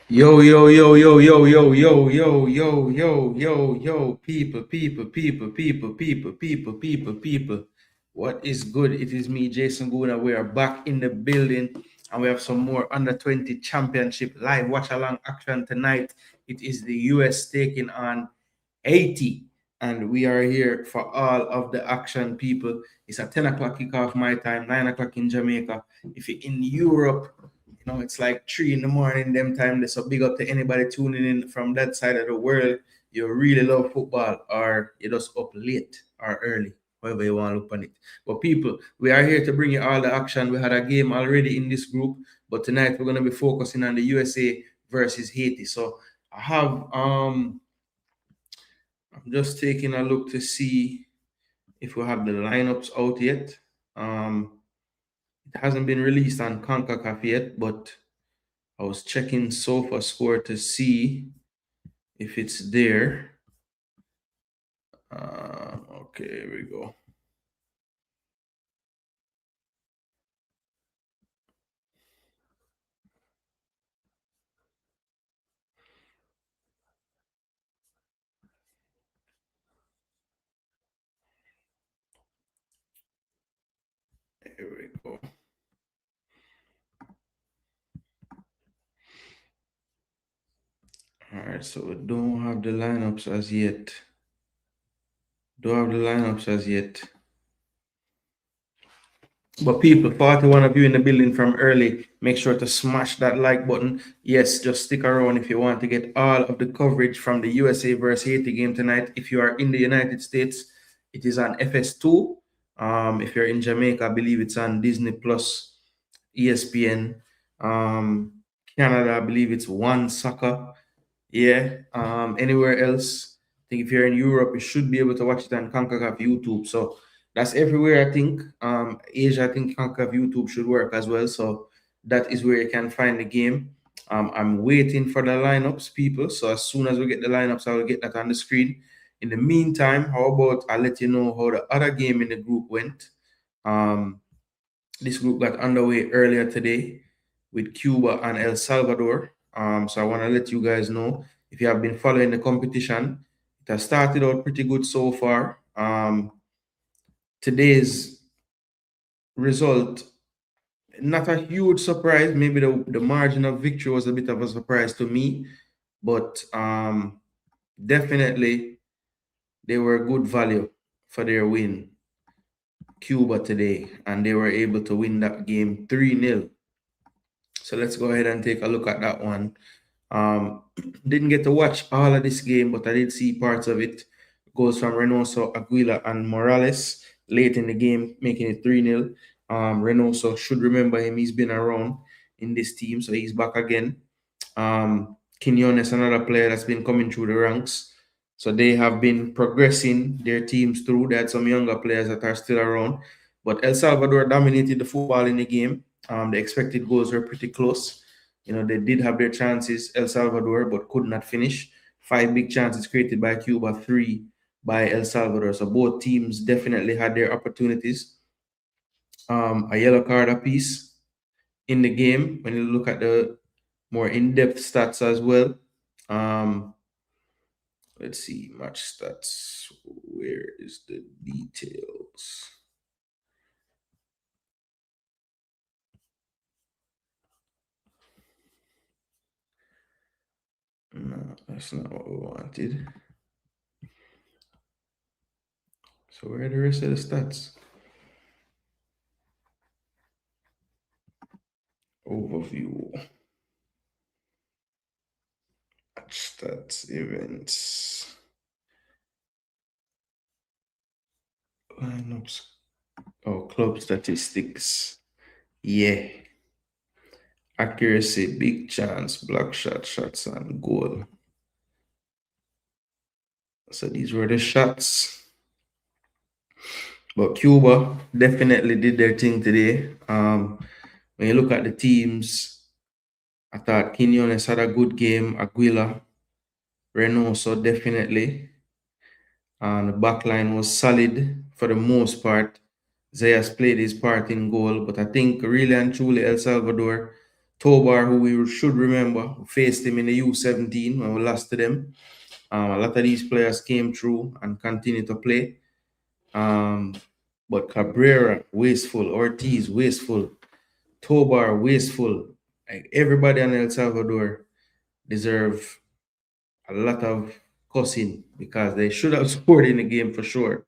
Yo, yo, yo, yo, yo, yo, yo, yo, yo, yo, yo, yo, people. What is good? It is me, Jason Gooner. We are back in the building and we have some more under 20 championship live watch along action tonight. It is the US taking on Haiti, and we are here for all of the action, people. It's a 10 o'clock kickoff my time, 9 o'clock in Jamaica. If you're in Europe, it's like 3 in the morning, them time. So big up to anybody tuning in from that side of the world. You really love football, or you're just up late or early, however you want to look on it. But people, we are here to bring you all the action. We had a game already in this group, but tonight we're going to be focusing on the USA versus Haiti. So I have I'm just taking a look to see if we have the lineups out yet. It hasn't been released on Concacaf yet, but I was checking SofaScore to see if it's there. Okay, here we go. Here we go. All right, so we don't have the lineups as yet. But people, 41 of you in the building from early, make sure to smash that like button. Yes, just stick around if you want to get all of the coverage from the USA versus Haiti game tonight. If you are in the United States, it is on FS2. If you're in Jamaica, I believe it's on Disney Plus, ESPN. Canada, I believe it's One Soccer. Yeah. Anywhere else, I think if you're in Europe, you should be able to watch it on Concacaf YouTube. So that's everywhere, I think. Asia, I think Concacaf YouTube should work as well. So that is where you can find the game. I'm waiting for the lineups, people. So as soon as we get the lineups, I will get that on the screen. In the meantime, how about I let you know how the other game in the group went? This group got underway earlier today with Cuba and El Salvador. So I want to let you guys know, if you have been following the competition, it has started out pretty good so far. Today's result, not a huge surprise. Maybe the margin of victory was a bit of a surprise to me, but definitely they were good value for their win, Cuba today, and they were able to win that game 3-0. So let's go ahead and take a look at that one. Didn't get to watch all of this game, but I did see parts of it. Goals from Reynoso, Aguila, and Morales late in the game, making it 3-0. Reynoso should remember him. He's been around in this team, so he's back again. Quinones, another player that's been coming through the ranks. So they have been progressing their teams through. They had some younger players that are still around. But El Salvador dominated the football in the game. The expected goals were pretty close. They did have their chances, El Salvador, but could not finish. 5 big chances created by Cuba, 3 by El Salvador. So both teams definitely had their opportunities. A yellow card apiece in the game when you look at the more in-depth stats as well. Let's see, match stats. Where is the details? No, that's not what we wanted. So where are the rest of the stats? Overview. Match stats, events. Lineups. Oh, club statistics. Yeah. Accuracy, big chance, block shot, shots, and goal. So these were the shots. But Cuba definitely did their thing today. When you look at the teams, I thought Quinones had a good game. Aguila, Reynoso definitely. And the back line was solid for the most part. Zayas played his part in goal, but I think really and truly El Salvador Tobar, who we should remember, faced him in the U17 when we lost to them. A lot of these players came through and continue to play. But Cabrera, wasteful. Ortiz, wasteful. Tobar, wasteful. Like everybody in El Salvador deserve a lot of cussing because they should have scored in the game for sure.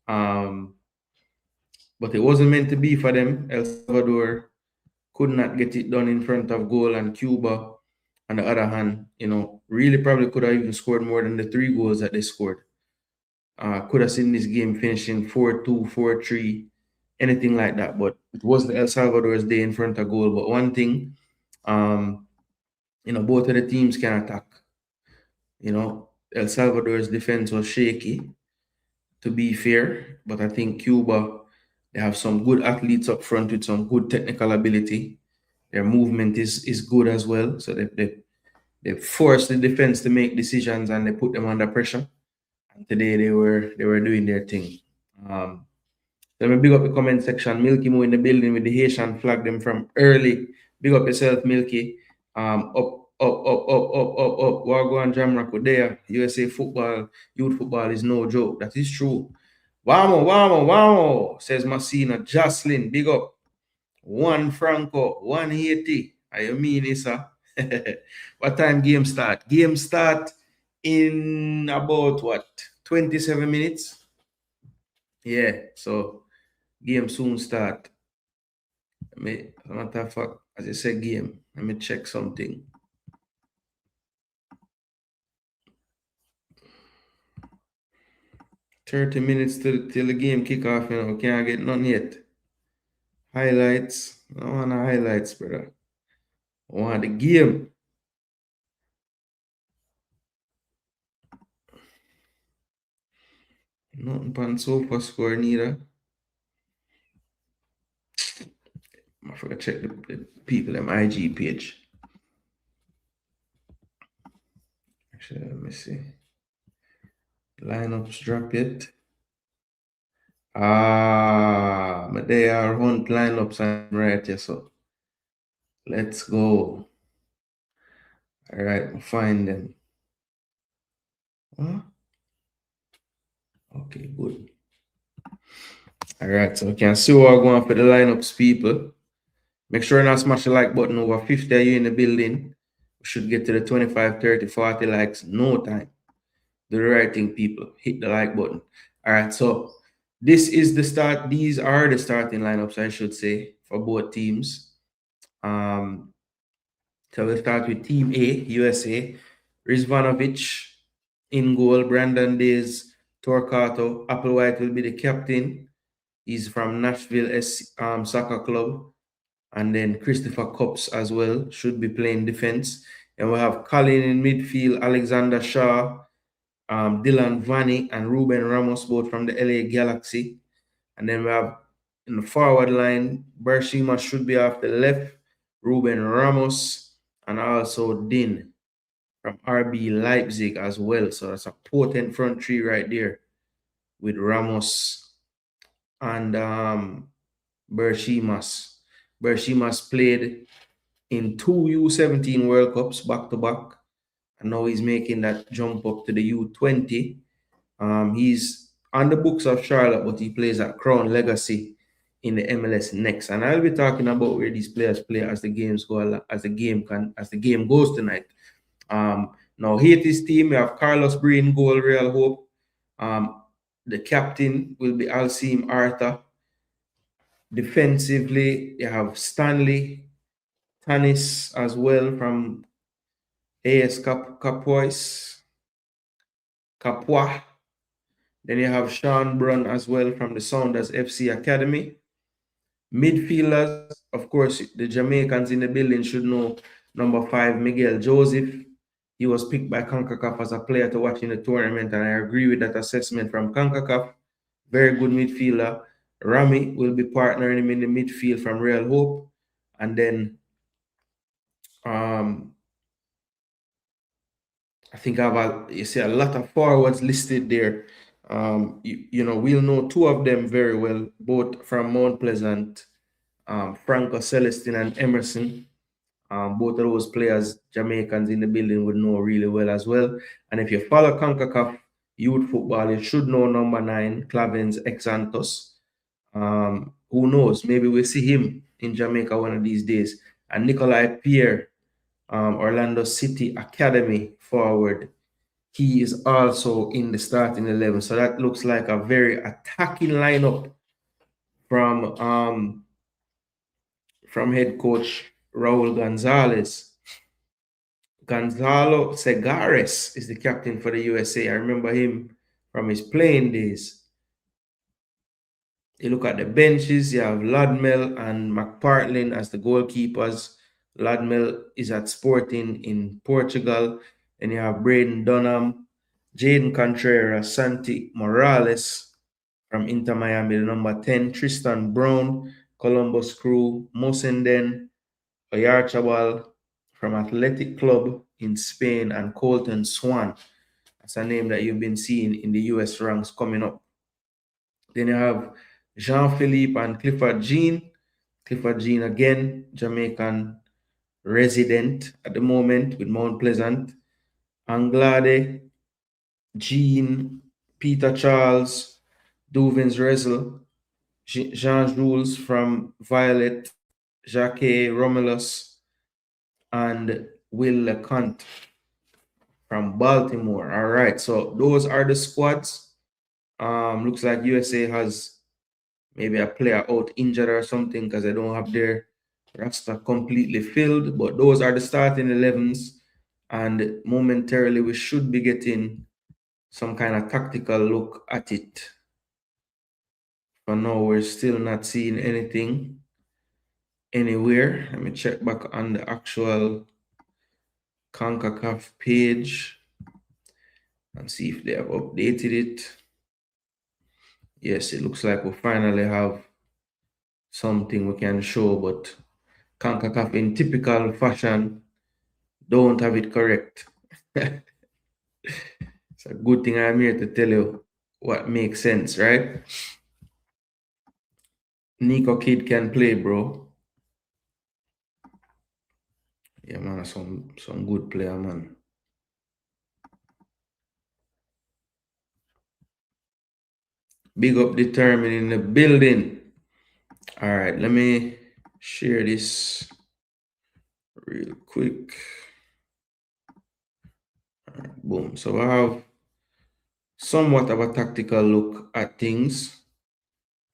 But it wasn't meant to be for them. El Salvador could not get it done in front of goal, and Cuba, on the other hand, really probably could have even scored more than the 3 goals that they scored. Could have seen this game finishing 4-2, 4-3, anything like that. But it wasn't El Salvador's day in front of goal. But one thing, both of the teams can attack. El Salvador's defense was shaky, to be fair. But I think Cuba, they have some good athletes up front with some good technical ability. Their movement is good as well. So they force the defense to make decisions and they put them under pressure. And today they were doing their thing. Let me big up the comment section. Milky Mo in the building with the Haitian flag them from early. Big up yourself, Milky. Up. Wagwan Jamrock there. USA football, youth football is no joke. That is true. Wamo, says Massina. Jocelyn, big up. 1 Franco, 1 Haiti. I mean, Issa. What time game start? Game start in about 27 minutes? Yeah, so game soon start. Matter of fact, as I said, game. Let me check something. "30 minutes till the game kick off, can't get none yet. Highlights. I want the highlights, brother. I want the game. Nothing on sofa score neither. I forgot to check the people on IG page. Actually, let me see. Lineups drop it. But they are hunt lineups and right here, so let's go. All right, we'll find them. Huh? Okay, good. All right, so we can see what we're going for the lineups, people. Make sure not smash the like button. Over 50 of you in the building. We should get to the 25, 30, 40 likes. No time. Do the right thing, people. Hit the like button. All right, so this is the start. These are the starting lineups, I should say, for both teams. So we'll start with Team A, USA. Rizvanovic in goal. Brandon Days, Torquato. Applewhite will be the captain. He's from Nashville Soccer Club. And then Christopher Cups as well should be playing defense. And we have Colin in midfield, Alexander Shaw, Dylan Vanny, and Ruben Ramos, both from the LA Galaxy. And then we have in the forward line, Bershima should be off the left, Ruben Ramos, and also Din from RB Leipzig as well. So that's a potent front three right there with Ramos and Bershimas. Bershimas played in 2 U17 World Cups back-to-back, and now he's making that jump up to the U20. He's on the books of Charlotte, but he plays at Crown Legacy in the MLS next. And I'll be talking about where these players play as the games go, as the game goes tonight. Now Haiti's team, we have Carlos Breen, goal, Real Hope. The captain will be Alcim Arthur. Defensively, you have Stanley Tanis as well from AS Capois. Then you have Sean Brun as well from the Sounders FC Academy. Midfielders, of course, the Jamaicans in the building should know number 5, Miguel Joseph. He was picked by Concacaf as a player to watch in the tournament, and I agree with that assessment from Concacaf. Very good midfielder. Rami will be partnering him in the midfield from Real Hope. And then I think you see a lot of forwards listed there. We'll know 2 of them very well, both from Mount Pleasant, Franco Celestin and Emerson. Both of those players, Jamaicans in the building, would know really well as well. And if you follow Concacaf youth football, you should know number 9, Clavens Exantos. Who knows? Maybe we'll see him in Jamaica one of these days. And Nikolai Pierre, Orlando City Academy forward. He is also in the starting 11. So that looks like a very attacking lineup from head coach Raul Gonzalez. Gonzalo Segares is the captain for the USA. I remember him from his playing days. You look at the benches, you have Ladmel and McPartlin as the goalkeepers. Ladmel is at Sporting in Portugal. And you have Braden Dunham, Jaden Contreras, Santi Morales from Inter Miami, the number 10, Tristan Brown, Columbus Crew, Mosenden, Oyarchabal from Athletic Club in Spain, and Colton Swan. That's a name that you've been seeing in the US ranks coming up. Then you have Jean-Philippe and Clifford Jean. Clifford Jean again, Jamaican resident at the moment with Mount Pleasant. Anglade, Jean, Peter Charles, Duvins Rezel, Jean Jules from Violet, Jacques Romulus, and Will LeConte from Baltimore. All right, so those are the squads. Looks like USA has maybe a player out injured or something because they don't have their roster completely filled. But those are the starting 11s. And momentarily, we should be getting some kind of tactical look at it. For now, we're still not seeing anything anywhere. Let me check back on the actual Concacaf page and see if they have updated it. Yes, it looks like we finally have something we can show, but Concacaf in typical fashion don't have it correct. It's a good thing I'm here to tell you what makes sense, right? Nico Kid can play, bro. Yeah, man, some good player, man. Big up Determined in the building. All right, let me share this real quick. All right, boom. So I have somewhat of a tactical look at things.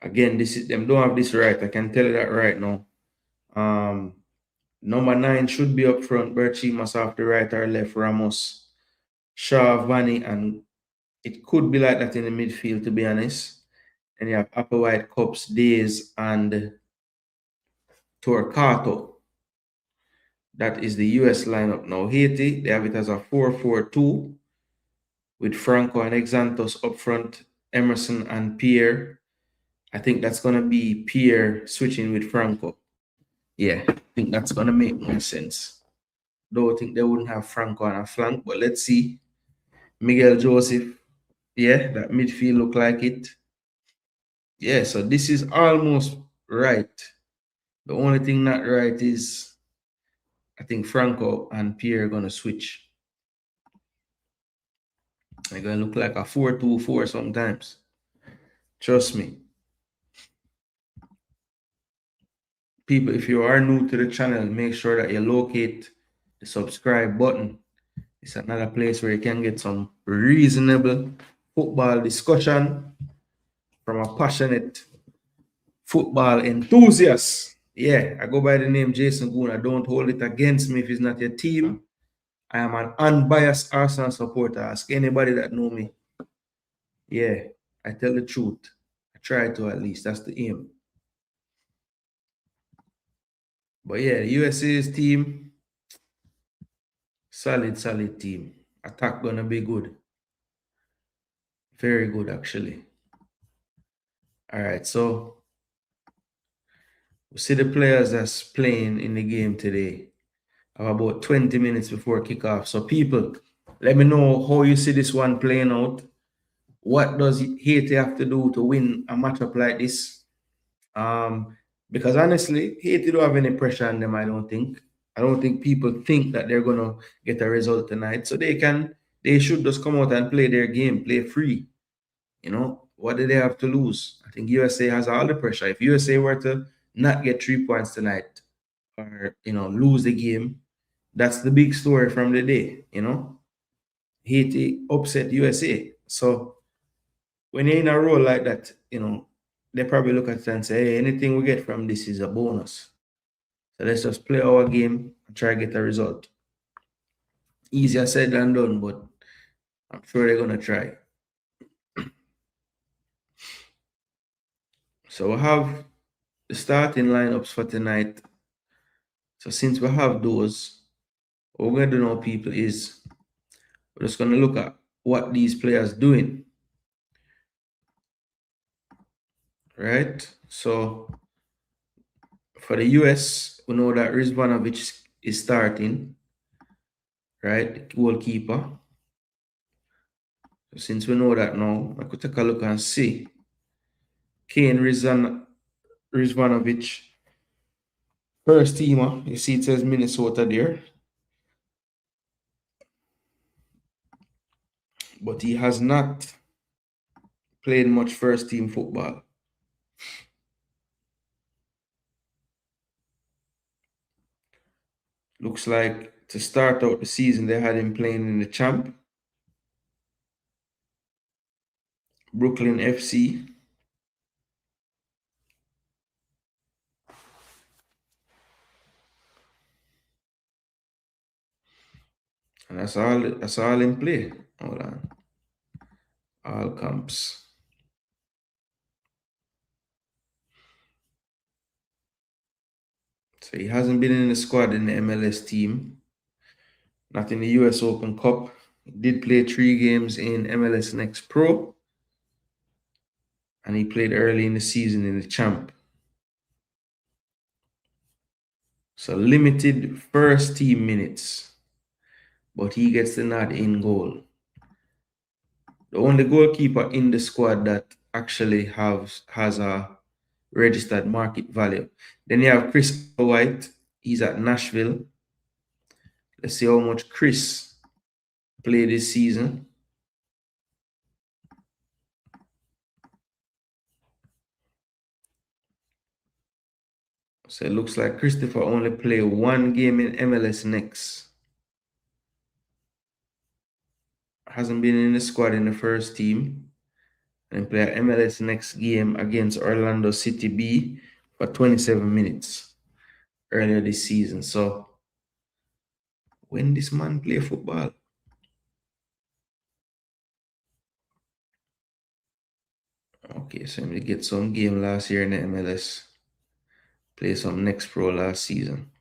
Again, this is them don't have this right. I can tell you that right now. Number 9 should be up front. Berchi must have the right or left. Ramos, Shaw, Vanny, and it could be like that in the midfield, to be honest. And you have Applewhite, Cups, Days, and Torquato. That is the US lineup now. Haiti, they have it as a 4-4-2 with Franco and Exantos up front, Emerson and Pierre. I think that's going to be Pierre switching with Franco. Yeah, I think that's going to make more sense. Though I think they wouldn't have Franco on a flank, but let's see. Miguel Joseph. Yeah, that midfield look like it. Yeah, so this is almost right. The only thing not right is I think Franco and Pierre are going to switch. They're going to look like a 4-2-4 sometimes. Trust me. People, if you are new to the channel, make sure that you locate the subscribe button. It's another place where you can get some reasonable football discussion from a passionate football enthusiast. Yeah, I go by the name Jason Gooner. Don't hold it against me if it's not your team. I am an unbiased Arsenal supporter. Ask anybody that know me. Yeah, I tell the truth. I try to at least. That's the aim. But yeah, the USA's team, solid team. Attack gonna be good. Very good, actually. All right, so we see the players that's playing in the game today. About 20 minutes before kickoff. So people, let me know how you see this one playing out. What does Haiti have to do to win a matchup like this? Because honestly, Haiti don't have any pressure on them, I don't think, I don't think people think that they're gonna get a result tonight. So they should just come out and play their game, play free. You know, what do they have to lose? I think USA has all the pressure. If USA were to not get 3 points tonight or lose the game, that's the big story from the day, Haiti upset USA. So when you're in a role like that, they probably look at it and say, hey, anything we get from this is a bonus. So let's just play our game and try to get a result. Easier said than done, but I'm sure they're gonna try. So we have the starting lineups for tonight. So since we have those, what we're gonna do now, people, is we're just gonna look at what these players doing. Right? So for the US, we know that Rizvanovic is starting, right? Goalkeeper. So since we know that now, I could take a look and see. Kane Rizvanovic, first teamer. You see it says Minnesota there. But he has not played much first team football. Looks like to start out the season, they had him playing in the champ, Brooklyn FC. And that's all in play. Hold on. All camps. So he hasn't been in the squad in the MLS team. Not in the US Open Cup. He did play 3 games in MLS Next Pro. And he played early in the season in the champ. So limited first team minutes. But he gets the nod in goal. The only goalkeeper in the squad that actually has a registered market value. Then you have Chris White. He's at Nashville. Let's see how much Chris played this season. So it looks like Christopher only played 1 game in MLS Next. Hasn't been in the squad in the first team. And play an MLS Next game against Orlando City B for 27 minutes earlier this season. So when this man play football? Okay, so he get some game last year in the MLS. Play some Next Pro last season.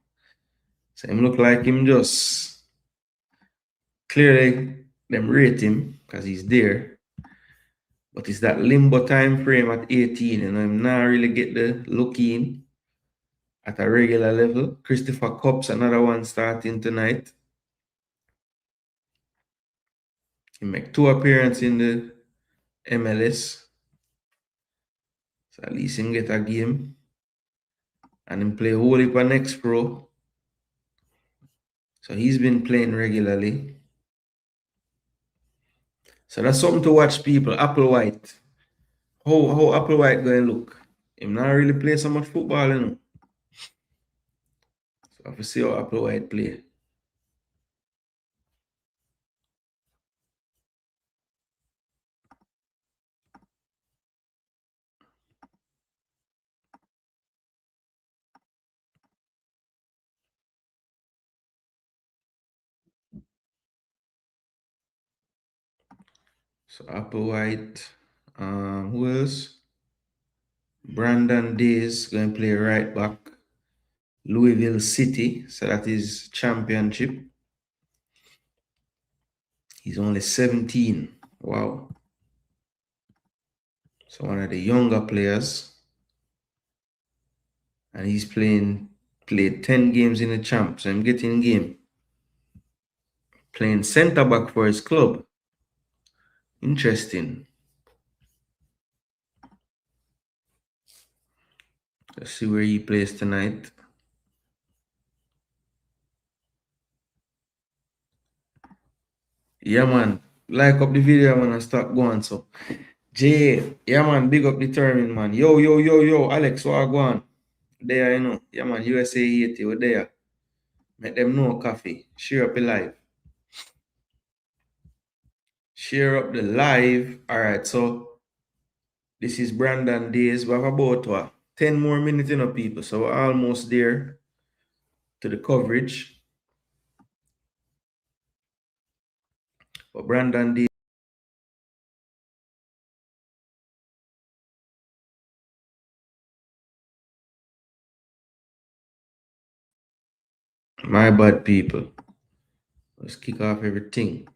So him look like him just clearly them rate him because he's there. But it's that limbo time frame at 18, I'm not really get the look in at a regular level. Christopher Kupp's another one starting tonight. He make 2 appearances in the MLS. So at least him get a game. And him play whole heap of Next Pro. So he's been playing regularly. So that's something to watch, people. Applewhite. How Applewhite going to look? Him not really play so much football, So I have to see how Applewhite play. So Applewhite. Who else? Brandon Days going to play right back. Louisville City. So that is championship. He's only 17. Wow. So one of the younger players. And he's played 10 games in the champ. So I'm getting game. Playing center back for his club. Interesting. Let's see where he plays tonight. Yeah, man. Like up the video, man, and start going. So, Jay, yeah, man, big up determined, man. Yo, Alex, what go on? There, you know. Yeah, man, USA Haiti, we're there. Make them know coffee. Share up the live. Share up the live. All right, so this is Brandon Days. We have about 10 more minutes, you know, people. So we're almost there to the coverage. But Brandon Days. My bad, people. Let's kick off everything.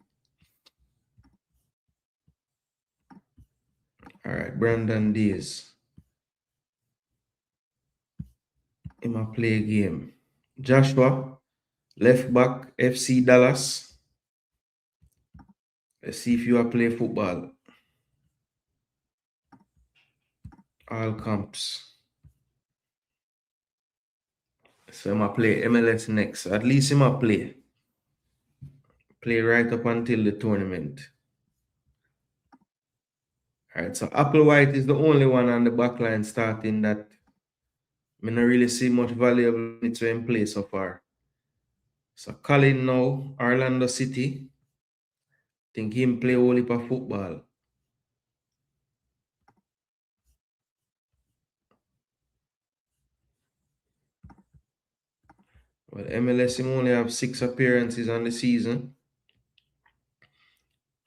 All right, Brandon Days. He might play a game. Joshua, left back, FC Dallas. Let's see if you are play football. All camps. So he might play MLS next. At least he might play. Play right up until the tournament. All right, so Applewhite is the only one on the back line starting that I don't really see much valuable minutes in play so far. So Colin now, Orlando City. Think him play whole heap of football. Well, MLS him only have 6 appearances on the season.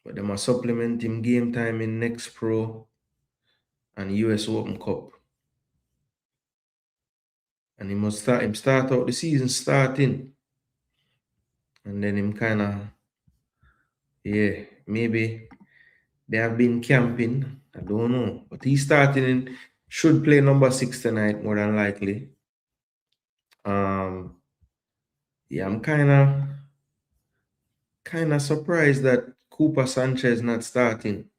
But they must supplement him game time in Next Pro and US Open Cup. And he must start out the season starting. And then him kinda, yeah, maybe they have been camping. I don't know. But he's starting in, should play number 6 tonight, more than likely. Yeah, I'm kinda surprised that Cooper Sanchez not starting.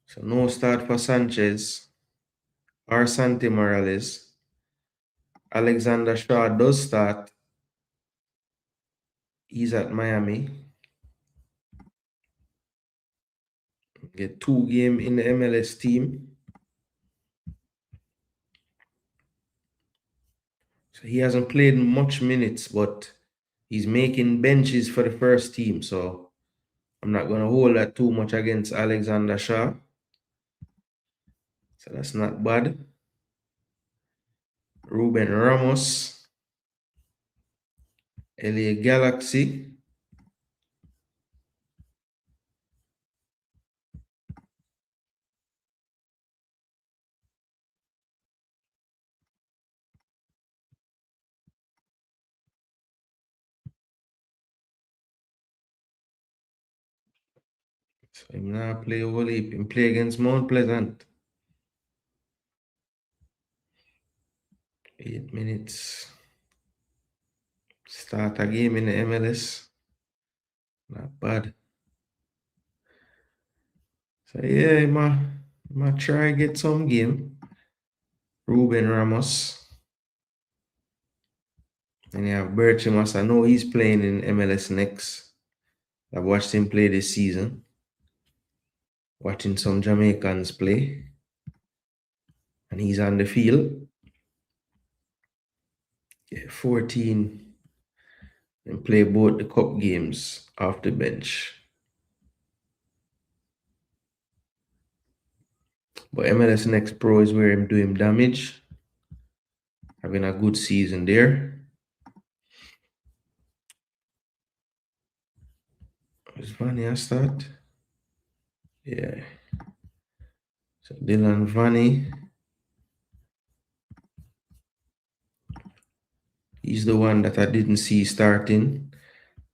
So no start for Sanchez or Santi Morales. Alexander Shaw does start. He's at Miami. Get 2 games in the MLS team. So he hasn't played much minutes, but he's making benches for the first team. So I'm not going to hold that too much against Alexander Shaw. So that's not bad. Ruben Ramos. LA Galaxy. So him now play whole heap. Him play against Mount Pleasant. 8 minutes. Start a game in the MLS. Not bad. So yeah, he might try get some game. Ruben Ramos. And you have Berchimas. I know he's playing in MLS next. I've watched him play this season. Watching some Jamaicans play. And he's on the field. Yeah, 14. And play both the cup games off the bench. But MLS Next Pro is where I'm doing damage. Having a good season there. Is Vanny a start? Yeah. So Dylan Vanny. He's the one that I didn't see starting.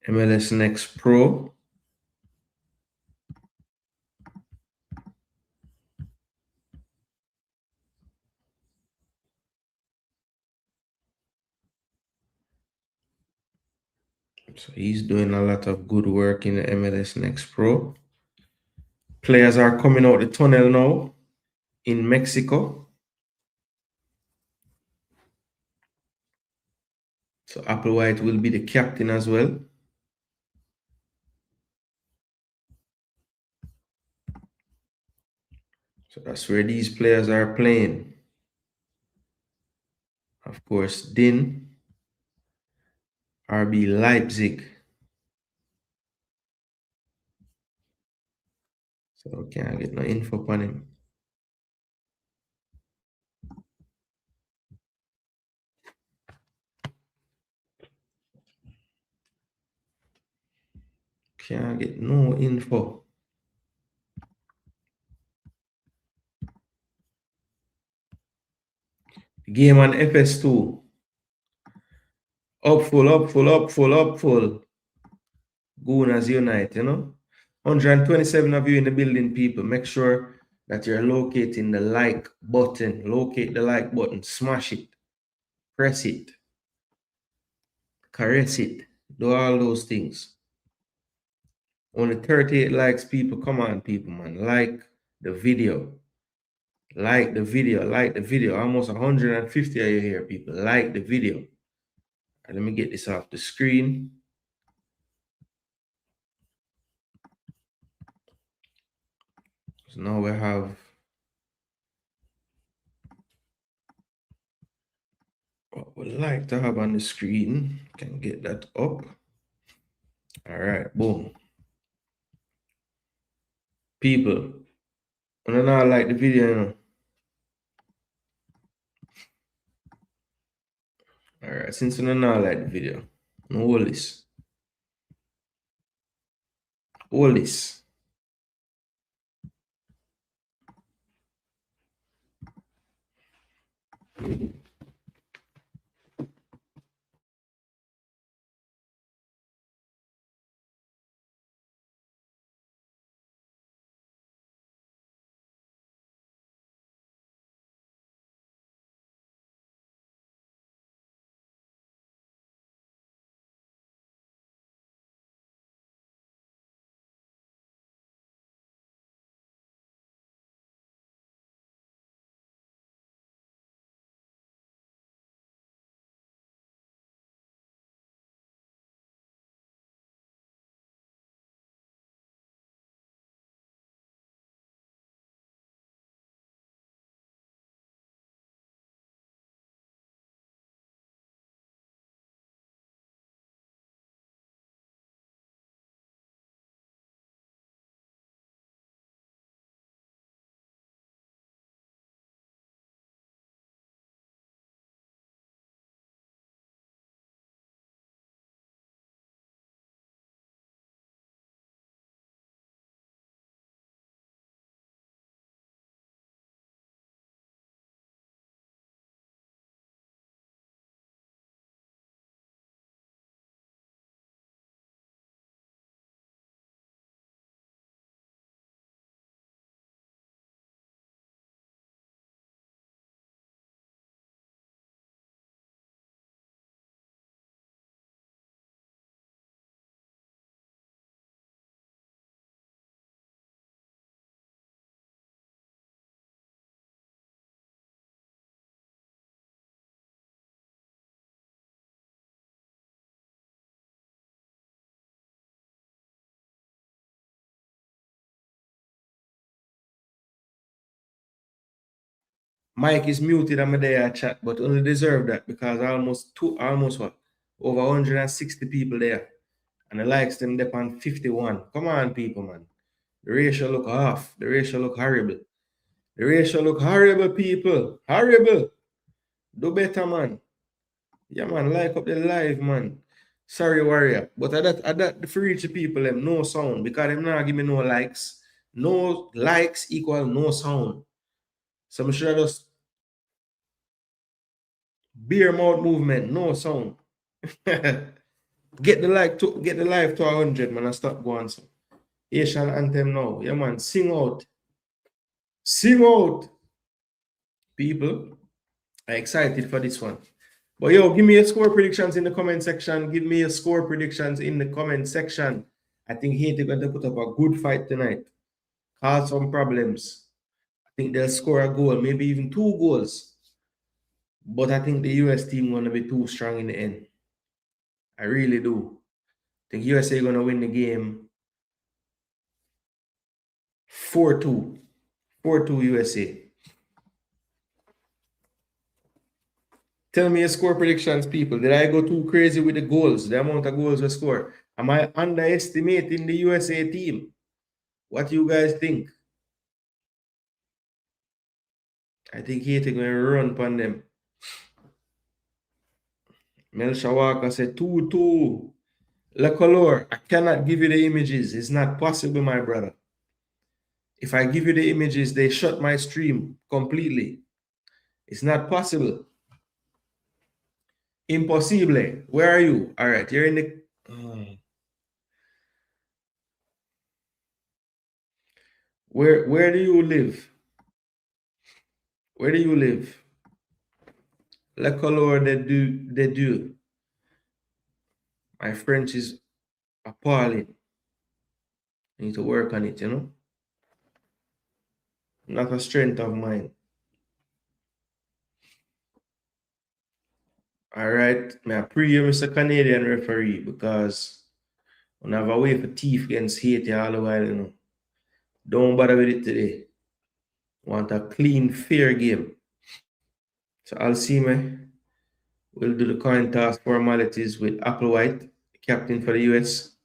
MLS Next Pro. So he's doing a lot of good work in the MLS Next Pro. Players are coming out the tunnel now in Mexico. So Applewhite will be the captain as well. So that's where these players are playing. Of course, Din, RB Leipzig. So can't get no info on him. Can't get no info. Game on FS2. Up full, up full, up full, up full. Gooners unite, you know. 127 of you in the building, people. Make sure that you're locating the like button. Locate the like button. Smash it. Press it. Caress it. Do all those things. Only 38 likes, people. Come on, people, man. Like the video. Like the video. Like the video. Almost 150 of you here, people. Like the video. Right, let me get this off the screen. So now we have what we'd like to have on the screen. Can get that up. All right, boom. People, I don't know, I like the video, you know. All right, since you don't know, I like the video, no hold this. Hold this. Mike is muted on my there chat, but only deserve that because almost what? Over 160 people there. And the likes them dip on 51. Come on, people, man. The ratio look off. The ratio look horrible. The ratio look horrible, people. Horrible. Do better, man. Yeah, man. Like up the live, man. Sorry, warrior. But I that for reach the people, them no sound. Because them not give me no likes. No likes equal no sound. So I'm sure just beer mouth movement, no sound. Get the live to 100, man, and stop going so. Asian anthem now. Yeah, man. Sing out. Sing out. People are excited for this one. But yo, give me your score predictions in the comment section. Give me your score predictions in the comment section. I think Haiti going to put up a good fight tonight. Cause some problems. I think they'll score a goal, maybe even 2 goals. But I think the US team going to be too strong in the end. I really do. I think USA going to win the game 4-2. 4-2 USA. Tell me your score predictions, people. Did I go too crazy with the goals, the amount of goals we score? Am I underestimating the USA team? What do you guys think? I think Haiti going to run upon them. Melsha Walker said 2-2. La Color, I cannot give you the images. It's not possible, my brother. If I give you the images, they shut my stream completely. It's not possible. Impossible. Where are you? All right, you're in the... Where do you live? Where do you live? La Color de Dieu. My French is appalling. I need to work on it, you know? Not a strength of mine. All right, may I pray you, Mr. Canadian referee, because I have a way for teeth against Haiti all the while, you know. Don't bother with it today. Want a clean, fair game. So I'll see me. We'll do the coin toss formalities with Applewhite, captain for the US.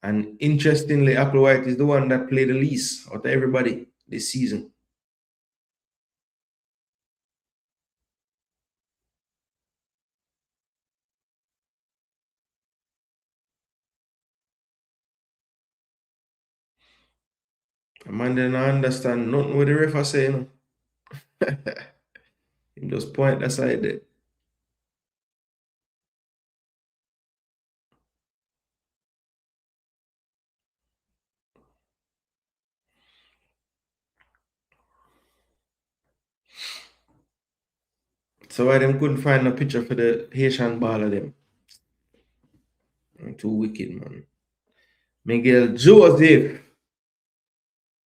And interestingly, Applewhite is the one that played the least out of everybody this season. A man didn't understand nothing what the ref say, you know. He just point aside there. So why them couldn't find a picture for the Haitian ball of them? Too wicked, man. Miguel Joseph.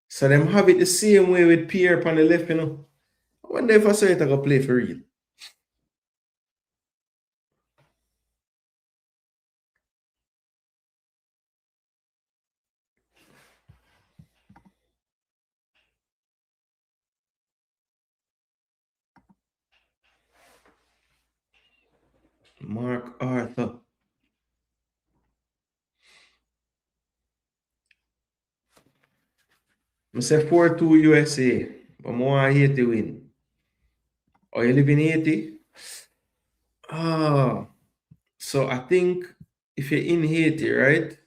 So them have it the same way with Pierre on the left, you know. I wonder if I saw it I go play for real. Mark Arthur. I say 4-2 USA, but I want Haiti win. Oh, you live in Haiti? Ah, so I think if you're in Haiti, right?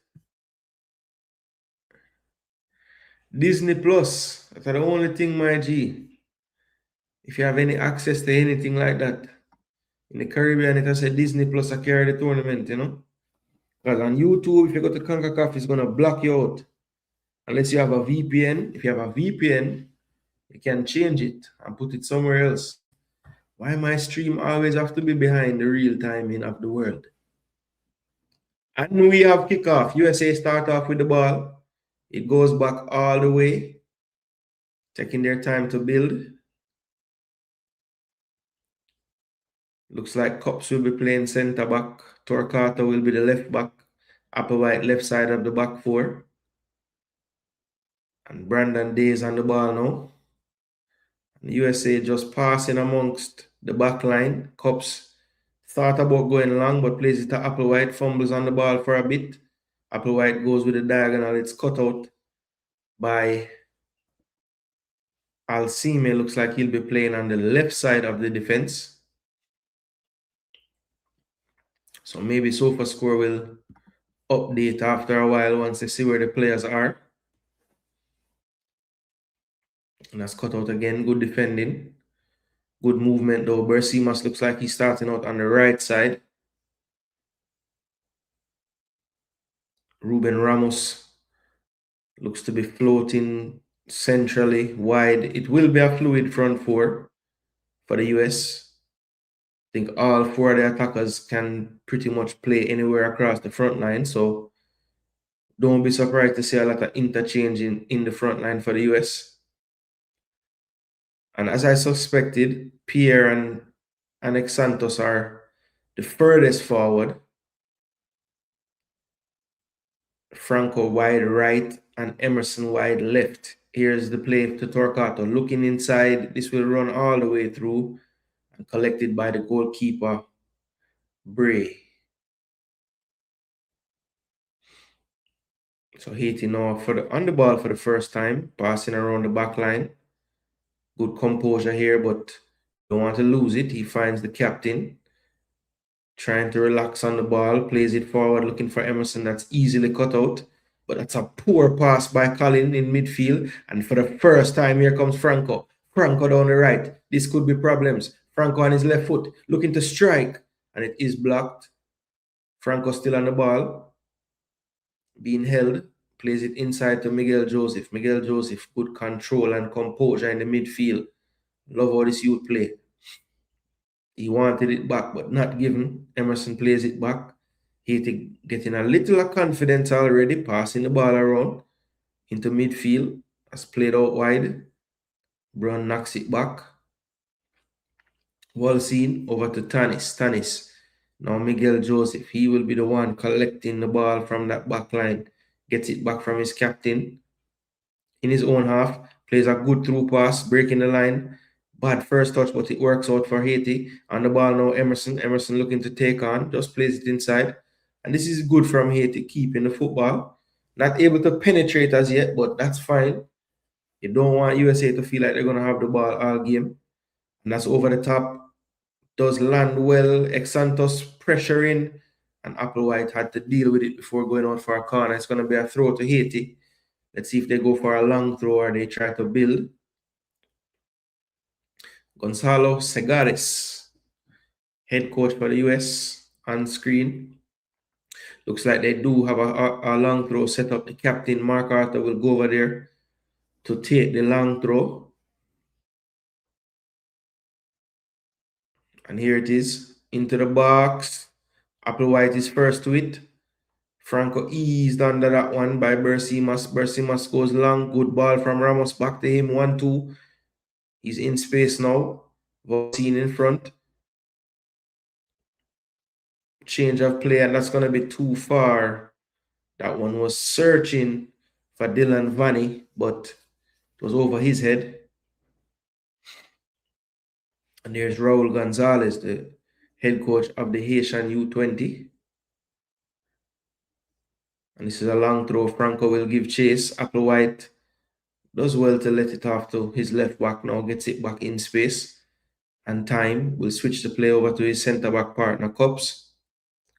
Disney Plus, that's the only thing, my G. If you have any access to anything like that, in the Caribbean, it has a Disney Plus I carry the tournament, you know? Because on YouTube, if you go to Concacaf, it's gonna block you out. Unless you have a VPN. If you have a VPN, you can change it and put it somewhere else. Why my stream always have to be behind the real timing of the world? And we have kickoff. USA start off with the ball. It goes back all the way, taking their time to build. Looks like Cups will be playing center back. Torquato will be the left back. Applewhite left side of the back four. And Brandon Days on the ball now. And USA just passing amongst the back line. Cups thought about going long, but plays it to Applewhite. Fumbles on the ball for a bit. Applewhite goes with the diagonal. It's cut out by Alcime. Looks like he'll be playing on the left side of the defense. So maybe SofaScore will update after a while once they see where the players are. And that's cut out again. Good defending. Good movement though. Bersimas looks like he's starting out on the right side. Ruben Ramos looks to be floating centrally, wide. It will be a fluid front four for the US. I think all four of the attackers can pretty much play anywhere across the front line. So don't be surprised to see a lot of interchange in the front line for the US. And as I suspected, Pierre and Alex Santos are the furthest forward. Franco wide right and Emerson wide left. Here's the play to Torquato. Looking inside. This will run all the way through and collected by the goalkeeper, Bray. So Haiti now on the ball for the first time, passing around the back line. Good composure here, but don't want to lose it. He finds the captain, trying to relax on the ball, plays it forward, looking for Emerson. That's easily cut out. But that's a poor pass by Colin in midfield. And for the first time, here comes Franco. Franco down the right. This could be problems. Franco on his left foot, looking to strike. And it is blocked. Franco still on the ball, being held. Plays it inside to Miguel Joseph. Miguel Joseph, good control and composure in the midfield. Love how this youth play. He wanted it back, but not given. Emerson plays it back. Haiti getting a little of confidence already, passing the ball around into midfield. Has played out wide. Brown knocks it back. Wall scene over to Tanis. Tanis. Now Miguel Joseph. He will be the one collecting the ball from that back line. Gets it back from his captain. In his own half. Plays a good through pass, breaking the line. Bad first touch, but it works out for Haiti. On the ball now, Emerson. Emerson looking to take on. Just plays it inside. And this is good from Haiti, keeping the football. Not able to penetrate as yet, but that's fine. You don't want USA to feel like they're going to have the ball all game. And that's over the top. Does land well. Ex Santos pressuring. And Applewhite had to deal with it before going out for a corner. It's going to be a throw to Haiti. Let's see if they go for a long throw or they try to build. Gonzalo Segares, head coach for the US, on screen. Looks like they do have a long throw set up. The captain, Mark Arthur, will go over there to take the long throw. And here it is, into the box. Applewhite is first to it. Franco eased under that one by Bersimas. Bersimas goes long. Good ball from Ramos. Back to him. 1-2. He's in space now. Vaccine in front. Change of play, and that's going to be too far. That one was searching for Dylan Vanny, but it was over his head. And there's Raul Gonzalez, the head coach of the Haitian U20. And this is a long throw. Franco will give chase. Applewhite does well to let it off to his left back now. Gets it back in space. And time will switch the play over to his centre-back partner, Cups.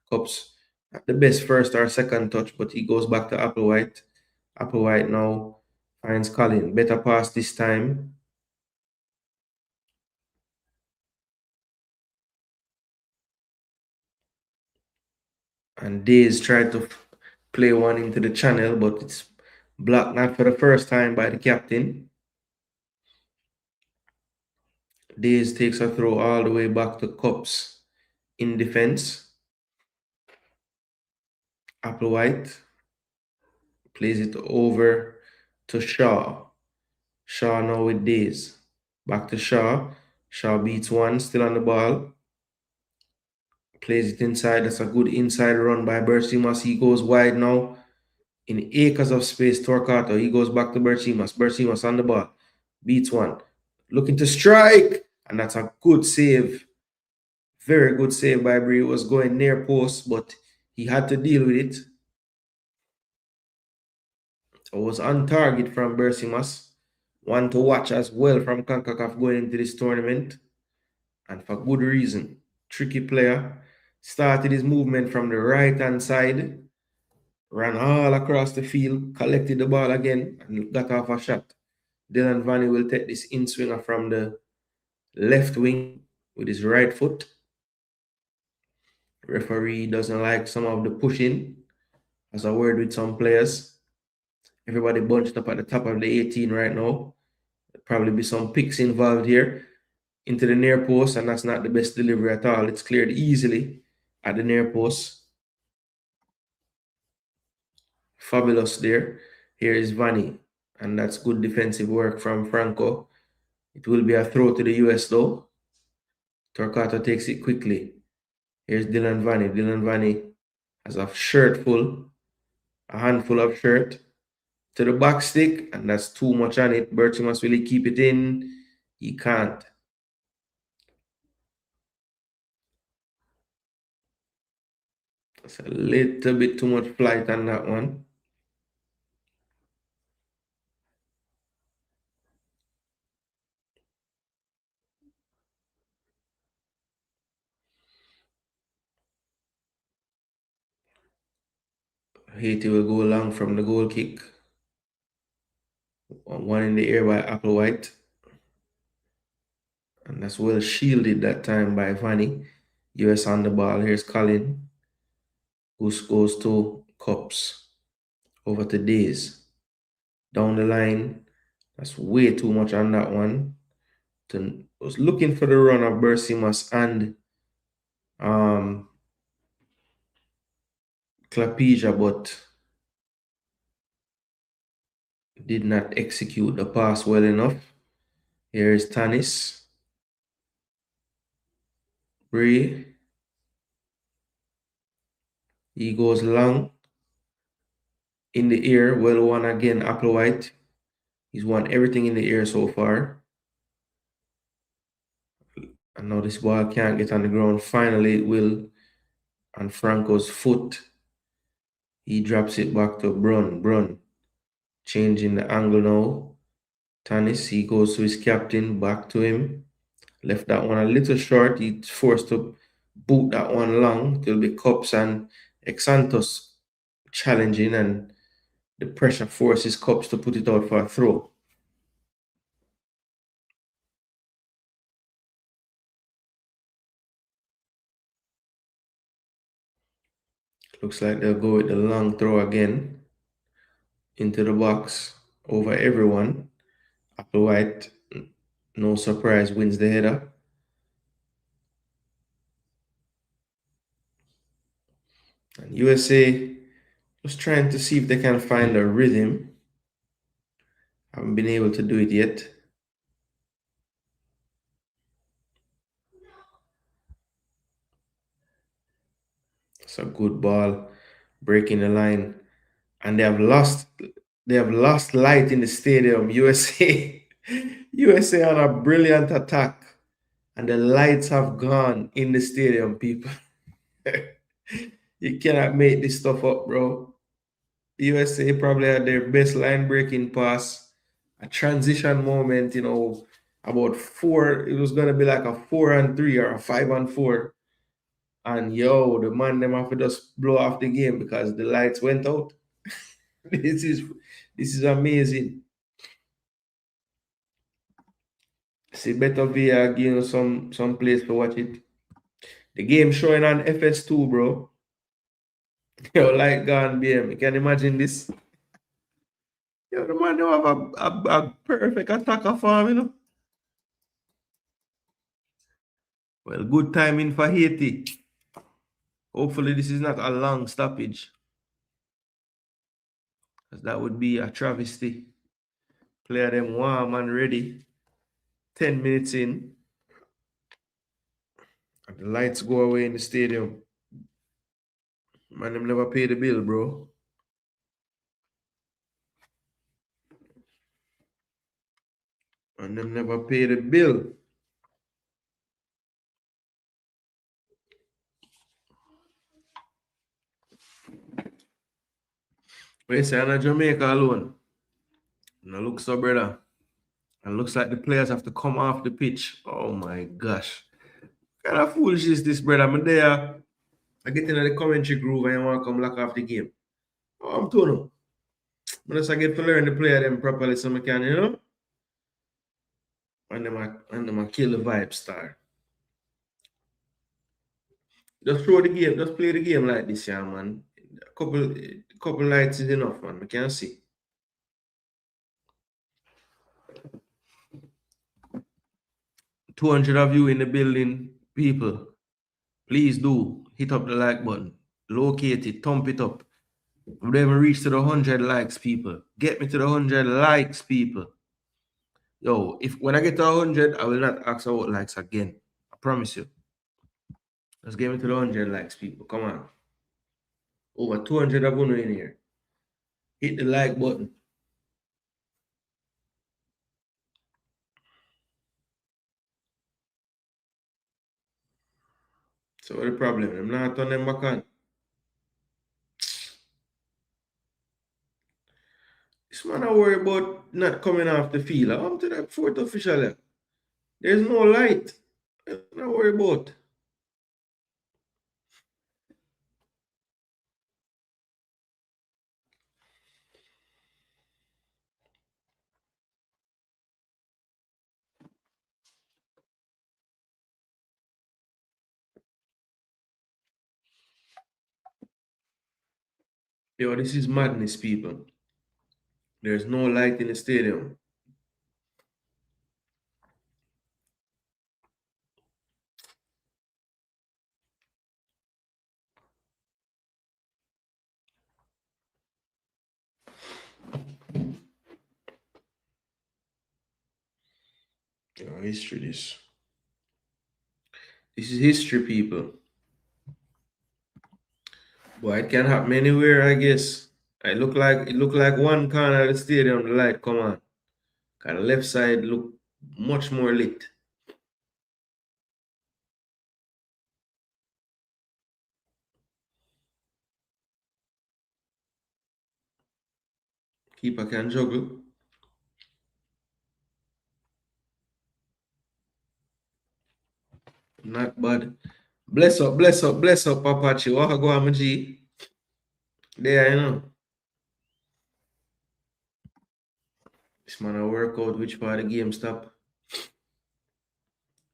Cups, not the best first or second touch, but he goes back to Applewhite. Applewhite now finds Colin. Better pass this time. And Days tried to play one into the channel, but it's blocked not for the first time by the captain. Days takes a throw all the way back to Cups in defense. Applewhite plays it over to Shaw. Shaw now with Days. Back to Shaw. Shaw beats one, still on the ball. Plays it inside. That's a good inside run by Bersimas. He goes wide now. In acres of space, Torquato. He goes back to Bersimas. Bersimas on the ball. Beats one. Looking to strike. And that's a good save. Very good save by Bray. It was going near post, but he had to deal with it. It was on target from Bersimas. One to watch as well from Concacaf going into this tournament. And for good reason. Tricky player. Started his movement from the right-hand side. Ran all across the field. Collected the ball again. And got off a shot. Dylan Vanny will take this in-swinger from the left wing with his right foot. Referee doesn't like some of the pushing. Has a word with some players. Everybody bunched up at the top of the 18 right now. There'll probably be some picks involved here into the near post, and that's not the best delivery at all. It's cleared easily at the near post. Fabulous there. Here is Vanny, and that's good defensive work from Franco. It will be a throw to the US though. Torquato takes it quickly. Here's Dylan Vanny. Dylan Vanny has a shirt full. a handful of shirt to the back stick, and that's too much on it. Bertie must really keep it in. He can't. It's a little bit too much flight on that one. Haiti will go long from the goal kick. One in the air by Applewhite. And that's well shielded that time by Vanny. US on the ball. Here's Colin. Who goes to Cups. Over to Days. Down the line. That's way too much on that one. Was looking for the run of Bersimas and Clapija, but did not execute the pass well enough. Here is Tanis. Bray. He goes long. In the air. Well won again, Applewhite. He's won everything in the air so far. And now this ball can't get on the ground. Finally, it will. On Franco's foot. He drops it back to Brun. Brun. Changing the angle now. Tanis, he goes to his captain. Back to him. Left that one a little short. He's forced to boot that one long. It'll be Cups and Exantos challenging, and the pressure forces Cups to put it out for a throw. Looks like they'll go with the long throw again into the box over everyone. Applewhite, no surprise, wins the header. And USA just trying to see if they can find a rhythm. Haven't been able to do it yet. It's a good ball, breaking the line. And they have lost light in the stadium. USA USA on a brilliant attack, and the lights have gone in the stadium, people. You cannot make this stuff up, bro. USA probably had their best line breaking pass, a transition moment, about four. It was gonna be like a 4-3 or a 5-4. And yo, the man them have to just blow off the game because the lights went out. This is amazing. See, better VR give you some place to watch it. The game showing on FS2, bro. Yo, like gone BM. You can imagine this. Yo, the man don't have a perfect attacker for him. Well, good timing for Haiti. Hopefully this is not a long stoppage, because that would be a travesty. Player them warm and ready. 10 minutes in. And the lights go away in the stadium. Man, them never pay the bill, bro. And them never pay the bill. But you say, I'm Jamaica alone. And it looks so, brother. And looks like the players have to come off the pitch. Oh my gosh. What kind of foolish is this, brother? I'm there. I get into the commentary groove and I want to come lock off the game. Oh, I'm told them. But just I get to learn the player them properly so I can, and them I kill the vibe star. Just throw the game, just play the game like this, yeah, man. A couple lights is enough, man. I can see. $200 of you in the building, people. Please do hit up the like button. Locate it, thump it up. We don't even reach to the 100 likes, people. Get me to the 100 likes, people. Yo, when I get to 100, I will not ask about likes again. I promise you. Let's get me to the 100 likes, people. Come on. Over 200 of you in here. Hit the like button. So what the problem? I'm not turn them back on. This man I worry about not coming off the field. I'm to that fourth official. There's no light. I'm not worry about. Yo, this is madness, people. There's no light in the stadium. Yo, history this. This is history, people. Boy, it can happen anywhere, I guess. It look like one corner of the stadium, the light come on. Cause the left side look much more lit. Keeper can juggle. Not bad. Bless up, bless up, bless up, Papachi. What go on, my G? There, you know. This man a work out which part of the game stop.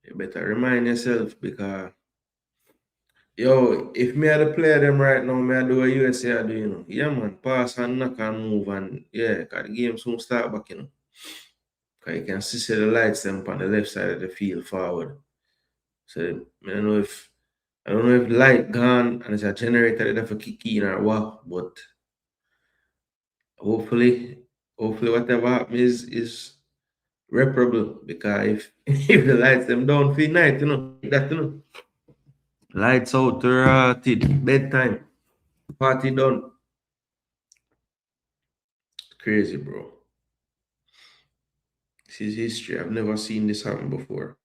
You better remind yourself because yo, if me had to play them right now, me I do a USA I do, you know. Yeah man, pass and knock and move and yeah, cause the game soon start back, you know. Cause you can see the lights them on the left side of the field forward. So I don't know if light gone and it's a generator that for kick in or what, but hopefully, hopefully whatever happens is reparable because if if the lights them down for night, you know, that you know. Lights out till bedtime. Party done. Crazy, bro. This is history. I've never seen this happen before.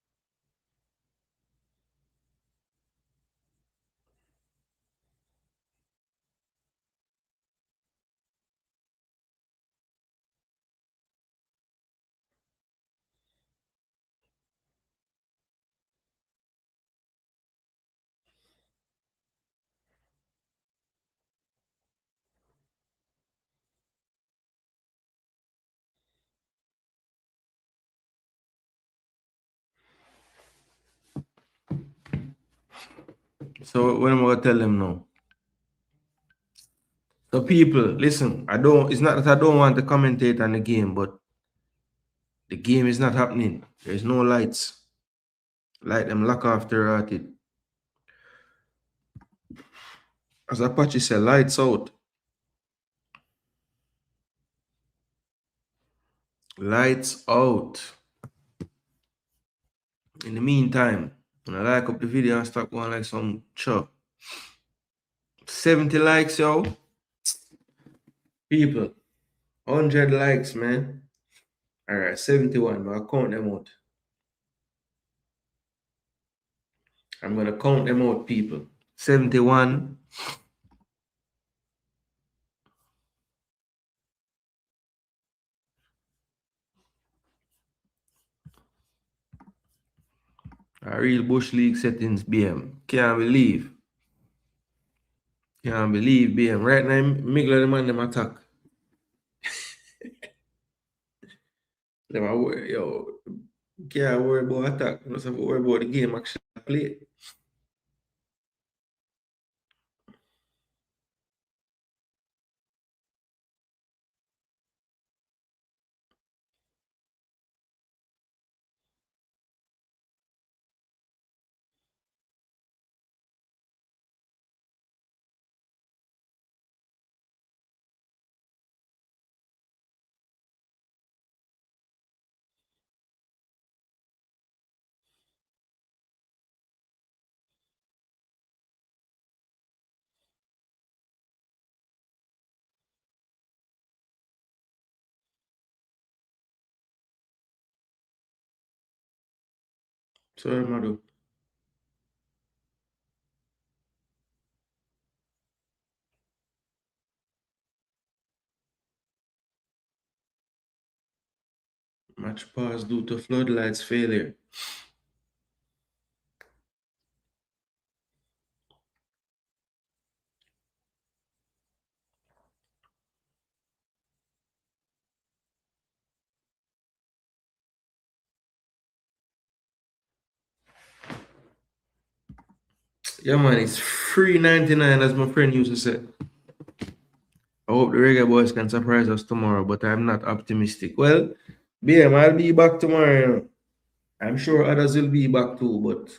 So what am I gonna tell them now? So people, listen, it's not that I don't want to commentate on the game, but the game is not happening. There's no lights. Light them lock off at it. As Apache said, lights out. Lights out. In the meantime, when I like up the video and start going like some chop. 70 likes, yo. People, 100 likes, man. All right, 71. But I'll count them out. I'm going to count them out, people. 71. A real Bush League settings, BM. Can't believe. Can't believe, BM. Right now, Migla the man them attack. Them a worry, yo. Can't worry about attack. You just have to worry about the game actually played. So what am I do? Match pause due to floodlights failure. Yeah, man, it's $3.99 as my friend used to say. I hope the reggae boys can surprise us tomorrow, but I'm not optimistic. Well, BM, I'll be back tomorrow. You know. I'm sure others will be back too, but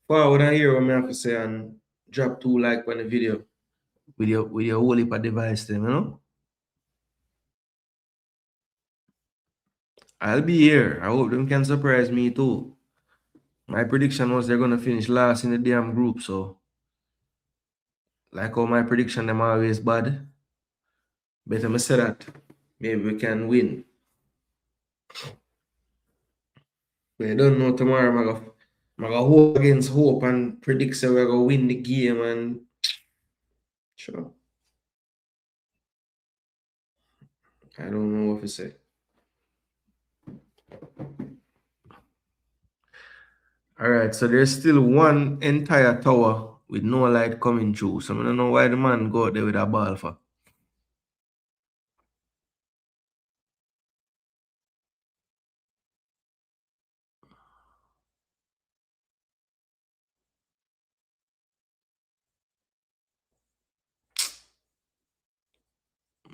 forward and hear what I have to say and drop 2 like on the video with your whole heap of device them, you know? I'll be here. I hope them can surprise me too. My prediction was they're gonna finish last in the damn group, so like how my prediction them always bad. Better me say that. Maybe we can win. But I don't know tomorrow I'm gonna hope against hope and predict say we're gonna win the game and sure. I don't know what to say. Alright, so there's still one entire tower with no light coming through. So I don't know why the man go out there with a ball for.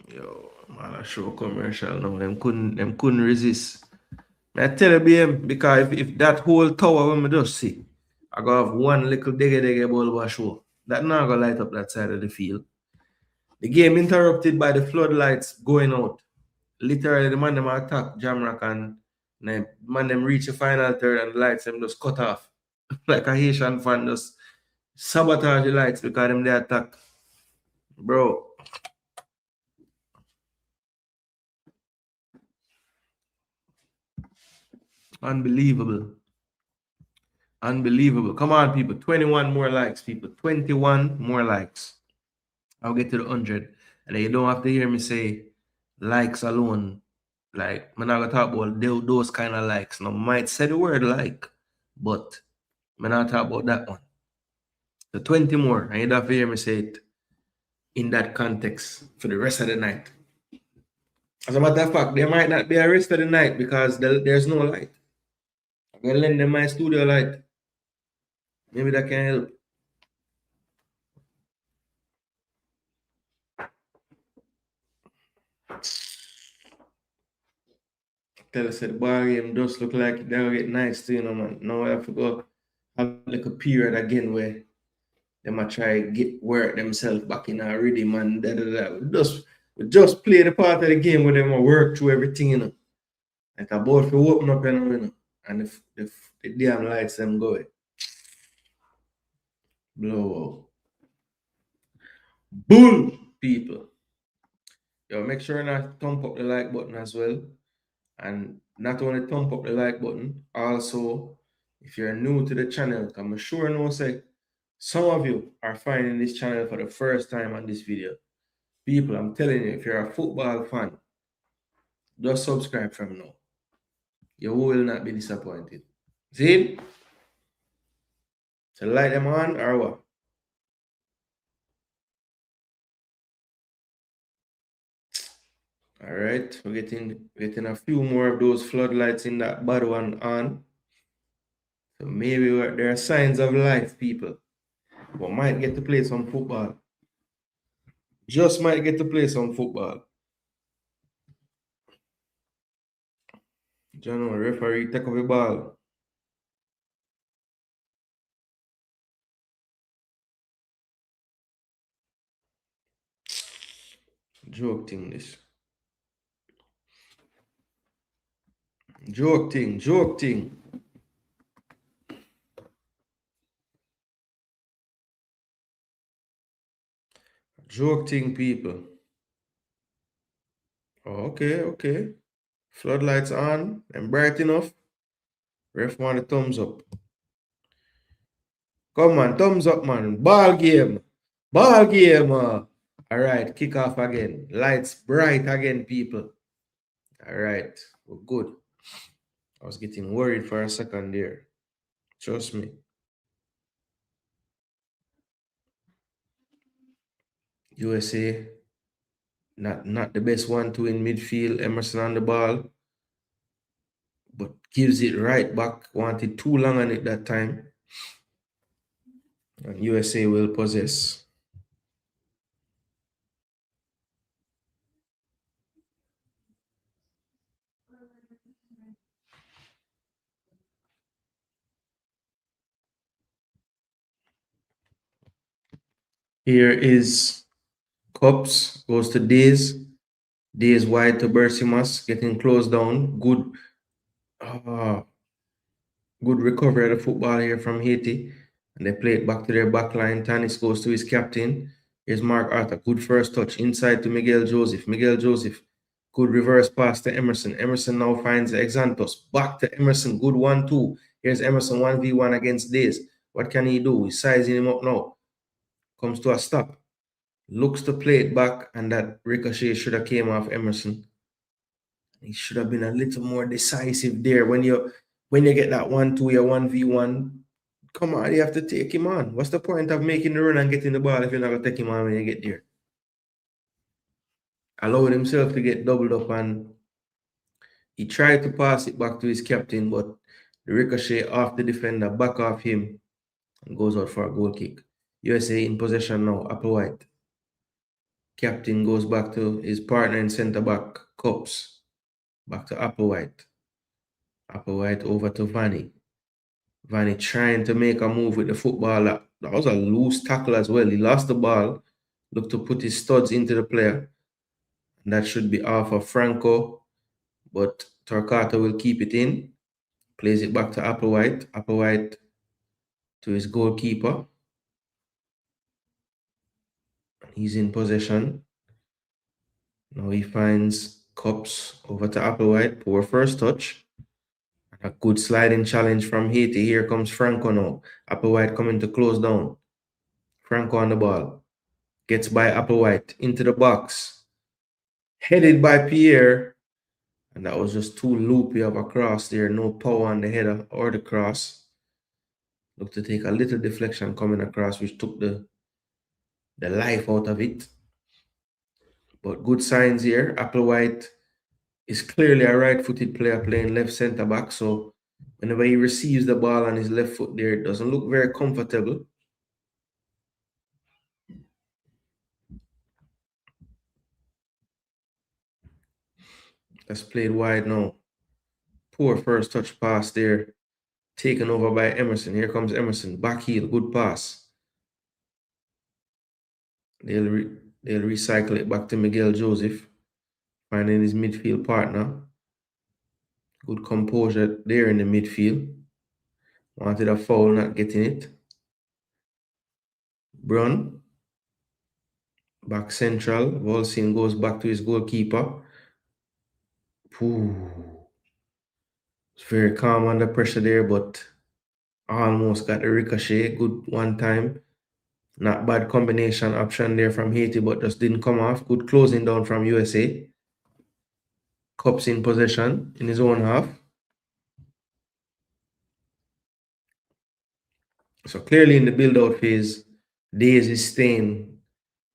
Yo, man, a show commercial now. Them couldn't resist. I tell you, BM, because if that whole tower when me just see, I go have one little dege ball of a show. That not gonna light up that side of the field. The game interrupted by the floodlights going out. Literally, the man them attack Jamrock and the man them reach the final third and the lights them just cut off. Like a Haitian fan just sabotage the lights because them they attack. Bro, unbelievable. Unbelievable. Come on, people. 21 more likes, people. 21 more likes. I'll get to the 100. And then you don't have to hear me say likes alone. Like, I'm not going to talk about those kind of likes. Now, I might say the word like, but I'm not talk about that one. The 20 more. And you don't have to hear me say it in that context for the rest of the night. As a matter of fact, there might not be a rest of the night because there's no light. I'm going to lend them my studio light. Maybe that can help. Tell us that the bar game does look like they'll get nice too, you know, man. Now I have to go have like a period again where they might try get work themselves back in a rhythm and da da da. We just play the part of the game where they will work through everything, you know. Like a boat to open up, you know. And if the damn lights them go, blow out. Bull people. Yo, make sure not thump up the like button as well. And not only thump up the like button, also if you're new to the channel, I'm sure no say some of you are finding this channel for the first time on this video. People, I'm telling you, if you're a football fan, just subscribe from now. You will not be disappointed. See? So light them on or what? All right, we're getting a few more of those floodlights in that bad one on. So maybe there are signs of life, people. We might get to play some football. Just might get to play some football. John, referee, take up the ball. Joke thing, this. Joke thing, joke thing. Joke thing, people. Oh, okay, okay. Floodlights on and bright enough. Ref want a thumbs up. Come on, thumbs up, man. Ball game. Ball game. All right, kick off again. Lights bright again, people. All right, we're good. I was getting worried for a second there. Trust me. USA, not the best one to in midfield. Emerson on the ball, but gives it right back. Wanted too long on it that time. And USA will possess. Here is Cups, goes to Days. Days wide to Bersimas, getting closed down. Good recovery of the football here from Haiti. And they play it back to their back line. Tanis goes to his captain. Here's Mark Arthur. Good first touch inside to Miguel Joseph. Miguel Joseph. Good reverse pass to Emerson. Emerson now finds Exantos. Back to Emerson. Good 1-2. Here's Emerson 1v1 against Days. What can he do? He's sizing him up now. Comes to a stop. Looks to play it back, and that ricochet should have came off Emerson. He should have been a little more decisive there. When you get that 1-2, you're 1v1. Come on, you have to take him on. What's the point of making the run and getting the ball if you're not gonna take him on when you get there? Allowed himself to get doubled up, and he tried to pass it back to his captain, but the ricochet off the defender, back off him, and goes out for a goal kick. USA in possession now, Applewhite. Captain goes back to his partner in centre back, Cups. Back to Applewhite. Applewhite over to Vanny. Vanny trying to make a move with the football. That was a loose tackle as well. He lost the ball, looked to put his studs into the player. And that should be off of Franco, but Torquato will keep it in. Plays it back to Applewhite. Applewhite to his goalkeeper. He's in possession. Now he finds Cups over to Applewhite. Poor first touch. A good sliding challenge from Haiti. Here comes Franco now. Applewhite coming to close down. Franco on the ball. Gets by Applewhite into the box. Headed by Pierre. And that was just too loopy of a cross there. No power on the header or the cross. Looked to take a little deflection coming across, which took the life out of it. But good signs here. Applewhite is clearly a right-footed player playing left centre back. So whenever he receives the ball on his left foot there, it doesn't look very comfortable. That's played wide now. Poor first touch pass there. Taken over by Emerson. Here comes Emerson. Back heel. Good pass. They'll recycle it back to Miguel Joseph. Finding his midfield partner. Good composure there in the midfield. Wanted a foul, not getting it. Brun. Back central. Volsin goes back to his goalkeeper. It's very calm under pressure there, but almost got the ricochet. Good one time. Not bad combination option there from Haiti, but just didn't come off. Good closing down from USA. Cups in possession in his own half. So clearly in the build-out phase, Days is staying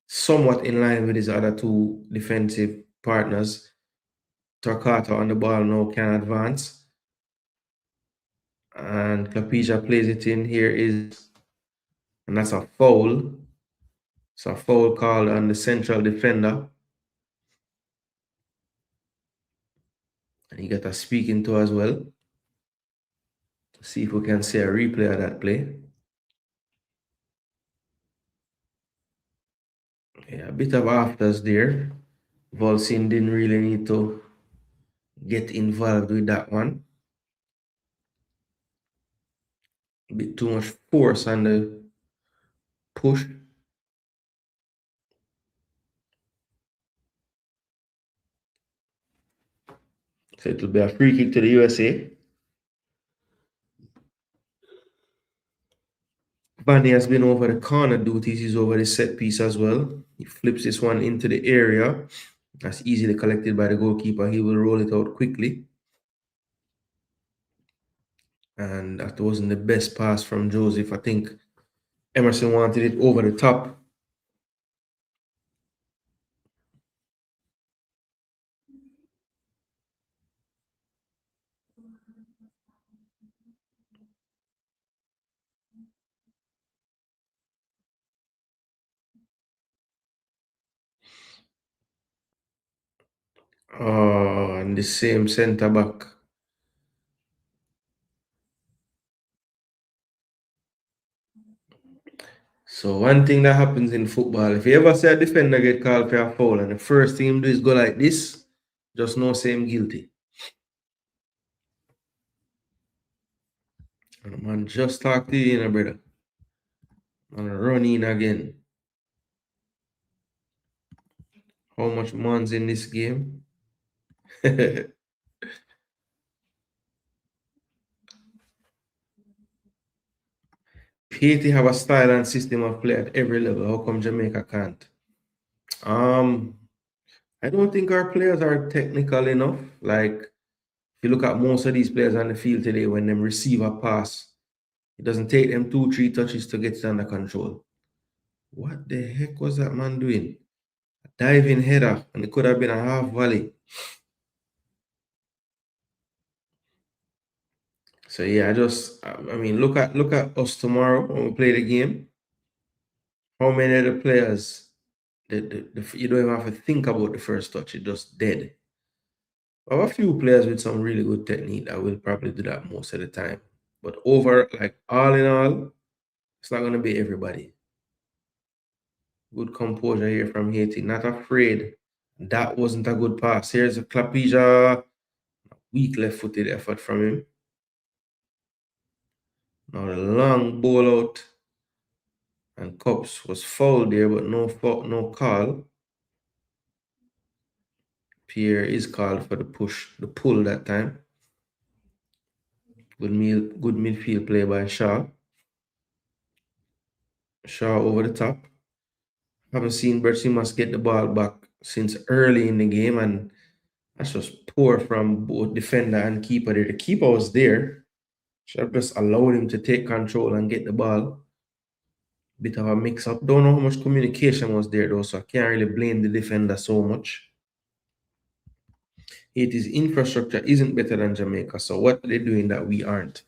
somewhat in line with his other two defensive partners. Torquato on the ball now can advance. And Capija plays it in. And that's a foul. It's a foul called on the central defender. And he got a speaking to as well. See if we can see a replay of that play. Yeah, a bit of afters there. Volsin didn't really need to get involved with that one. A bit too much force on the push. So it'll be a free kick to the USA. Bunny has been over the corner duties. He's over the set piece as well. He flips this one into the area. That's easily collected by the goalkeeper. He will roll it out quickly. And that wasn't the best pass from Joseph. I think Emerson wanted it over the top. Oh, and the same centre back. So one thing that happens in football, if you ever see a defender get called for a foul and the first thing him do is go like this, just know same guilty. And man, just talk to you, brother. And run in again. How much man's in this game? Haiti have a style and system of play at every level. How come Jamaica can't? I don't think our players are technical enough. Like, if you look at most of these players on the field today, when they receive a pass, it doesn't take them 2-3 touches to get it under control. What the heck was that man doing? A diving header, and it could have been a half volley. So yeah, I mean, look at us tomorrow when we play the game. How many of the players, you don't even have to think about the first touch; it's just dead. I have a few players with some really good technique that will probably do that most of the time. But like all in all, it's not going to be everybody. Good composure here from Haiti. Not afraid. That wasn't a good pass. Here's a Clapija. Weak left-footed effort from him. Now the long ball out. And Cups was fouled there, but no call. Pierre is called for the pull that time. Good midfield play by Shaw. Shaw over the top. Haven't seen Bertimas get the ball back since early in the game, and that's just poor from both defender and keeper there. The keeper was there. Should have just allowed him to take control and get the ball. Bit of a mix-up. Don't know how much communication was there though, so I can't really blame the defender so much. Haiti's infrastructure isn't better than Jamaica, so what are they doing that we aren't?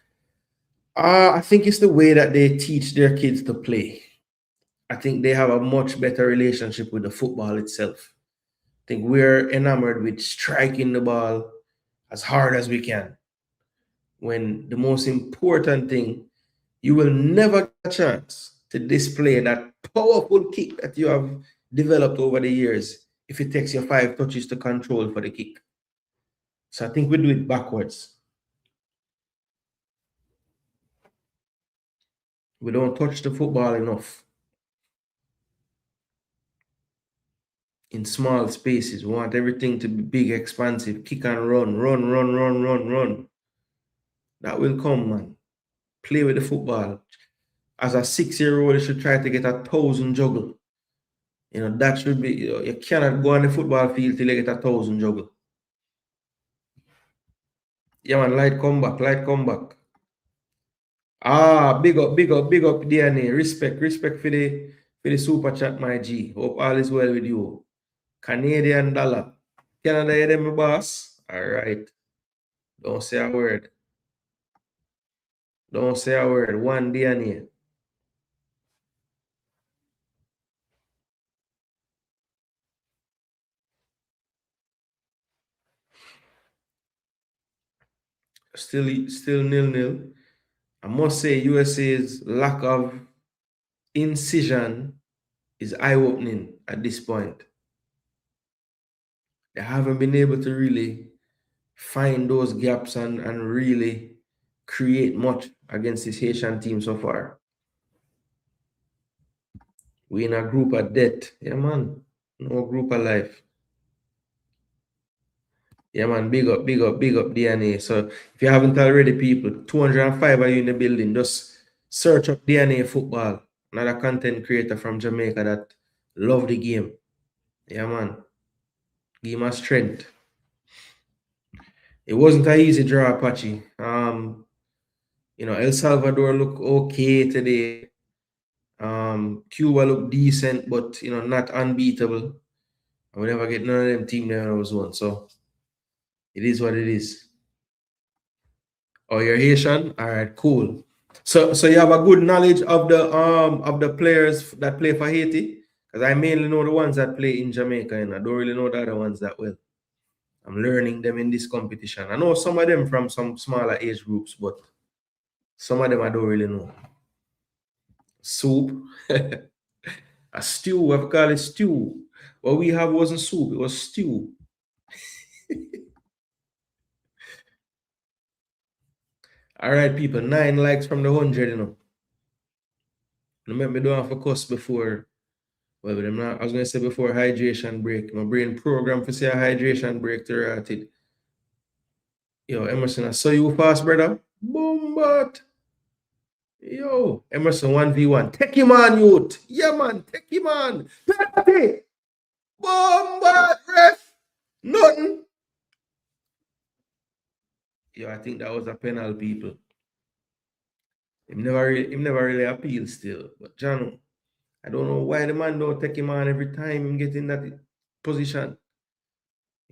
I think it's the way that they teach their kids to play. I think they have a much better relationship with the football itself. I think we're enamored with striking the ball as hard as we can. When the most important thing, you will never get a chance to display that powerful kick that you have developed over the years if it takes you 5 touches to control for the kick. So I think we do it backwards. We don't touch the football enough. In small spaces, we want everything to be big, expansive, kick and run. That will come, man. Play with the football. As a 6-year-old, you should try to get 1,000 juggle. That should be, you cannot go on the football field till you get 1,000 juggle. Yeah, man, light comeback. Big up, DNA. Respect for the super chat, my G. Hope all is well with you. Canadian dollar. Canada, you them, my boss? All right. Don't say a word. One DNA. Still 0-0. I must say USA's lack of incision is eye-opening at this point. They haven't been able to really find those gaps and really create much against this Haitian team so far. We in a group of death. Yeah, man. No group of life. Yeah, man. Big up DNA. So if you haven't already, people, 205 are you in the building. Just Search up DNA Football, another content creator from Jamaica that love the game. Yeah, man. Give him a strength. It wasn't an easy draw, Apache. El Salvador look okay today. Cuba look decent, but not unbeatable. I will never get none of them team there when I was one. So it is what it is. Oh, you're Haitian? All right, cool. So you have a good knowledge of the players that play for Haiti? Because I mainly know the ones that play in Jamaica, and I don't really know the other ones that well. I'm learning them in this competition. I know some of them from some smaller age groups, but some of them I don't really know. Soup. A stew, we call it stew. What we have wasn't soup, it was stew. All right, people, 9 likes from the 100, Remember, me don't have to cuss before. Well, but I was going to say before hydration break. My brain program for say a hydration break to rat it. Yo, Emerson, I saw you fast, brother. Bombard. Yo, Emerson 1v1. Take him on, youth. Yeah, man. Take him on. Penalty. Bombard, ref. Nothing. Yo, I think that was a penalty, people. Him never really appealed still. But John, I don't know why the man don't take him on every time him get in that position.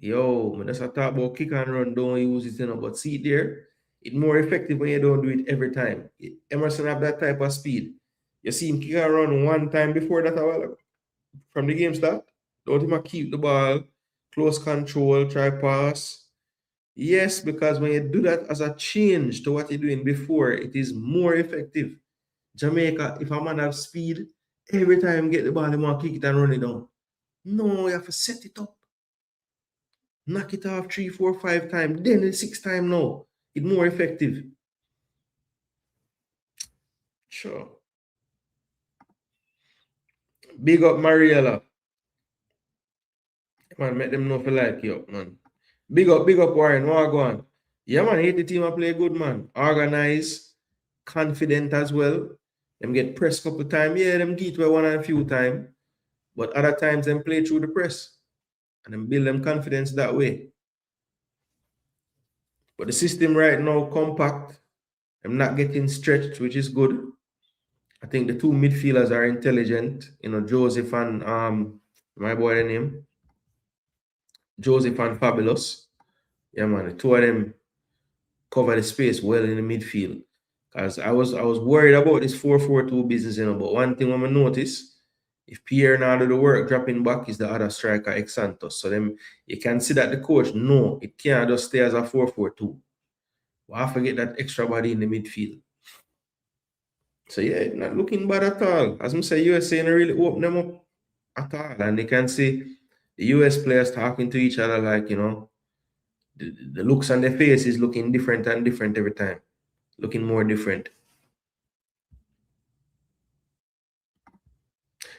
Yo, man, that's a talk about kick and run, don't use it, but see it there, it's more effective when you don't do it every time. Emerson have that type of speed. You see him kick and run one time before that a while ago. From the game start, don't him keep the ball, close control, try pass. Yes, because when you do that as a change to what you're doing before, it is more effective. Jamaica, if a man have speed, every time get the ball, he want to kick it and run it down. No, you have to set it up. Knock it off 3, 4, 5 times. Then the 6th time now. It's more effective. Sure. Big up Mariella. Man, make them know if you like you, man. Big up Warren. What go on? Yeah, man, Haiti team I play good, man. Organized, confident as well. Them get press couple times. Yeah, them get where one and a few times. But other times them play through the press. And then build them confidence that way. But the system right now compact. I'm not getting stretched, which is good. I think the two midfielders are intelligent. Joseph and my boy the name. Joseph and Fabulous. Yeah, man. The two of them cover the space well in the midfield. Because I was worried about this 4-4-2 business, but one thing I'm gonna notice, if Pierre now do the work, dropping back is the other striker, Ex Santos. So then you can see that the coach, no, it can't just stay as a 4-4-2. We have to get that extra body in the midfield. So yeah, not looking bad at all. As I say, USA ain't really open them up at all. And they can see the US players talking to each other like, the looks on their face is looking different and different every time. Looking more different.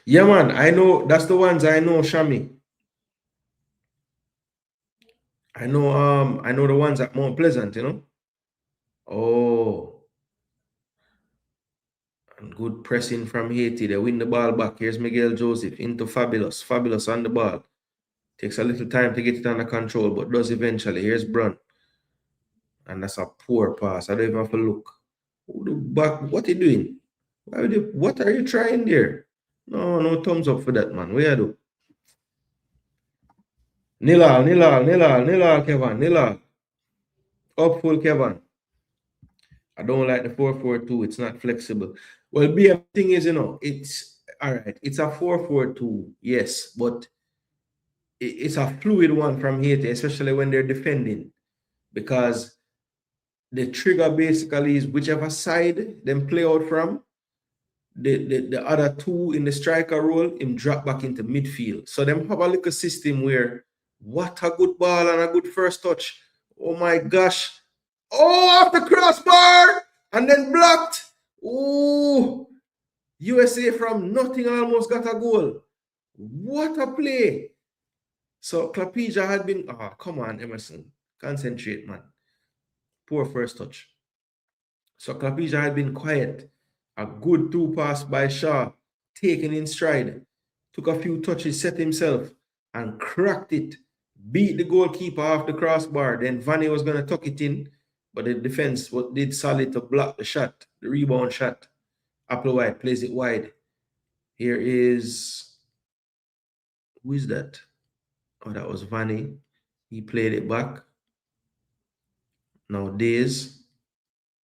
Yeah, man, I know that's the ones I know, Shami. I know the ones at Mount Pleasant, Oh. And good pressing from Haiti. They win the ball back. Here's Miguel Joseph into Fabulous. Fabulous on the ball. Takes a little time to get it under control, but does eventually. Here's Brun. And that's a poor pass. I don't even have to look. What are you doing? What are you trying there? No thumbs up for that, man. What you do? Nilal, Kevin, Nilal. Up full, Kevin. I don't like the 4-4-2. It's not flexible. Well, the thing is, it's all right. It's a 4-4-2, yes, but it's a fluid one from Haiti, especially when they're defending, because the trigger basically is whichever side them play out from. The other two in the striker role, him drop back into midfield. So them have a little system where what a good ball and a good first touch. Oh my gosh. Oh, off the crossbar and then blocked. Oh, USA from nothing almost got a goal. What a play. So Clapija had been, come on, Emerson. Concentrate, man. Poor first touch. So Clapija had been quiet A good through pass by Shaw, taken in stride. Took a few touches, set himself, and cracked it. Beat the goalkeeper off the crossbar. Then Vanny was going to tuck it in, but the defense did solid to block the shot, the rebound shot. Applewhite plays it wide. Here is, who is that? Oh, that was Vanny. He played it back. Now Days.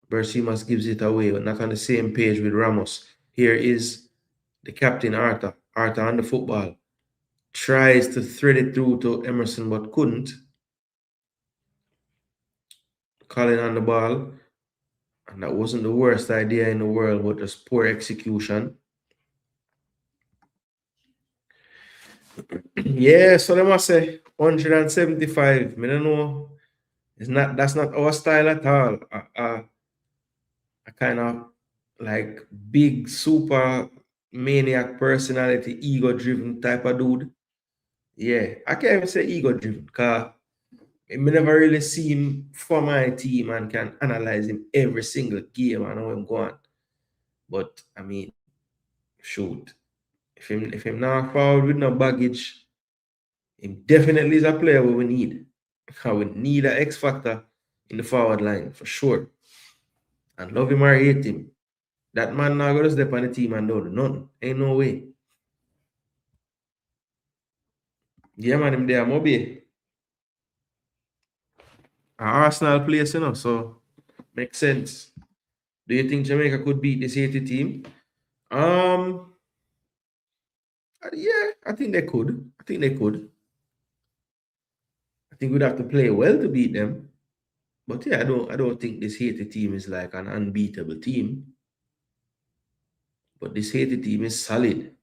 Bersimas gives it away, but not on the same page with Ramos. Here is the captain, Arthur. Arthur on the football. Tries to thread it through to Emerson, but couldn't. Colin on the ball. And that wasn't the worst idea in the world, but just poor execution. Yeah, so they must say 175. I don't know. That's not our style at all. A kind of like big super maniac personality, ego-driven type of dude. Yeah, I can't even say ego-driven because I never really see him for my team and can analyze him every single game and how I'm going. But I mean, shoot, if him not forward with no baggage, him definitely is a player we need. We need an X factor in the forward line for sure. And love him or hate him. That man not gonna step on the team and don't do nothing. Ain't no way. Yeah, man, him there, Moby. Arsenal place, so makes sense. Do you think Jamaica could beat this Haiti team? Yeah, I think they could. I think they could. I think we'd have to play well to beat them. But yeah, I don't think this Haiti team is like an unbeatable team. But this Haiti team is solid.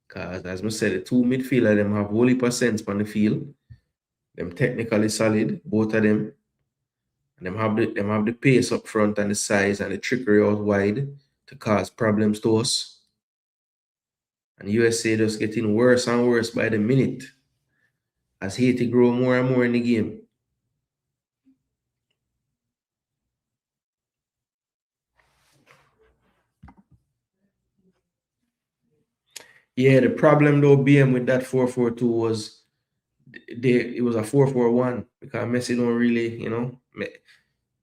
Because as I said, the two midfielders them have whole heap of sense on the field. Them technically solid, both of them. And them have the pace up front and the size and the trickery out wide to cause problems to us. And USA just getting worse and worse by the minute as Haiti grow more and more in the game. Yeah, the problem though being with that 4-4-2 was it was a 4-4-1 because Messi don't really,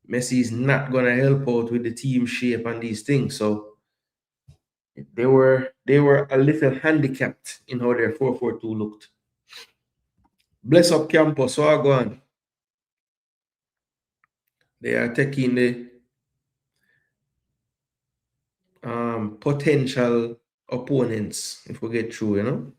Messi is not gonna help out with the team shape and these things. So they were a little handicapped in how their 4-4-2 looked. Bless up Campos, so I go on. They are taking the potential opponents if we get through.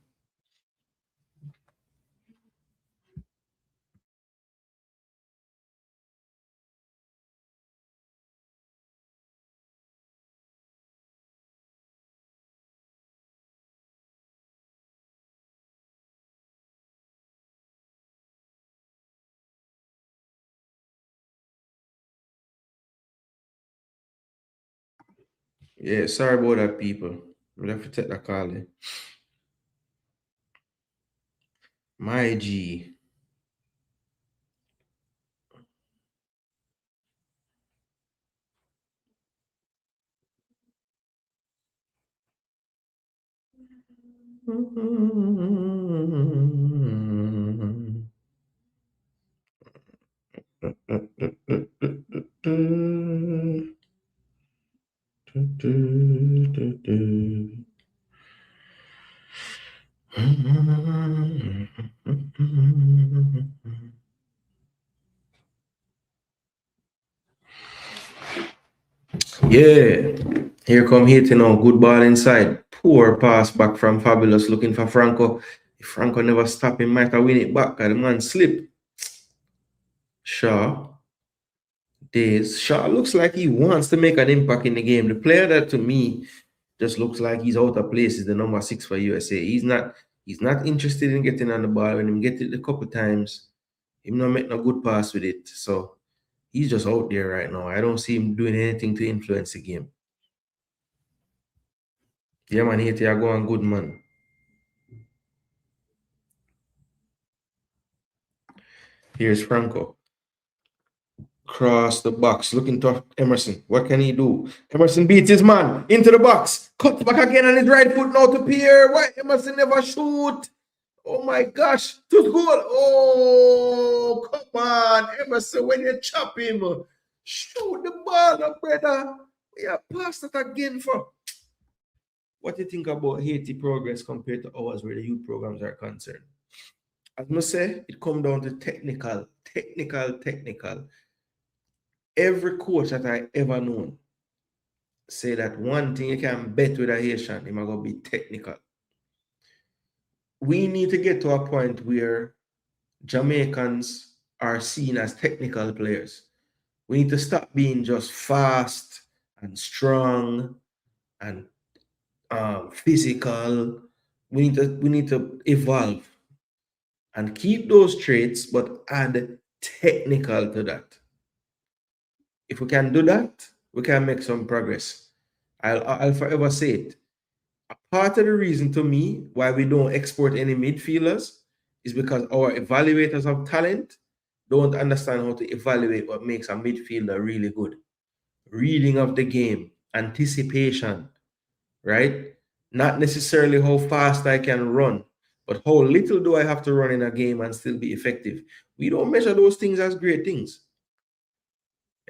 Yeah, sorry about that, people. We'll have to take that call. My G. Yeah, here come Haiti now. Good ball inside. Poor pass back from Fabulous looking for Franco. If Franco never stop him, might have win it back. The man slip. Shaw. Days. Shaw looks like he wants to make an impact in the game. The player that to me just looks like he's out of place is the number 6 for USA. He's not interested in getting on the ball. When he get it a couple times, him not make no good pass with it. So he's just out there right now. I don't see him doing anything to influence the game. Yeah, man, Haiti are going good, man. Here's Franco. Cross the box, looking to Emerson. What can he do? Emerson beats his man into the box. Cuts back again on his right foot now to Pierre. Why Emerson never shoot? Oh my gosh. To goal. Oh, come on, Emerson. When you chop him, shoot the ball up, brother. Yeah, pass that again for. What do you think about Haiti progress compared to ours where the youth programs are concerned? As I say, it comes down to technical. Every coach that I ever known say that one thing you can bet with a Haitian, it might go be technical. We need to get to a point where Jamaicans are seen as technical players. We need to stop being just fast and strong and physical. We need to evolve and keep those traits, but add technical to that. If we can do that, we can make some progress. I'll forever say it. A part of the reason to me why we don't export any midfielders is because our evaluators of talent don't understand how to evaluate what makes a midfielder really good. Reading of the game, anticipation, right? Not necessarily how fast I can run, but how little do I have to run in a game and still be effective. We don't measure those things as great things.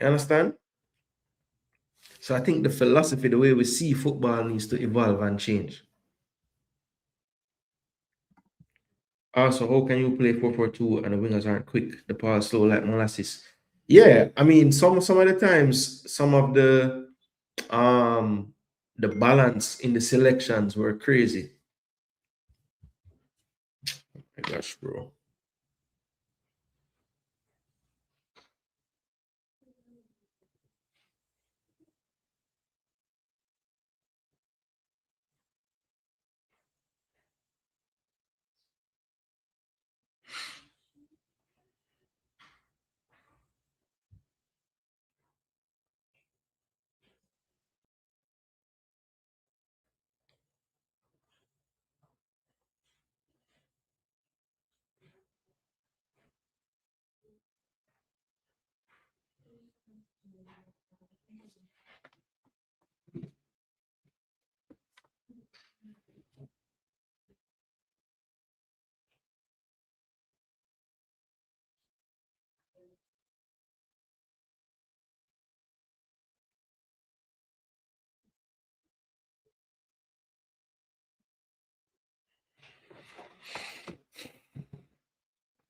You understand? So I think the philosophy, the way we see football needs to evolve and change. Also, how can you play 4-4-2 and the wingers aren't quick? The ball slow like molasses. Yeah, I mean, some of the times, some of the balance in the selections were crazy. Oh my gosh, bro.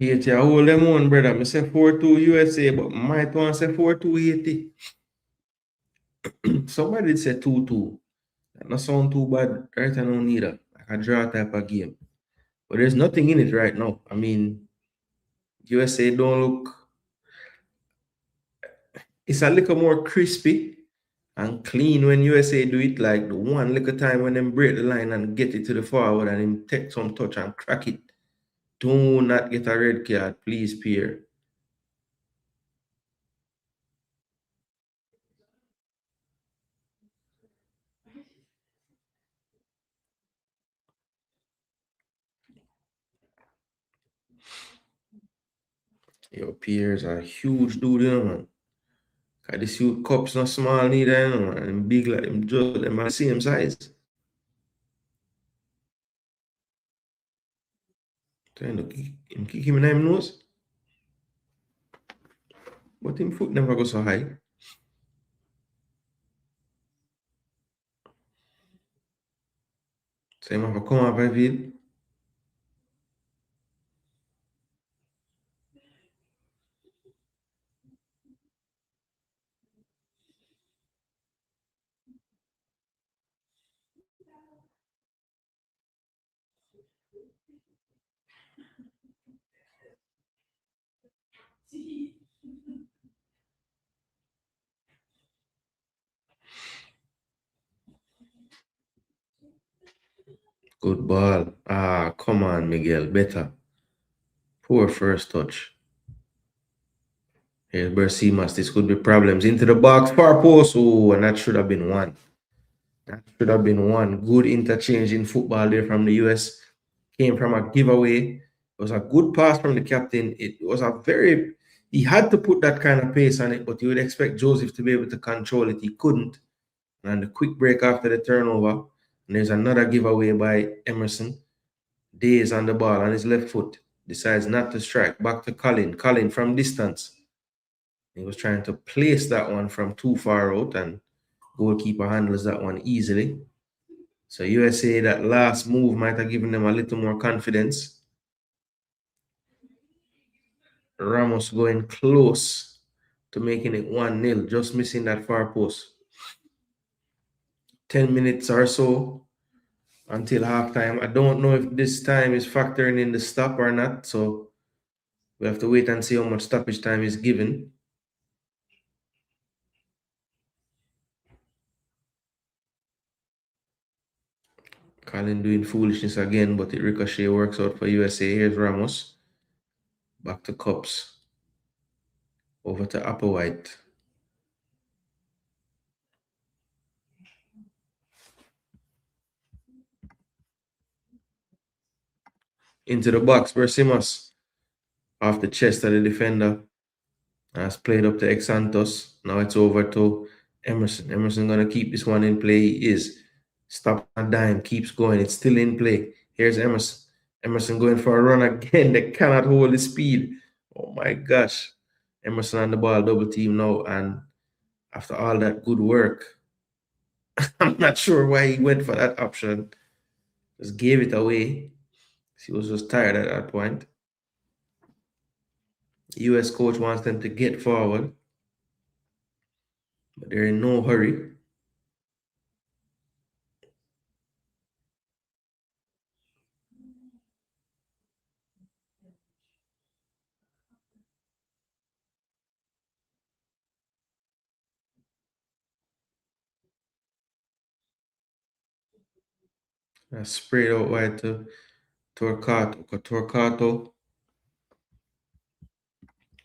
Haiti, I hold them on, brother. I say 4-2 USA, but might want to say 4-2 Haiti. Somebody did say 2-2. That not sound too bad right now neither. Like a draw type of game. But there's nothing in it right now. I mean, USA don't look. It's a little more crispy and clean when USA do it, like the one little time when them break the line and get it to the forward and him take some touch and crack it. Do not get a red card, please, Pierre. Your Pierre's a huge dude, you know, man. Cause this youth cup's not small neither, you know, man. And big like them, just them are the same size. Trying to kick him in him nose. But him foot never go so high. So him have to come off a field. Good ball. Ah, come on, Miguel. Better. Poor first touch. Here's Bersimas. This could be problems. Into the box. Far post. Oh, and that should have been one. That should have been one. Good interchange in football there from the US. Came from a giveaway. It was a good pass from the captain. It was a very He had to put that kind of pace on it, but you would expect Joseph to be able to control it. He couldn't. And the quick break after the turnover. And there's another giveaway by Emerson. Days on the ball on his left foot. Decides not to strike. Back to Colin. Colin from distance. He was trying to place that one from too far out, and goalkeeper handles that one easily. So USA, that last move might have given them a little more confidence. Ramos going close to making it 1-0, just missing that far post. 10 minutes or so until halftime. I don't know if this time is factoring in the stop or not, so we have to wait and see how much stoppage time is given. Colin doing foolishness again, but it ricochet works out for USA. Here's Ramos. Back to Cups. Over to Applewhite. Into the box, Bersimas. Off the chest of the defender. Has played up to Ex Santos. Now it's over to Emerson. Emerson gonna keep this one in play. He is. Stop a dime. Keeps going. It's still in play. Here's Emerson. Emerson going for a run again. They cannot hold the speed. Oh my gosh. Emerson on the ball, double team now. And after all that good work, I'm not sure why he went for that option. Just gave it away. He was just tired at that point. US coach wants them to get forward, but they're in no hurry. Sprayed out wide to Torquato. Torquato.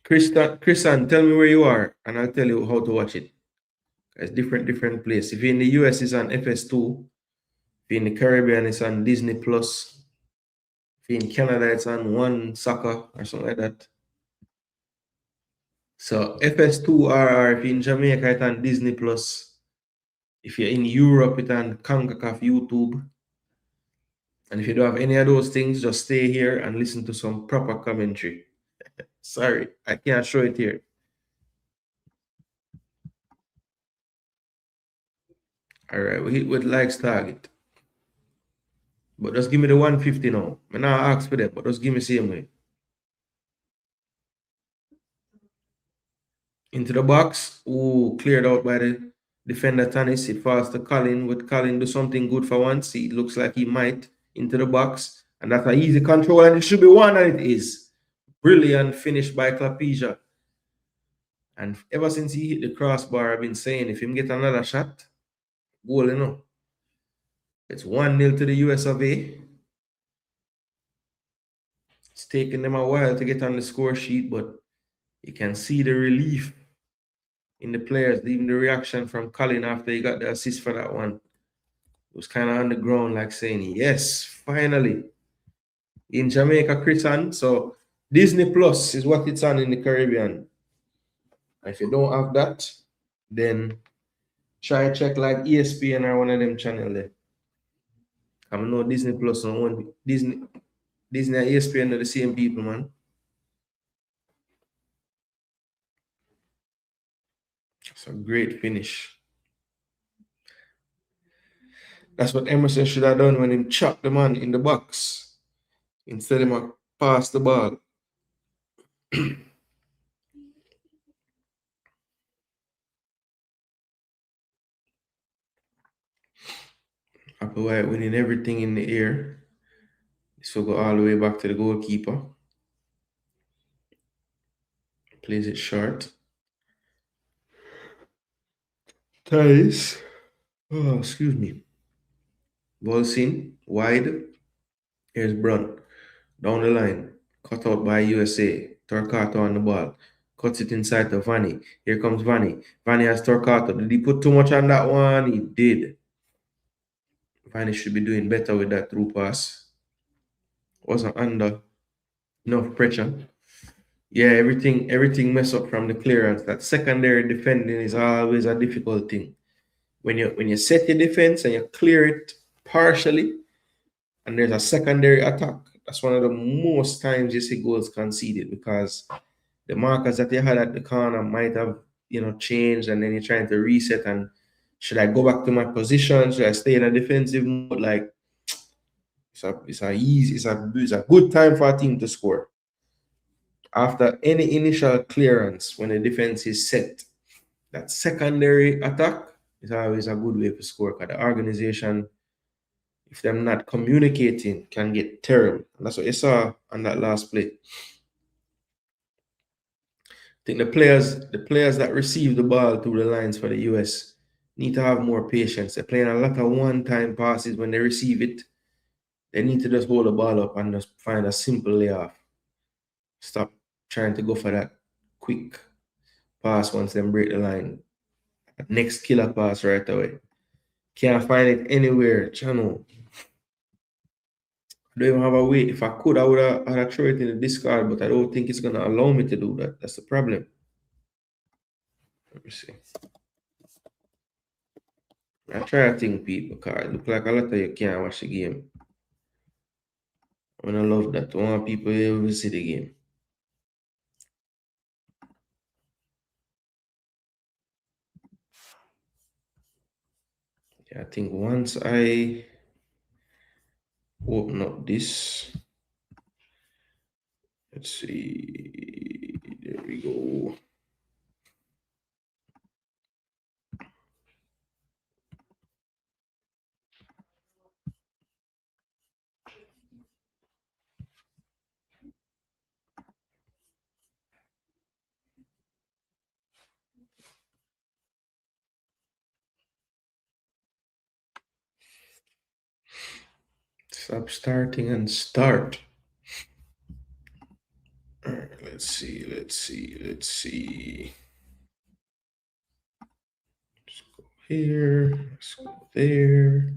Christian, tell me where you are, and I'll tell you how to watch it. It's different place. If you're in the US, it's on FS2. If you're in the Caribbean, it's on Disney Plus. If you're in Canada, it's on One Soccer or something like that. So FS2RR, if you're in Jamaica, it's on Disney Plus. If you're in Europe, it's on Concacaf YouTube. And if you don't have any of those things, just stay here and listen to some proper commentary. Sorry, I can't show it here. All right, we hit with likes target. But just give me the 150 now. I'm not ask for them, but just give me same way. Into the box. Ooh, cleared out by the defender Tanis. It falls to Colin. Would Colin do something good for once? It looks like he might. Into the box. And that's an easy control, and it should be one, and it is. Brilliant finish by Clapesia. And ever since he hit the crossbar, I've been saying if him get another shot, goal, you know. It's 1-0 to the US of A. It's taken them a while to get on the score sheet, but you can see the relief in the players, even the reaction from Colin after he got the assist for that one. It was kind of on the ground, like saying, yes, finally. In Jamaica, Christian. So Disney Plus is what it's on in the Caribbean. If you don't have that, then try check like ESPN or one of them channels there. I know Disney Plus and one Disney and ESPN are the same people, man. It's a great finish. That's what Emerson should have done when he chopped the man in the box. Instead of pass the ball. Applewhite winning everything in the air. This will go all the way back to the goalkeeper. Plays it short. Ties. Oh, excuse me. Ball seen. Wide. Here's Brunt. Down the line. Cut out by USA. Torquato on the ball. Cuts it inside to Vanny. Here comes Vanny. Vanny has Torquato. Did he put too much on that one? He did. Vanny should be doing better with that through pass. Wasn't under enough pressure. Yeah, everything mess up from the clearance. That secondary defending is always a difficult thing. When you set your defense and you clear it partially, and there's a secondary attack, that's one of the most times you see goals conceded because the markers that you had at the corner might have changed, and then you're trying to reset and should I go back to my position? Should I stay in a defensive mode? Like it's a good time for a team to score. After any initial clearance, when the defense is set, that secondary attack is always a good way to score because the organization, if they're not communicating, can get terrible. And that's what you saw on that last play. I think the players that receive the ball through the lines for the US need to have more patience. They're playing a lot of one-time passes when they receive it. They need to just hold the ball up and just find a simple layoff. Stop trying to go for that quick pass once they break the line. Next killer pass right away. Can't find it anywhere. Channel. I don't even have a way. If I could, I'd have thrown it in the discard, but I don't think it's gonna allow me to do that. That's the problem. Let me see. I try to think people because it look like a lot of you can't watch the game. I mean, I love that. I want people able to see the game. Yeah, I think once I open up this, let's see. There we go. Stop starting and start. All right, let's see. Let's go here. Let's go there.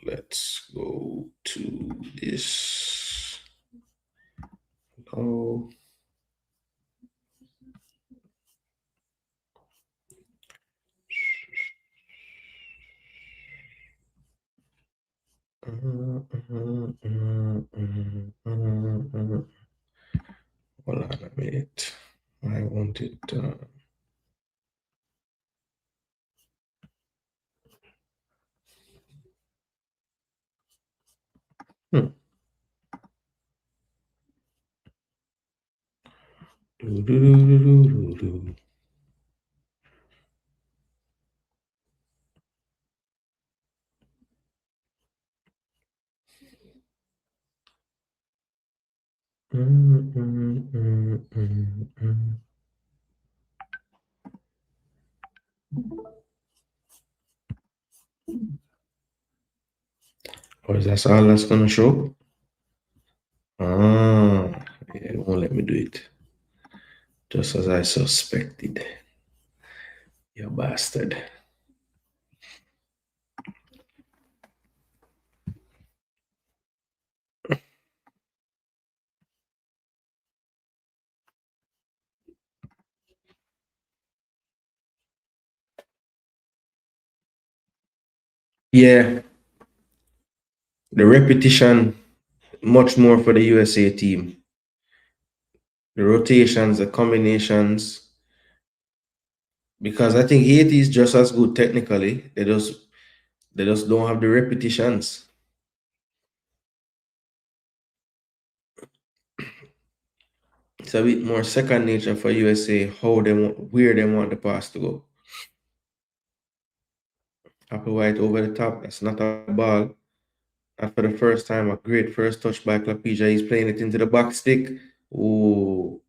Let's go to this. Oh. Hold on a minute. I want it. Hmm. Or is that all that's gonna show? Ah, yeah, it won't let me do it. Just as I suspected. You bastard. Yeah, the repetition much more for the USA team. The rotations, the combinations, because I think Haiti is just as good technically. They just don't have the repetitions. It's a bit more second nature for USA where they want the pass to go. Applewhite over the top. That's not a ball. And for the first time, a great first touch by Clapija. He's playing it into the back stick. Oh,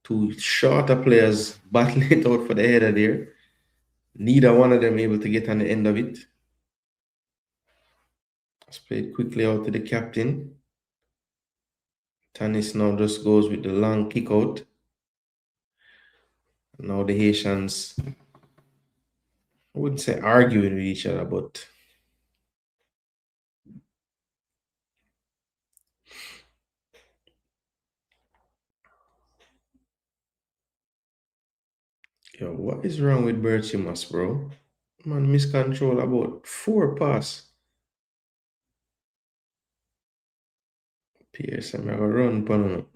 two shorter players battling it out for the header there. Neither one of them able to get on the end of it. Let's play it quickly out to the captain. Tanis now just goes with the long kick out. Now the Haitians, I wouldn't say arguing with each other, but Yo, what is wrong with Berchimas, bro? Man, miscontrol about 4 pass. Pierce, I'm gonna run, Pano.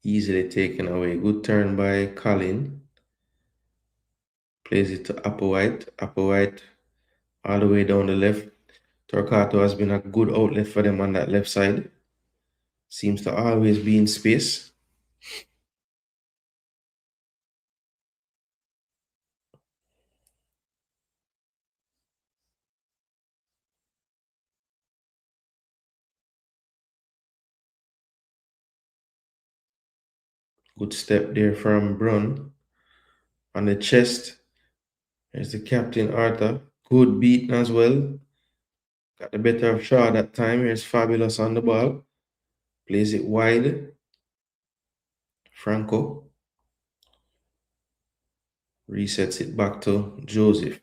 Easily taken away. Good turn by Colin. Plays it to Applewhite. Applewhite all the way down the left. Torquato has been a good outlet for them on that left side. Seems to always be in space. Good step there from Brun. On the chest, there's the captain Arthur. Good beating as well. Got the better of Shaw that time. Here's Fabulous on the ball. Plays it wide. Franco resets it back to Joseph.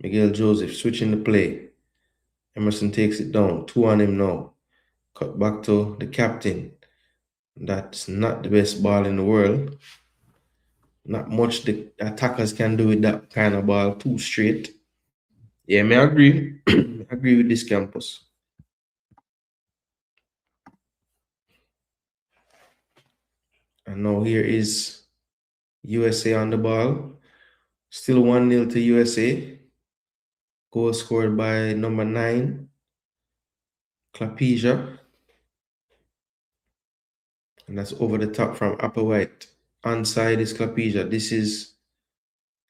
Miguel Joseph switching the play. Emerson takes it down. 2 on him now. Cut back to the captain. That's not the best ball in the world. Not much the attackers can do with that kind of ball. Too straight. Yeah, I agree. I agree with this campus. And now here is USA on the ball. Still 1-0 to USA. Goal scored by number 9, Clapesia. And that's over the top from Applewhite. Onside is Clapesia. This is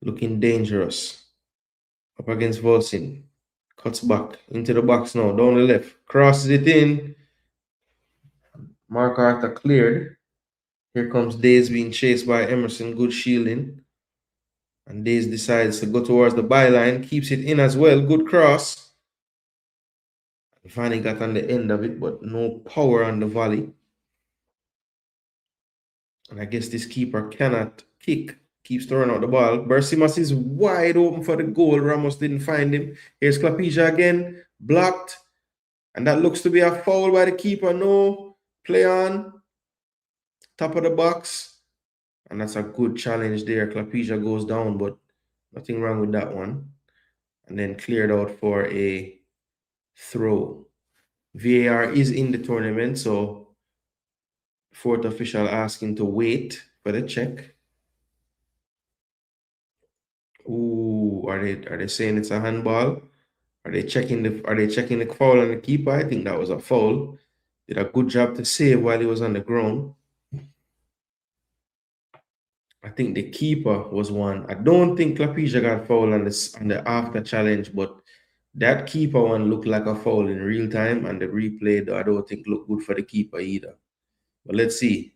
looking dangerous. Up against Volsin. Cuts back into the box now. Down the left. Crosses it in. Mark Arthur cleared. Here comes Days being chased by Emerson. Good shielding. And Days decides to go towards the byline. Keeps it in as well. Good cross. Vanny got on the end of it, but no power on the volley. And I guess this keeper cannot kick. Keeps throwing out the ball. Bersimas is wide open for the goal. Ramos didn't find him. Here's Clapesia again. Blocked. And that looks to be a foul by the keeper. No. Play on. Top of the box. And that's a good challenge there. Clapesia goes down, but nothing wrong with that one. And then cleared out for a throw. VAR is in the tournament, so fourth official asking to wait for the check. Ooh, are they saying it's a handball? Are they checking the foul on the keeper? I think that was a foul. Did a good job to save while he was on the ground. I think the keeper was one. I don't think Clapesia got foul on the after challenge, but that keeper one looked like a foul in real time, and the replay, I don't think looked good for the keeper either. But let's see.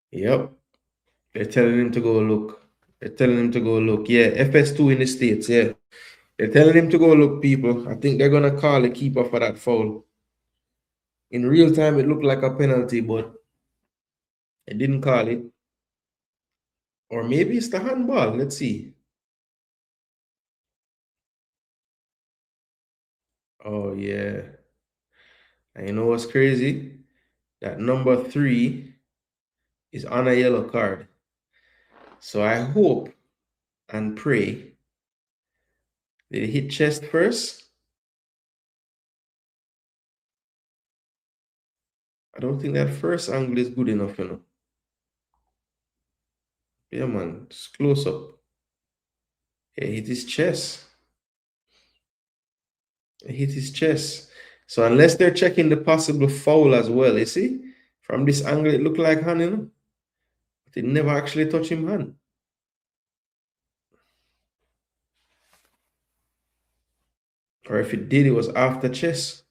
Yep. They're telling him to go look. They're telling him to go look. Yeah, FS2 in the States, yeah. They're telling him to go look, people. I think they're going to call the keeper for that foul. In real time, it looked like a penalty, but they didn't call it. Or maybe it's the handball. Let's see. Oh, yeah. And you know what's crazy? That number 3 is on a yellow card. So I hope and pray. Did he hit chest first? I don't think that first angle is good enough, you know. Yeah, man. Just close up. He hit his chest. He hit his chest. So unless they're checking the possible foul as well, you see? From this angle, it looked like hand, you know? But it never actually touched him hand. Or if it did, it was after chest.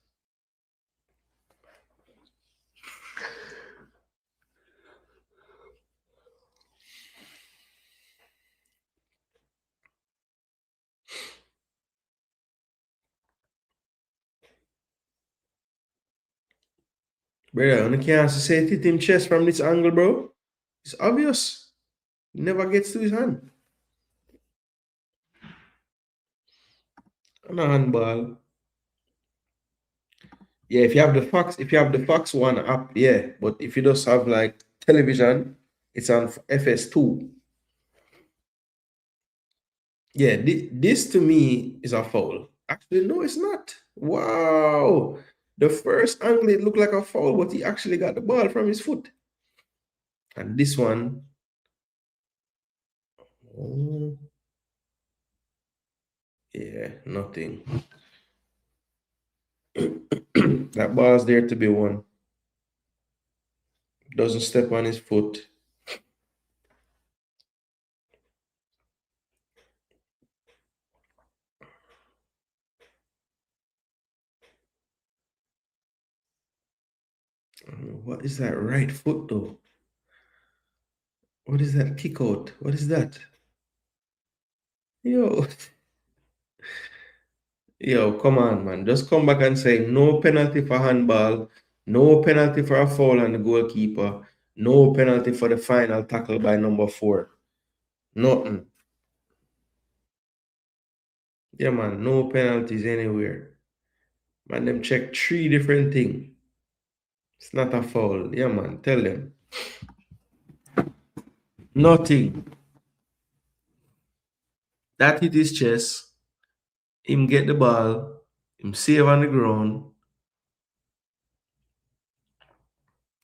Brother, you can't say it hit him chest from this angle, bro. It's obvious. It never gets to his hand. On a handball. Yeah, if you have the Fox one app, yeah. But if you just have like television, It's on FS2. Yeah, this to me is a foul. Actually, no, it's not. Wow. The first angle, it looked like a foul, but he actually got the ball from his foot. And this one, oh, yeah, nothing. That ball's there to be won. Doesn't step on his foot. What is that right foot though? What is that kick out? What is that? Yo, yo, come on, man. Just come back and say no penalty for handball, no penalty for a foul on the goalkeeper, no penalty for the final tackle by number 4. Nothing. Yeah, man, no penalties anywhere. Man, them check 3 different things. It's not a foul. Yeah, man, tell them. Nothing. That hit his chest. Him get the ball. Him save on the ground.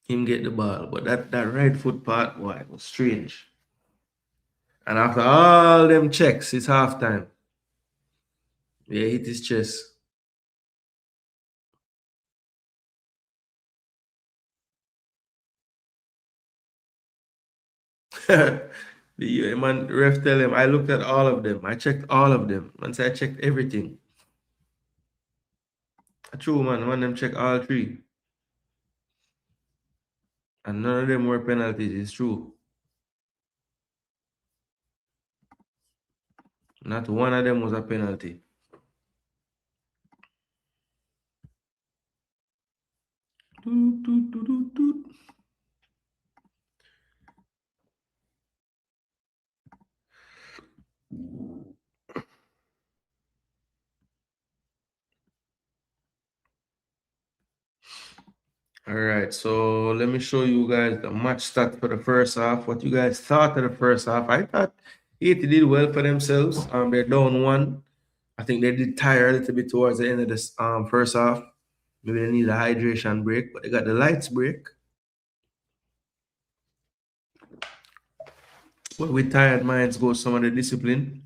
Him get the ball. But that right foot part, boy, was strange. And after all them checks, it's halftime. Yeah, hit his chest. The man ref tell him, I looked at all of them. I checked all of them. Once I checked everything. True, man. One of them check all 3. And none of them were penalties. It's true. Not one of them was a penalty. Toot, toot, toot, toot, toot. All right, so let me show you guys the match stat for the first half. What you guys thought of the first half? I thought Haiti did well for themselves. They're down 1. I think they did tire a little bit towards the end of this first half. Maybe they need a hydration break, but they got the lights break. But with tired minds goes some of the discipline,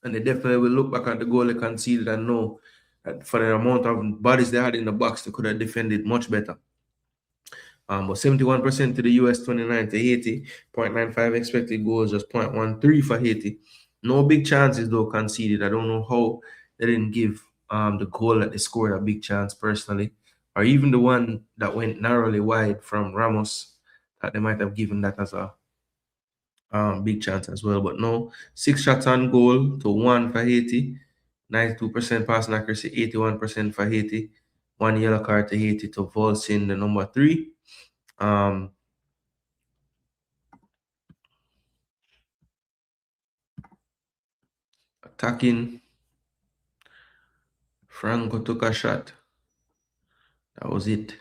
and they definitely will look back at the goal they conceded and know that for the amount of bodies they had in the box, they could have defended much better. But 71% to the US, 29 to Haiti, 0.95 expected goals, just 0.13 for Haiti. No big chances though conceded. I don't know how they didn't give the goal that they scored a big chance personally, or even the one that went narrowly wide from Ramos, that they might have given that as a big chance as well. But no, 6 shots on goal to 1 for Haiti, 92% passing accuracy, 81% for Haiti. 1 yellow card to Haiti to Volsin, the number 3. Attacking, Franco took a shot. That was it.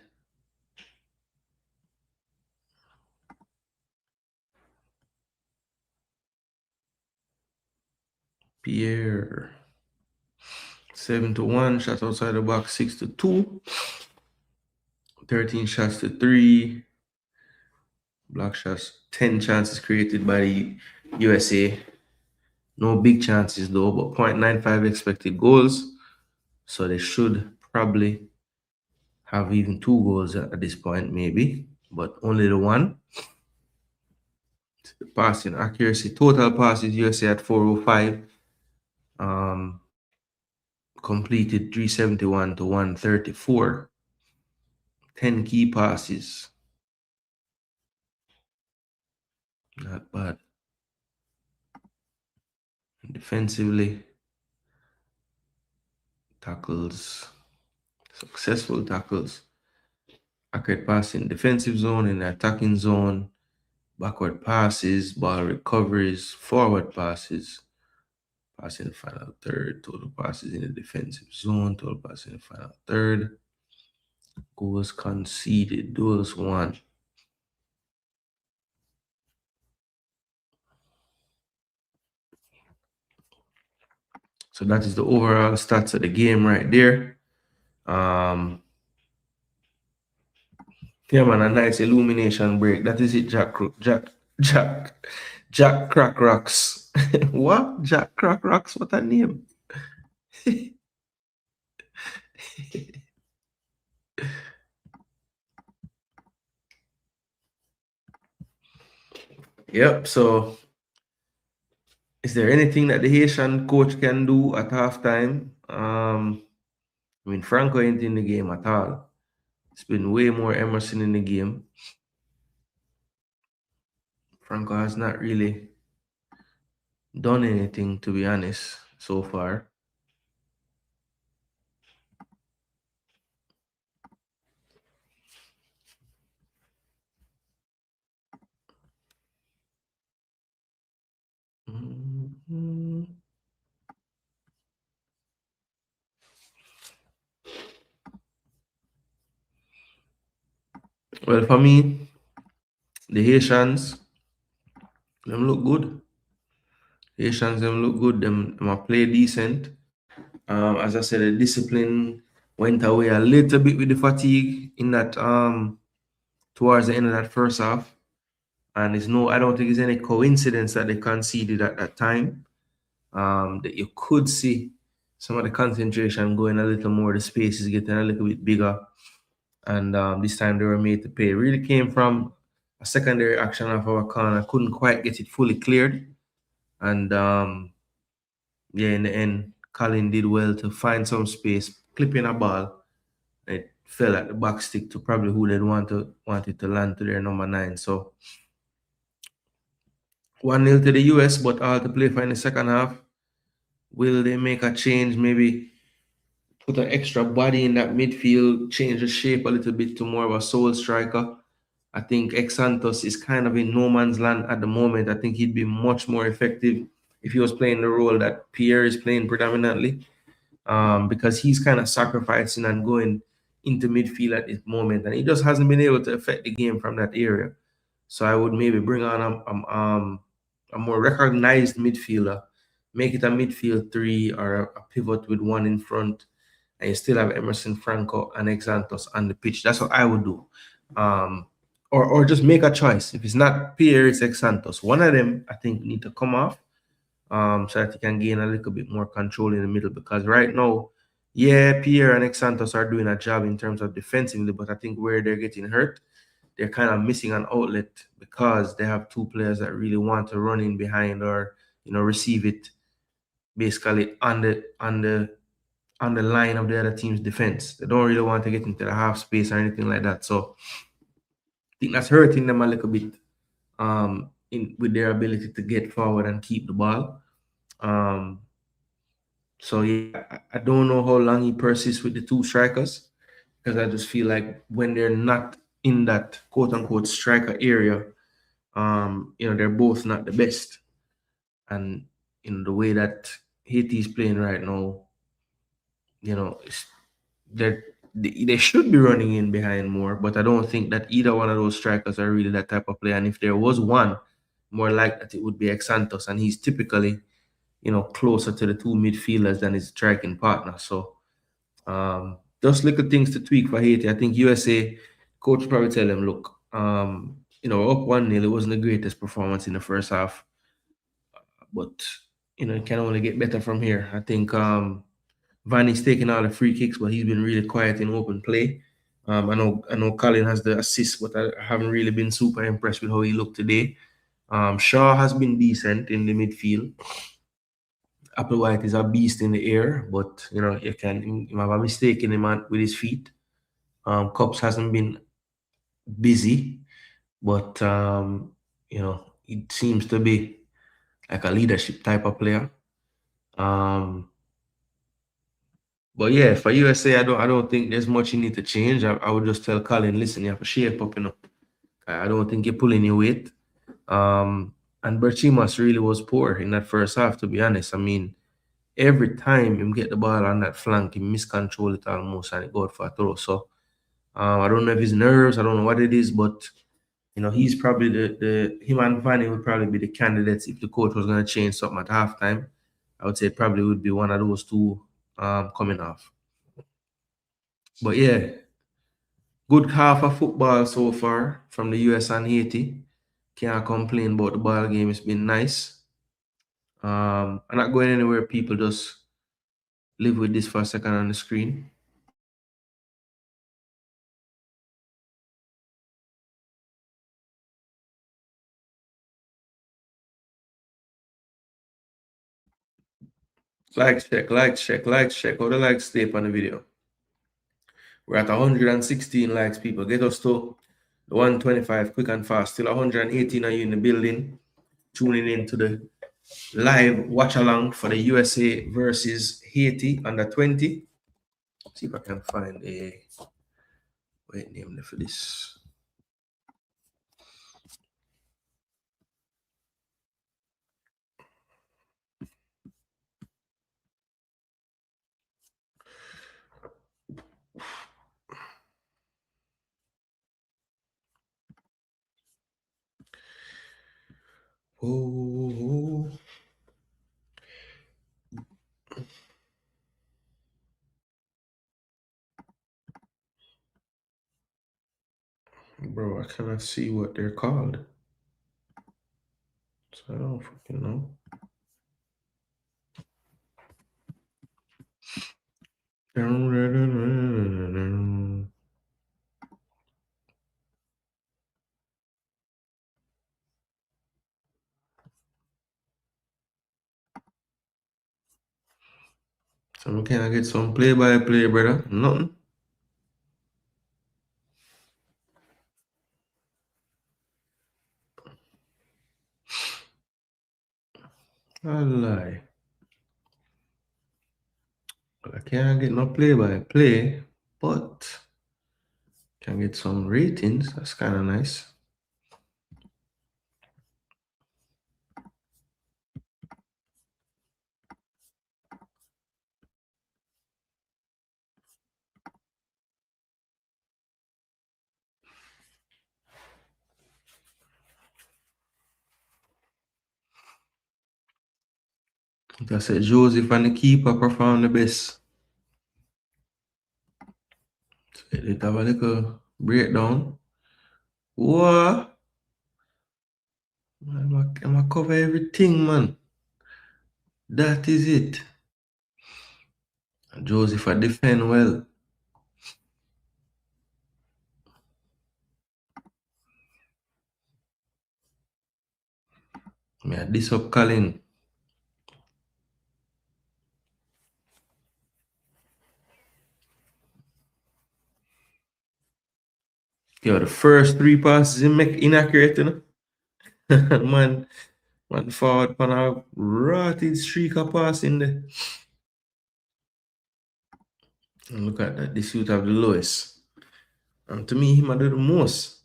Pierre, 7-1, shot outside the box, 6-2. 13 shots to 3. Block shots, 10 chances created by the USA. No big chances though, but 0.95 expected goals. So they should probably have even 2 goals at this point, maybe, but only the 1. Passing accuracy, total passes USA at 405. Completed 371 to 134. 10 key passes. Not bad. Defensively, tackles, successful tackles. Accurate passing, defensive zone, in the attacking zone. Backward passes, ball recoveries, forward passes. Pass in the final third, total passes in the defensive zone, total passes in the final third. Goals conceded, duels won. So that is the overall stats of the game right there. Yeah, man, a nice illumination break. That is it, Jack Crack Rocks. What? Jack Crack Rocks? What a name. Yep. So, is there anything that the Haitian coach can do at halftime? I mean, Franco ain't in the game at all. It's been way more Emerson in the game. Franco has not really done anything, to be honest, so far. Mhm. Well, for me, the Haitians, them look good. Haitians, them look good. Them a play decent. As I said, the discipline went away a little bit with the fatigue in that towards the end of that first half. And I don't think it's any coincidence that they conceded at that time. That you could see some of the concentration going a little more, the space is getting a little bit bigger. And this time they were made to pay. It really came from a secondary action of our corner. Couldn't quite get it fully cleared. And yeah, in the end, Colin did well to find some space, clipping a ball. It fell at the back stick to probably who they'd wanted to land to their number 9. So 1-0 to the US, but all to play for in the second half. Will they make a change? Maybe put an extra body in that midfield, change the shape a little bit to more of a soul striker. I think Ex Santos is kind of in no man's land at the moment. I think he'd be much more effective if he was playing the role that Pierre is playing predominantly, because he's kind of sacrificing and going into midfield at this moment, and he just hasn't been able to affect the game from that area. So I would maybe bring on a more recognized midfielder, make it a midfield 3 or a pivot with one in front, and you still have Emerson, Franco, and Exantos on the pitch. That's what I would do. Or just make a choice. If it's not Pierre, it's Exantos. One of them, I think, need to come off, so that he can gain a little bit more control in the middle. Because right now, yeah, Pierre and Exantos are doing a job in terms of defensively, but I think where they're getting hurt, they're kind of missing an outlet because they have 2 players that really want to run in behind or receive it basically on the line of the other team's defense. They don't really want to get into the half space or anything like that. So I think that's hurting them a little bit with their ability to get forward and keep the ball. So yeah, I don't know how long he persists with the 2 strikers, because I just feel like when they're not in that quote unquote striker area, they're both not the best. And the way that Haiti is playing right now, they should be running in behind more, but I don't think that either one of those strikers are really that type of player. And if there was one, more like that, it would be Ex Santos, and he's typically, closer to the 2 midfielders than his striking partner. So just little things to tweak for Haiti. I think USA coach probably tell them, look, up 1-0, it wasn't the greatest performance in the first half, but it can only get better from here. I think Vanny's taking all the free kicks, but he's been really quiet in open play. I know Colin has the assist, but I haven't really been super impressed with how he looked today. Shaw has been decent in the midfield. Applewhite is a beast in the air, but you have a mistake in him with his feet. Cups hasn't been busy, but it seems to be like a leadership type of player. But yeah, for USA, I don't think there's much you need to change. I would just tell Colin, listen, you have to shape up, I don't think you're pulling your weight. And Berchimas really was poor in that first half, to be honest. I mean, every time him get the ball on that flank, he miscontrol it almost and it go out for a throw. So I don't know if it's nerves, I don't know what it is, but he's probably him and Vanny would probably be the candidates if the coach was gonna change something at halftime. I would say it probably would be one of those two coming off. But yeah, good half of football so far from the US and Haiti. Can't complain about the ball game. It's been nice. I'm not going anywhere. People just live with this for a second on the screen. Like check, like check, like check. How the likes stay up on the video? We're at 116 likes, people. Get us to 125 quick and fast. Still 118 of you in the building, tuning in to the live watch along for the USA versus Haiti under 20. See if I can find a wait name for this. Oh, bro, I cannot see what they're called. So I don't fucking know. So can I get some play-by-play, brother? Nothing. I lie. I can't get no play-by-play, but can get some ratings. That's kind of nice. Like I said, Joseph and the keeper perform the best. So let's have a little breakdown. What? I'm gonna cover everything, man. That is it. Joseph, I defend well. Me I this up Colin. Yo, the first three passes he make inaccurate, you know? man forward on a rotted streak of passing there. And look at that. This youth have the lowest. And to me, he might do the most.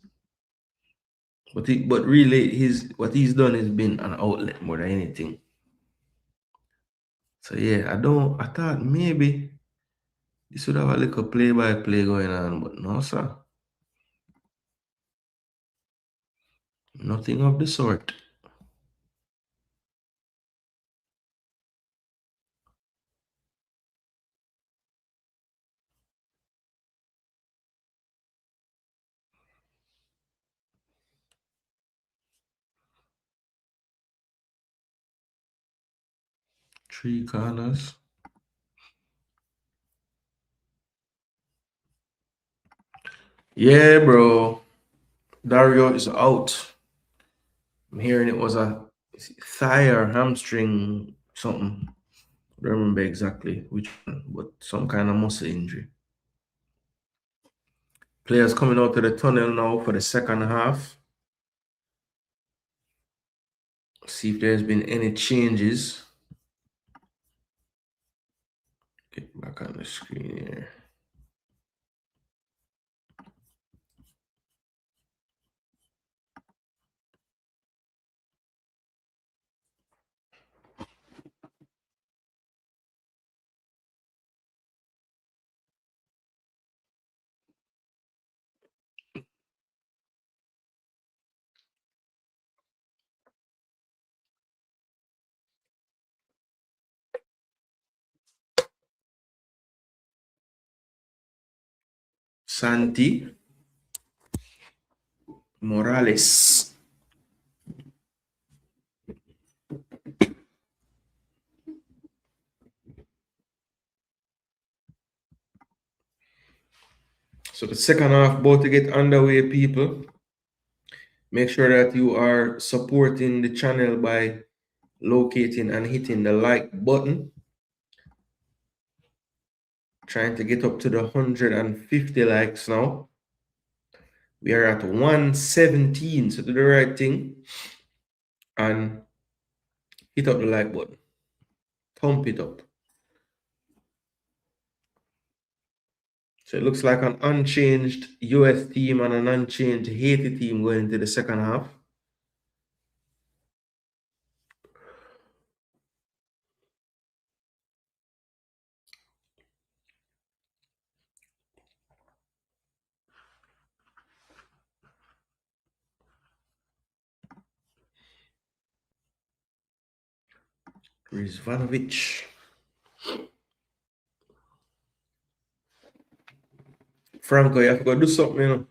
But really what he's done has been an outlet more than anything. So yeah, I thought maybe this would have a little play-by-play going on, but no, sir. Nothing of the sort. Three corners. Yeah, bro. Dario is out. I'm hearing it was a thigh or hamstring something. I don't remember exactly which one, but some kind of muscle injury. Players coming out to the tunnel now for the second half. See if there's been any changes. Get back on the screen here. Santi Morales. So the second half about to get underway, people. Make sure that you are supporting the channel by locating and hitting the like button. Trying to get up to the 150 likes now. We are at 117, so do the right thing and hit up the like button. Thump it up. So it looks like an unchanged US team and an unchanged Haiti team going into the second half. Rizvanovic. Franco, you have to go do something, you know.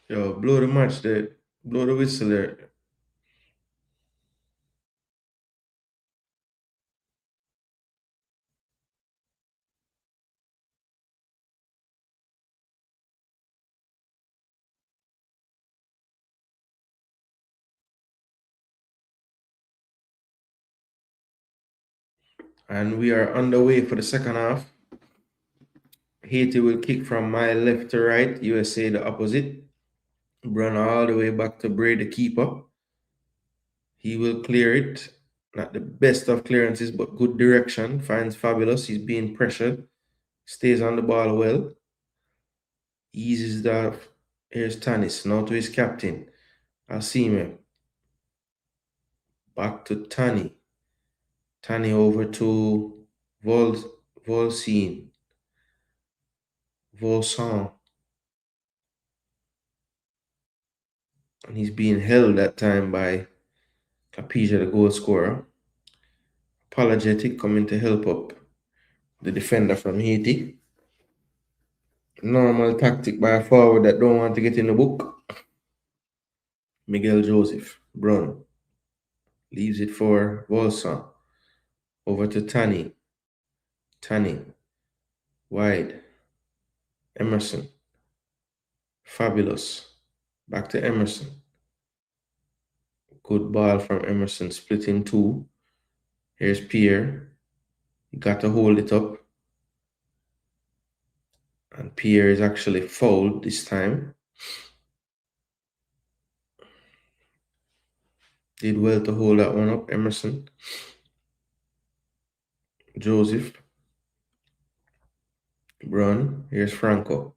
Yo, blow the match there. Blow the whistle there. And we are underway for the second half. Haiti will kick from my left to right. USA the opposite. Run all the way back to Bray, the keeper. He will clear it. Not the best of clearances, but good direction. Finds Fabulous. He's being pressured. Stays on the ball well. Eases that. Here's Tanis. Now to his captain. Asime. Back to Tani. Tani over to Volsine. Volson. And he's being held that time by Capija, the goal scorer. Apologetic coming to help up the defender from Haiti. Normal tactic by a forward that don't want to get in the book. Miguel Joseph Brown leaves it for Volson. Over to Tani. Tani. Wide. Emerson. Fabulous. Back to Emerson. Good ball from Emerson. Split in two. Here's Pierre. He got to hold it up. And Pierre is actually fouled this time. Did well to hold that one up, Emerson. Joseph. Brown. Here's Franco.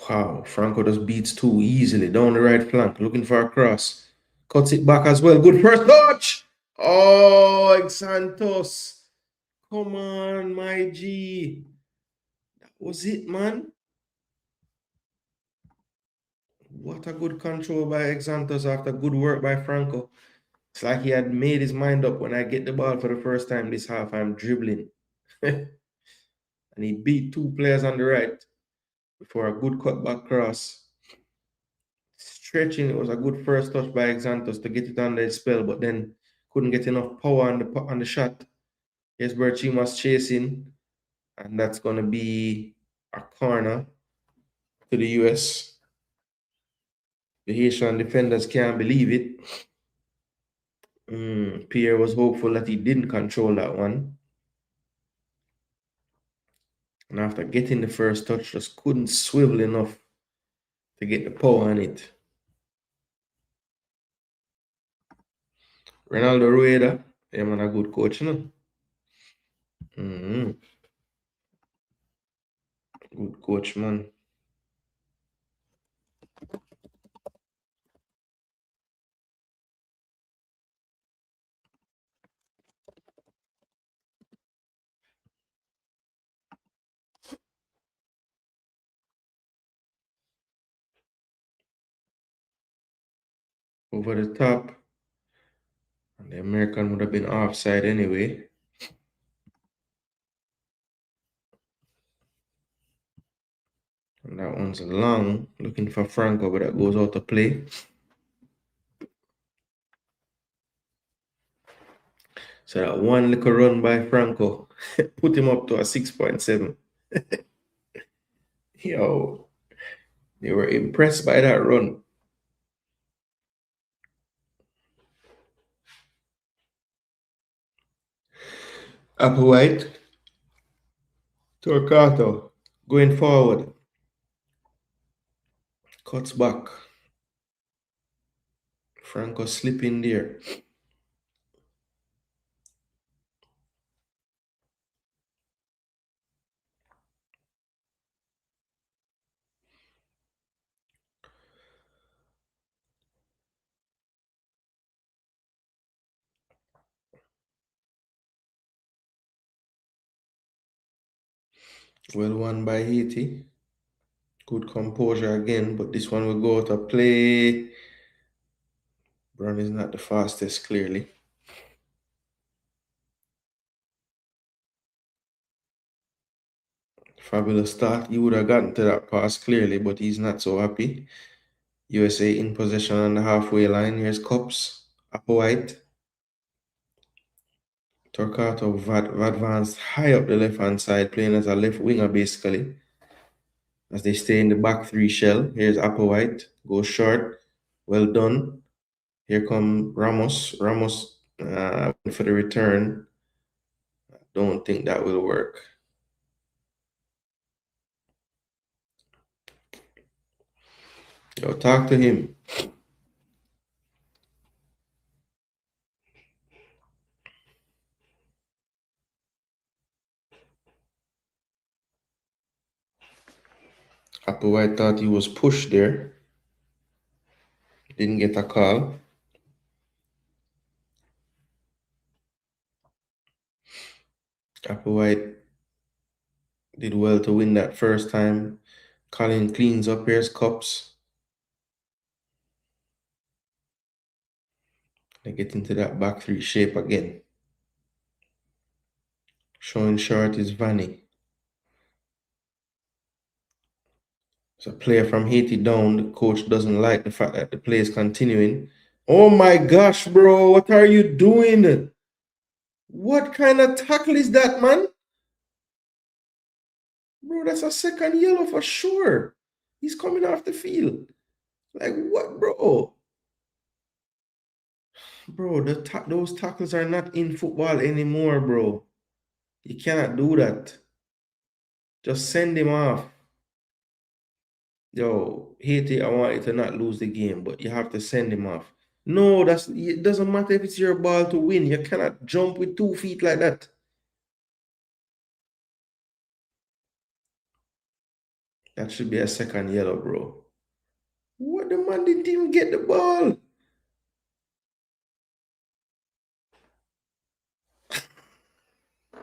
Wow, Franco just beats two easily down the right flank, looking for a cross. Cuts it back as well. Good first touch. Oh, Santos. Come on, my G. That was it, man. What a good control by Santos after good work by Franco. It's like he had made his mind up when I get the ball for the first time this half, I'm dribbling. And he beat two players on the right before a good cutback cross. Stretching, it was a good first touch by Santos to get it under his spell, but then couldn't get enough power on the shot. Here's Berchimas chasing, and that's going to be a corner to the US. The Haitian defenders can't believe it. Pierre was hopeful that he didn't control that one. And after getting the first touch, just couldn't swivel enough to get the power on it. Ronaldo Rueda, him and a good coach, you know. Mm-hmm. Good coach, man. Over the top. And the American would have been offside anyway. And that one's long, looking for Franco, but that goes out to play. So that one little run by Franco put him up to a 6.7. Yo, they were impressed by that run. Applewhite, Torquato, going forward, cuts back. Franco slipping there. Well won by Haiti. Good composure again, but this one will go out of play. Brown is not the fastest, clearly. Fabulous start. He would have gotten to that pass clearly, but he's not so happy. USA in possession on the halfway line. Here's Cups. Applewhite. Torquato advanced high up the left-hand side, playing as a left winger, basically. As they stay in the back three shell. Here's Applewhite. Goes short. Well done. Here come Ramos. Ramos for the return. Don't think that will work. Yo, talk to him. Applewhite thought he was pushed there. Didn't get a call. Applewhite did well to win that first time. Colin cleans up. Here's Cups. They get into that back three shape again. Showing short is Vanny. So a player from Haiti down. The coach doesn't like the fact that the play is continuing. Oh my gosh, bro. What are you doing? What kind of tackle is that, man? Bro, that's a second yellow for sure. He's coming off the field. Like, what, bro? Bro, those tackles are not in football anymore, bro. You cannot do that. Just send him off. Yo, Haiti, I want you to not lose the game, but you have to send him off. No, it doesn't matter if it's your ball to win. You cannot jump with 2 feet like that. That should be a second yellow, bro. What, the man didn't even get the ball.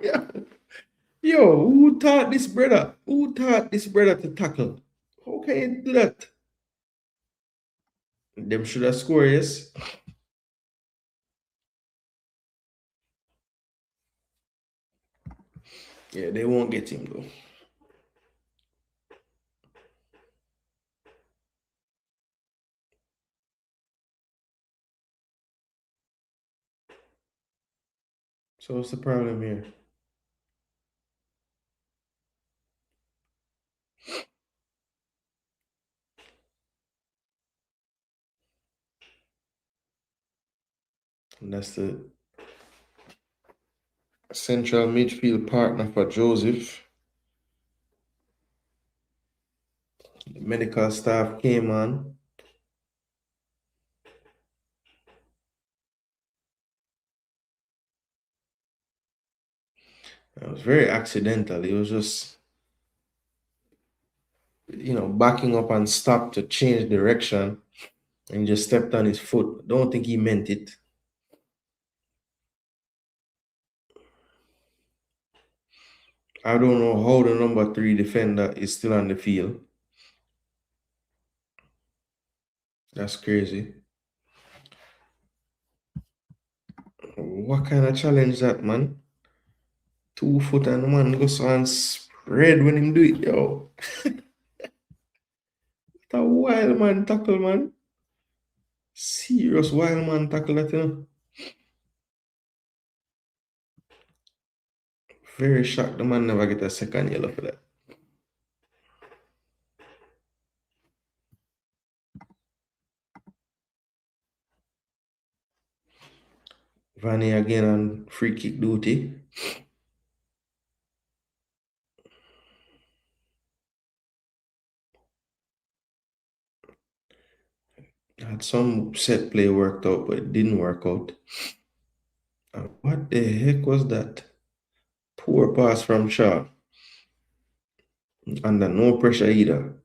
Yeah. Yo, who taught this brother? Who taught this brother to tackle? How can you do that? Them should have scored, yes. Yeah, they won't get him though. So what's the problem here? And that's the central midfield partner for Joseph. The medical staff came on. It was very accidental. He was just, backing up and stopped to change direction and just stepped on his foot. Don't think he meant it. I don't know how the number 3 defender is still on the field. That's crazy. What kind of challenge that, man? 2 foot and the man goes on spread when him do it, yo. That wild man tackle, man. Serious wild man tackle that, Very shocked the man never get a second yellow for that. Vanny again on free kick duty. Had some set play worked out, but it didn't work out. And what the heck was that? Poor pass from Shaw. Under no pressure either.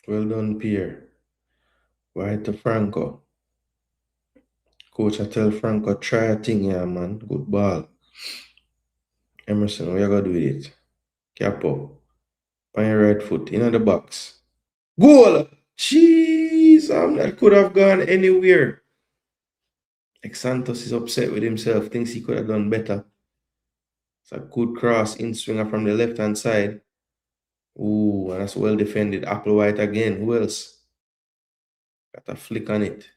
Well done, Pierre. Right to Franco. Coach, I tell Franco, try a thing here, man. Good ball. Emerson, what you gonna do with it? Capo. On your right foot. In the box. Goal! Jeez, that could have gone anywhere. Like Santos is upset with himself. Thinks he could have done better. It's a good cross in swinger from the left-hand side. Ooh, and that's well defended. Applewhite again. Who else? Got a flick on it.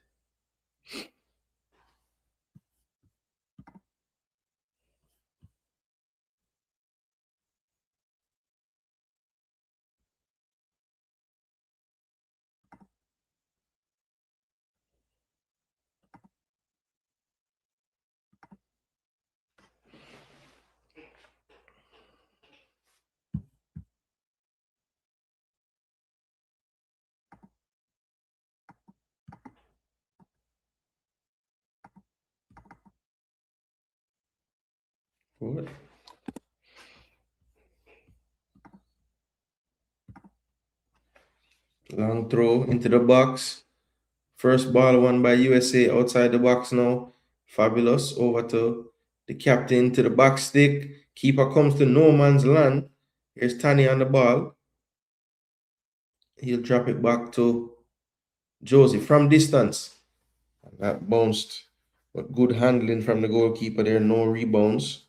What? Long throw into the box. First ball won by USA outside the box now. Fabulous. Over to the captain to the back stick. Keeper comes to no man's land. Here's Tani on the ball. He'll drop it back to Josie from distance. And that bounced. But good handling from the goalkeeper there. No rebounds.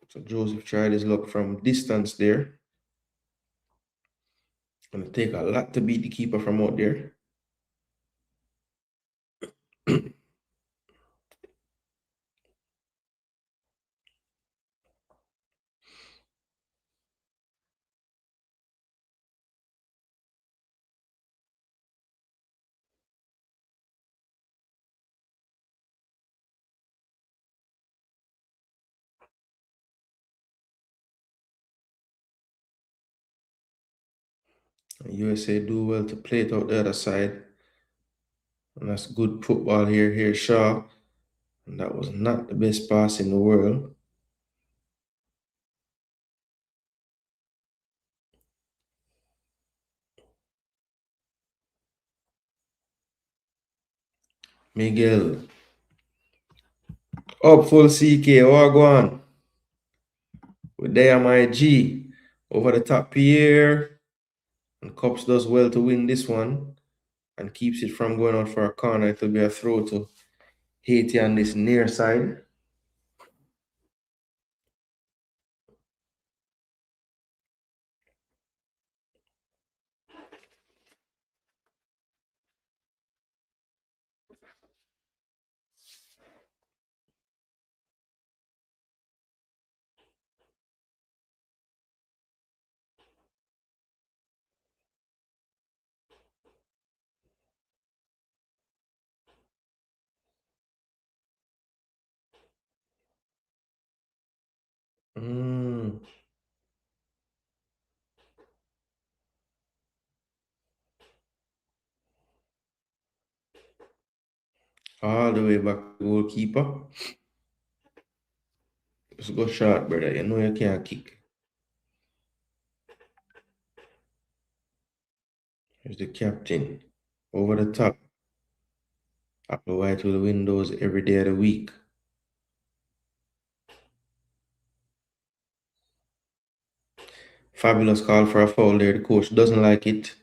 So Joseph tried his luck from distance there. Gonna take a lot to beat the keeper from out there. USA do well to play it out the other side. And that's good football here. Here's Shaw. And that was not the best pass in the world. Miguel. Up full CK. Wagwan. With there my G. Over the top Pierre. And Cups does well to win this one. And keeps it from going out for a corner. It will be a throw to Haiti on this near side. All the way back to goalkeeper. Just go short, brother. You know you can't kick. Here's the captain. Over the top. Apple white with the windows every day of the week. Fabulous call for a foul there. The coach doesn't like it.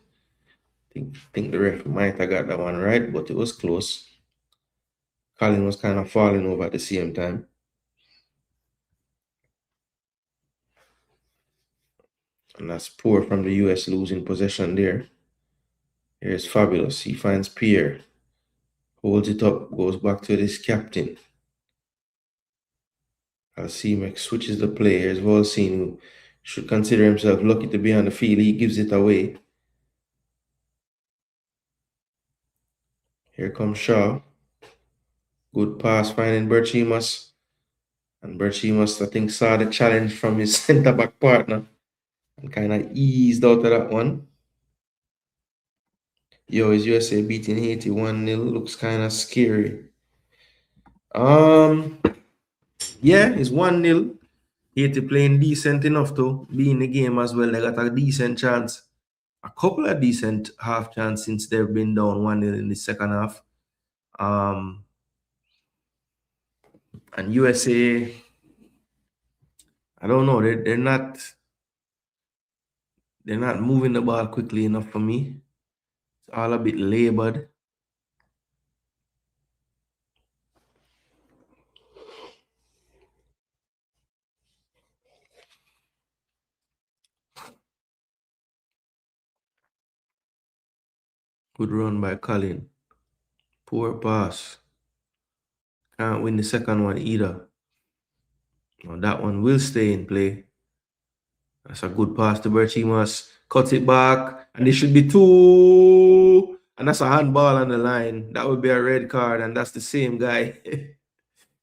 Think the ref might have got that one right, but it was close. Colin was kind of falling over at the same time. And that's poor from the US losing possession there. Here's Fabulous. He finds Pierre. Holds it up. Goes back to this captain. Alcimek switches the play. Here's Volsine, who should consider himself lucky to be on the field. He gives it away. Here comes Shaw. Good pass finding Berchimas. And Berchimas, I think, saw the challenge from his centre-back partner and kind of eased out of that one. Yo, is USA beating Haiti 1-0? Looks kind of scary. Yeah, it's 1-0. Haiti playing decent enough to be in the game as well. They got a decent chance. A couple of decent half chance since they've been down 1-0 in the second half. And USA, I don't know, they're not moving the ball quickly enough for me. It's all a bit labored. Good run by Colin. Poor pass. Can't win the second one either. Now that one will stay in play. That's a good pass to Berchimas. Cuts it back. And it should be 2. And that's a handball on the line. That would be a red card. And that's the same guy.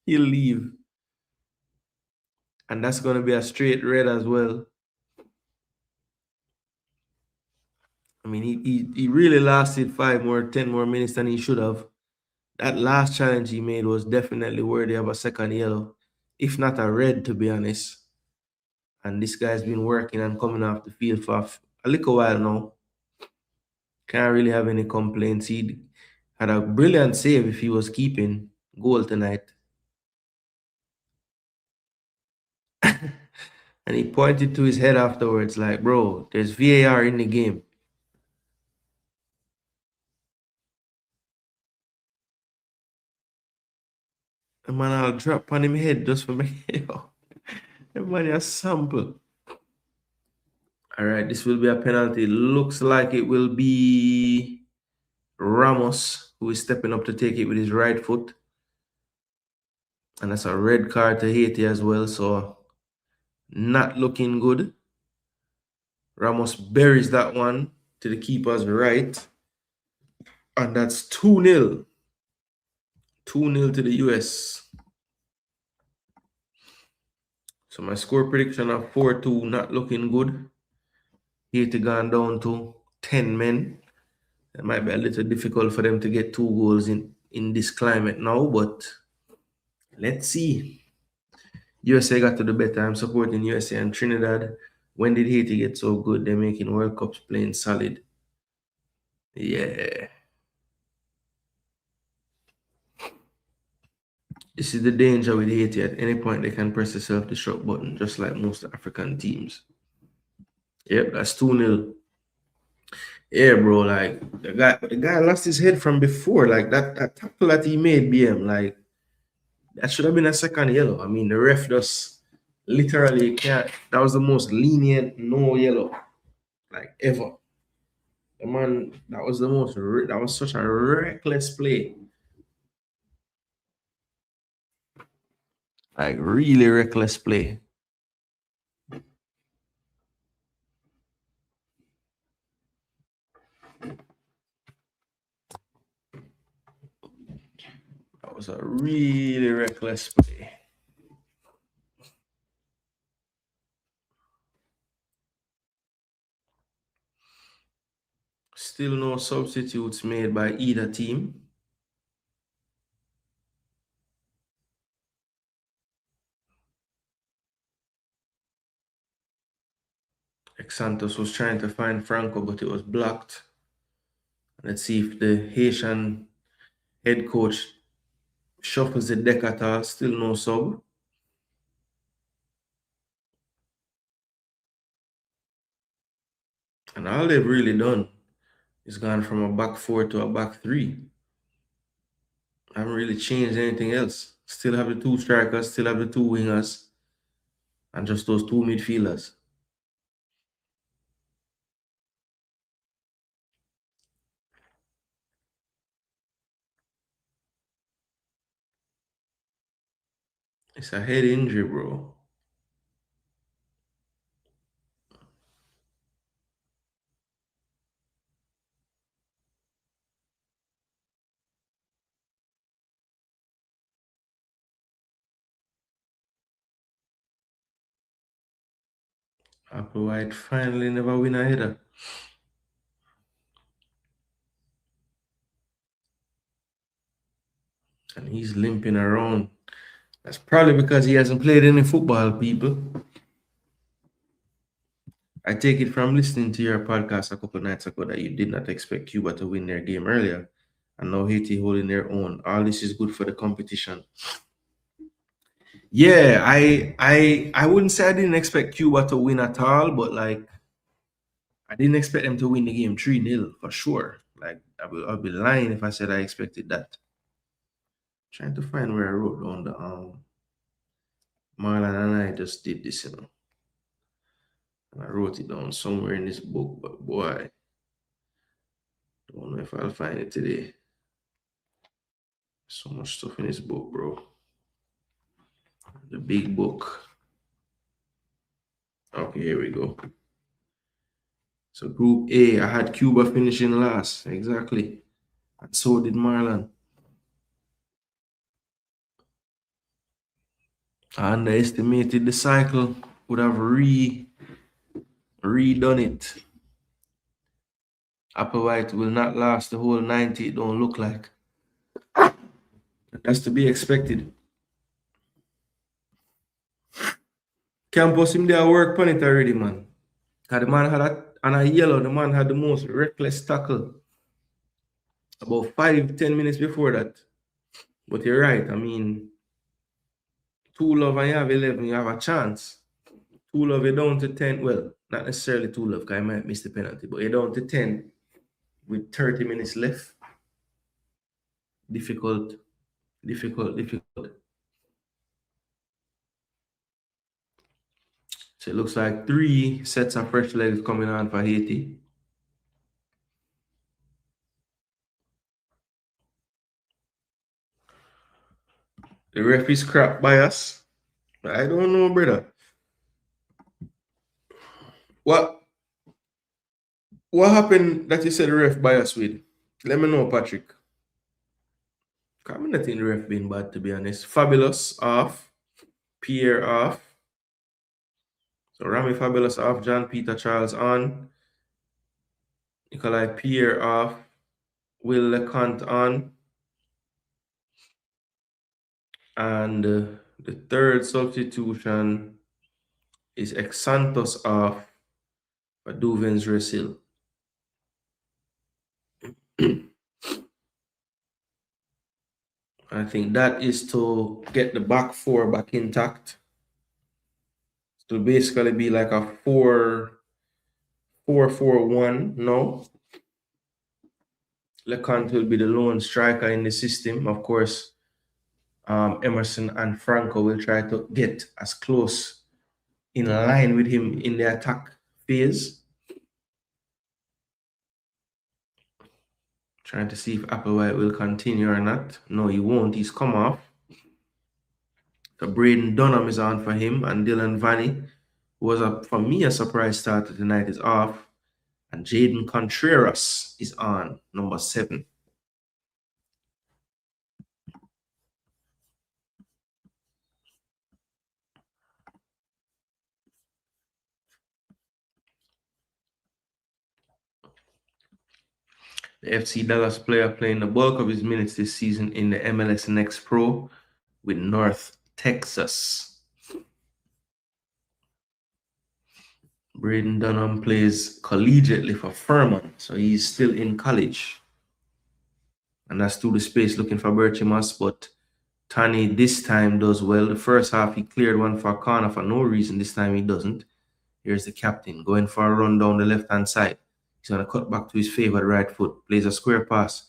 He'll leave. And that's going to be a straight red as well. I mean, he really lasted 10 more minutes than he should have. That last challenge he made was definitely worthy of a second yellow, if not a red, to be honest. And this guy's been working and coming off the field for a little while now. Can't really have any complaints. He had a brilliant save if he was keeping goal tonight. And he pointed to his head afterwards like, bro, there's VAR in the game. The man, I'll drop on him head just for me. The man a sample. All right, this will be a penalty. Looks like it will be Ramos who is stepping up to take it with his right foot. And that's a red card to Haiti as well, so not looking good. Ramos buries that one to the keeper's right. And that's 2-0. 2-0 to the US. So my score prediction of 4-2, not looking good. Haiti gone down to 10 men. It might be a little difficult for them to get 2 goals in this climate now, but let's see. USA got to the better. I'm supporting USA and Trinidad. When did Haiti get so good? They're making World Cups playing solid. Yeah. This is the danger with Haiti. At any point, they can press the self-destruct button, just like most African teams. Yep, that's 2-0. Yeah, bro. Like the guy lost his head from before. Like that tackle that he made, BM. Like that should have been a second yellow. I mean, the ref just literally can't. That was the most lenient no yellow, like ever. The man, that was such a reckless play. Like really reckless play. That was a really reckless play. Still no substitutes made by either team. Santos was trying to find Franco, but it was blocked. Let's see if the Haitian head coach shuffles the deck at all. Still no sub. And all they've really done is gone from a back four to a back three. I haven't really changed anything else. Still have the two strikers, still have the two wingers, and just those two midfielders. It's a head injury, bro. Applewhite finally never win a header. And he's limping around. That's probably because he hasn't played any football, people. I take it from listening to your podcast a couple nights ago that you did not expect Cuba to win their game earlier. And now Haiti holding their own. All this is good for the competition. Yeah, I wouldn't say I didn't expect Cuba to win at all, but like I didn't expect them to win the game 3-0 for sure. Like I'll be lying if I said I expected that. Trying to find where I wrote down the Marlon and I just did this, you know. And I wrote it down somewhere in this book, but boy, don't know if I'll find it today. So much stuff in this book, bro. The big book. Okay, here we go. So Group A, I had Cuba finishing last. Exactly. And so did Marlon. I underestimated the cycle. Would have redone it. Applewhite will not last the whole 90, it don't look like. That's to be expected. Campos him there work on it already, man. Cause the man had a yellow, the man had the most reckless tackle about 5-10 minutes before that. But you're right. I mean, 2 love and you have 11, you have a chance. 2 love, you're down to 10. Well, not necessarily 2 love, because I might miss the penalty, but you're down to 10 with 30 minutes left. Difficult. So it looks like 3 sets of fresh legs coming on for Haiti. The ref is crap bias. I don't know, brother. What happened that you said the ref bias with? Let me know, Patrick. I'm not think the ref being bad, to be honest. Fabulous off. Pierre off. So Rami Fabulous off. John Peter Charles on. Nikolai Pierre off. Will LeConte on. And the third substitution is Ex Santos off for Duvens Resil. I think that is to get the back four back intact. To basically be like a 4-4-4-1. No. LeConte will be the lone striker in the system. Of course, Emerson and Franco will try to get as close in line with him in the attack phase. Trying to see if Applewhite will continue or not. No, he won't. He's come off. So Braden Dunham is on for him, and Dylan Vanny, who was, for me, a surprise starter tonight, is off. And Jaden Contreras is on, number 7. The FC Dallas player playing the bulk of his minutes this season in the MLS Next Pro with North Texas. Braden Dunham plays collegiately for Furman, so he's still in college. And that's through the space looking for Berchimas, but Tani this time does well. The first half, he cleared one for a corner for no reason. This time he doesn't. Here's the captain going for a run down the left-hand side. He's going to cut back to his favorite right foot. Plays a square pass.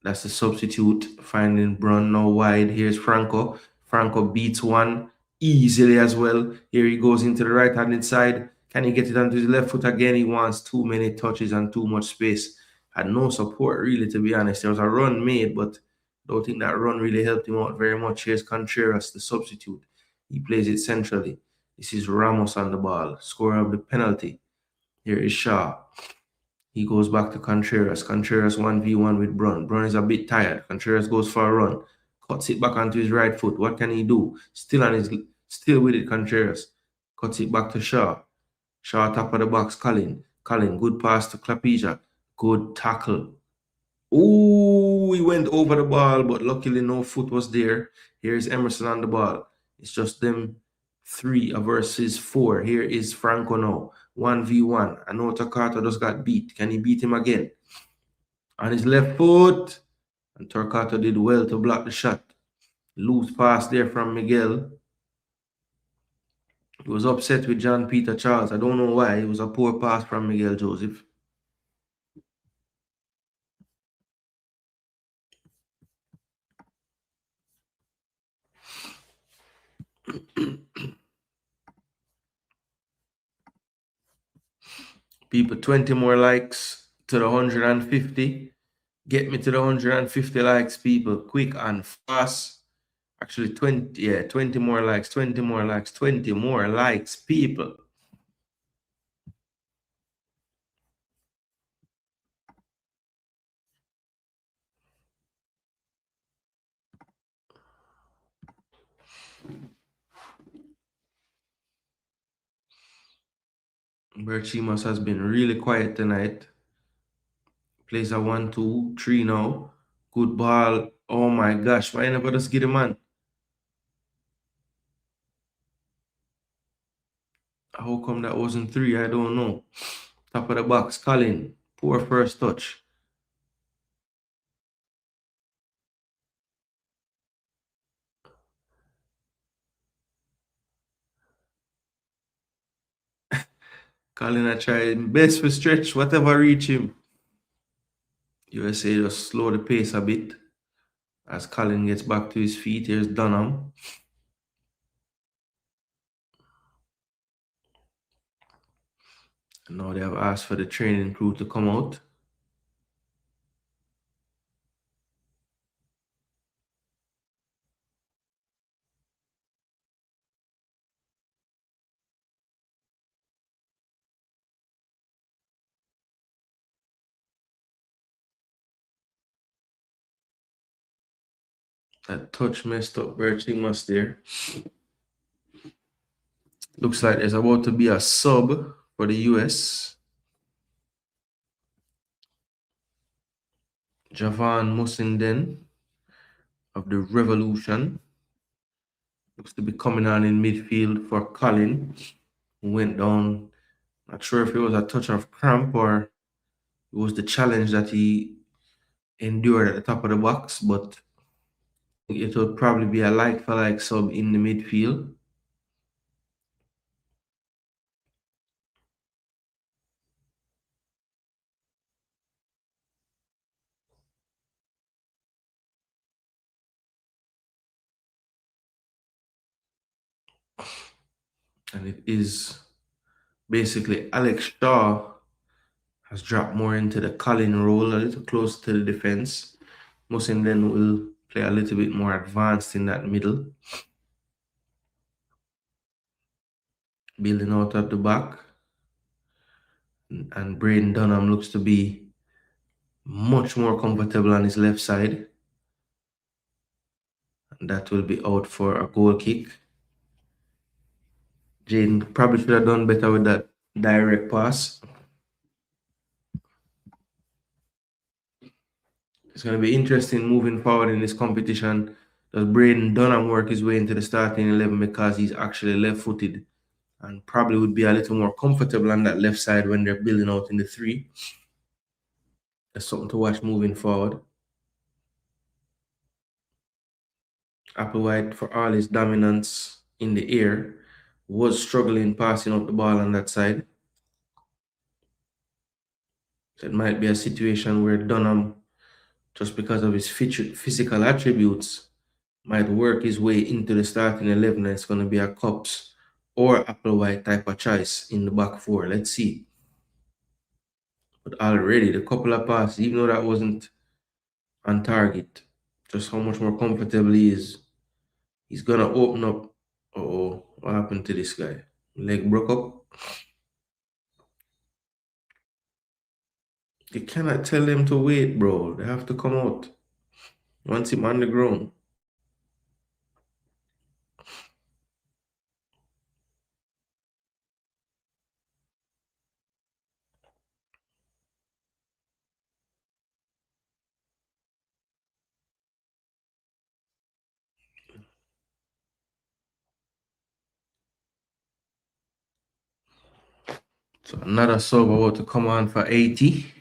That's the substitute. Finding Brun now wide. Here's Franco. Franco beats one easily as well. Here he goes into the right-handed side. Can he get it onto his left foot again? He wants too many touches and too much space. Had no support, really, to be honest. There was a run made, but I don't think that run really helped him out very much. Here's Contreras, the substitute. He plays it centrally. This is Ramos on the ball. Scorer of the penalty. Here is Shaw. He goes back to Contreras. Contreras 1v1 with Brun. Brun is a bit tired. Contreras goes for a run. Cuts it back onto his right foot. What can he do? Still with it, Contreras. Cuts it back to Shaw. Shaw top of the box. Colin, good pass to Clapija. Good tackle. Oh, he went over the ball, but luckily no foot was there. Here's Emerson on the ball. It's just them 3 versus 4. Here is Franco now. 1v1. I know Torquato just got beat. Can he beat him again? On his left foot. And Torquato did well to block the shot. Loose pass there from Miguel. He was upset with John Peter Charles. I don't know why. It was a poor pass from Miguel Joseph. People, 20 more likes to the 150. Get me to the 150 likes, people. Quick and fast. Actually, 20 more likes, 20 more likes, 20 more likes, people. Berchimas has been really quiet tonight. Plays a 1-2-3 now. Good ball. Oh my gosh, why never just get him on? How come that wasn't 3? I don't know. Top of the box, Colin. Poor first touch. Colin, I tried best for stretch, whatever reach him. USA just slow the pace a bit as Colin gets back to his feet. Here's Dunham. And now they have asked for the training crew to come out. That touch messed up Berchimas there. Looks like there's about to be a sub for the US. Javan Musinden of the Revolution looks to be coming on in midfield for Colin, who went down. Not sure if it was a touch of cramp or it was the challenge that he endured at the top of the box, but it would probably be a like-for-like sub in the midfield. And it is basically Alex Shaw has dropped more into the Colin role, a little close to the defense. Musinden will play a little bit more advanced in that middle. Building out at the back. And Braden Dunham looks to be much more comfortable on his left side. And that will be out for a goal kick. Jaden probably should have done better with that direct pass. going to be interesting moving forward in this competition. Does Braden Dunham work his way into the starting 11 because he's actually left-footed and probably would be a little more comfortable on that left side when they're building out in the three. That's something to watch moving forward. Applewhite, for all his dominance in the air, was struggling passing up the ball on that side. So it might be a situation where Dunham, just because of his physical attributes, might work his way into the starting 11. It's going to be a Cups or Applewhite type of choice in the back four. Let's see. But already, the couple of passes, even though that wasn't on target, just how much more comfortable he is. He's going to open up. Uh-oh, what happened to this guy? Leg broke up. You cannot tell them to wait, bro. They have to come out once him on the ground. So another sub about to come on for Haiti.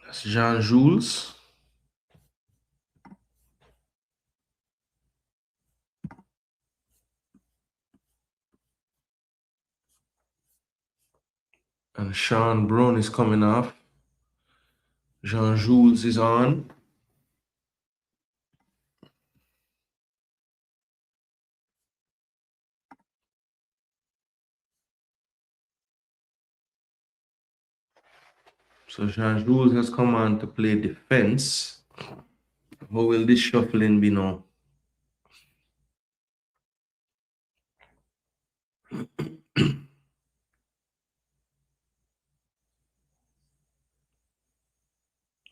That's Jean Jules. And Sean Brown is coming off. Jean Jules is on. So Jean Jules has come on to play defense. How will this shuffling be now?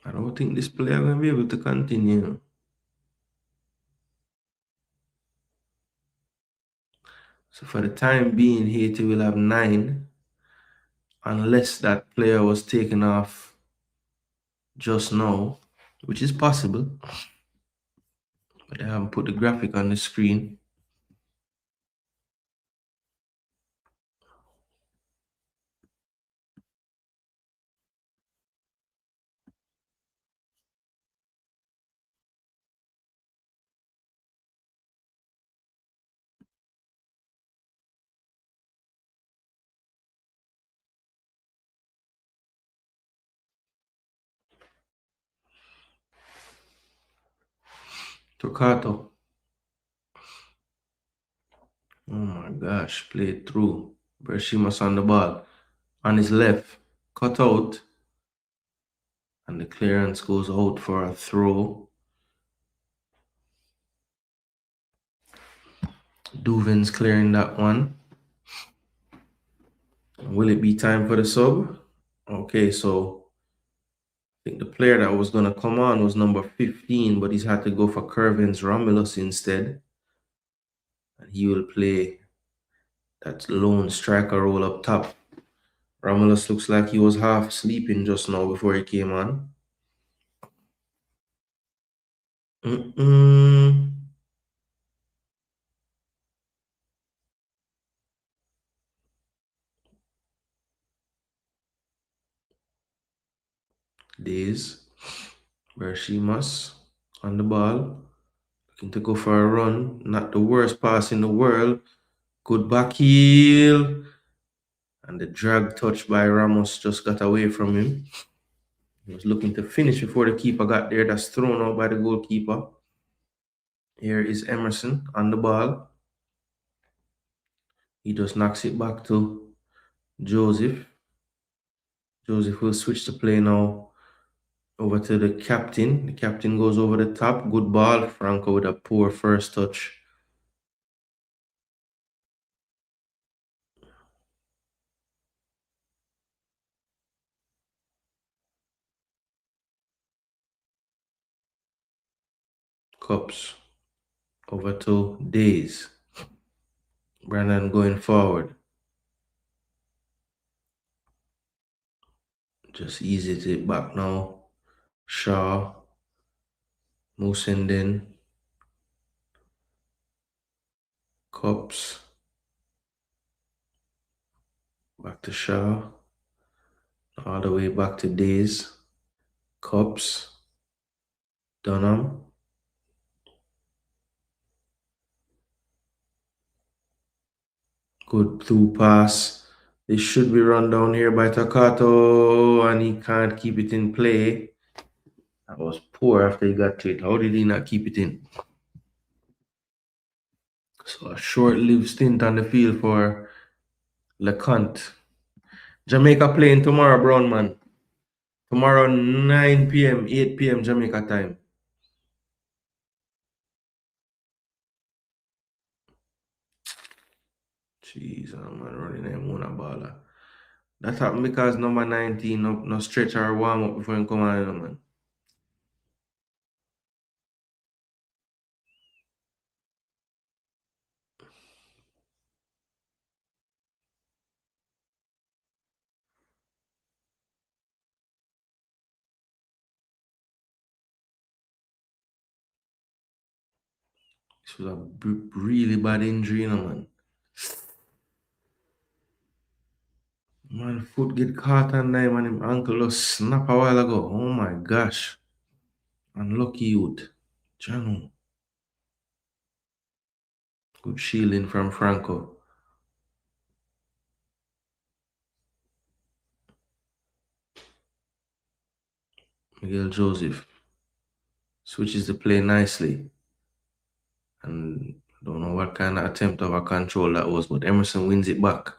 I don't think this player will be able to continue. So for the time being, Haiti will have 9, unless that player was taken off just now, which is possible. But I haven't put the graphic on the screen. Tocato. Oh my gosh, played through. Bershimas on the ball. On his left, cut out. And the clearance goes out for a throw. Duvin's clearing that one. Will it be time for the sub? Okay, so I think the player that was going to come on was number 15, but he's had to go for Kervins Romulus instead. And he will play that lone striker role up top. Romulus looks like he was half sleeping just now before he came on. Days. Bershimas on the ball. Looking to go for a run. Not the worst pass in the world. Good back heel. And the drag touch by Ramos just got away from him. He was looking to finish before the keeper got there. That's thrown out by the goalkeeper. Here is Emerson on the ball. He just knocks it back to Joseph. Joseph will switch the play now over to the captain. The captain goes over the top. Good ball. Franco with a poor first touch. Cups over to Days. Brandon going forward. Just ease it back now. Shaw. Musenden. Cups. Back to Shaw. All the way back to Days. Cups. Dunham. Good through pass. This should be run down here by Takato, and he can't keep it in play. That was poor after he got to it. How did he not keep it in? So a short-lived stint on the field for LeConte. Jamaica playing tomorrow, Brown man. Tomorrow 9 p.m., 8 p.m. Jamaica time. Jeez, I'm running them one baller. That happened because number 19 no stretch or warm up before him come on, man. This was a really bad injury, man. Man, foot get caught on them and him ankle just snap a while ago. Oh my gosh. Unlucky youth. Jano. Good shielding from Franco. Miguel Joseph switches the play nicely. And don't know what kind of attempt of a control that was, but Emerson wins it back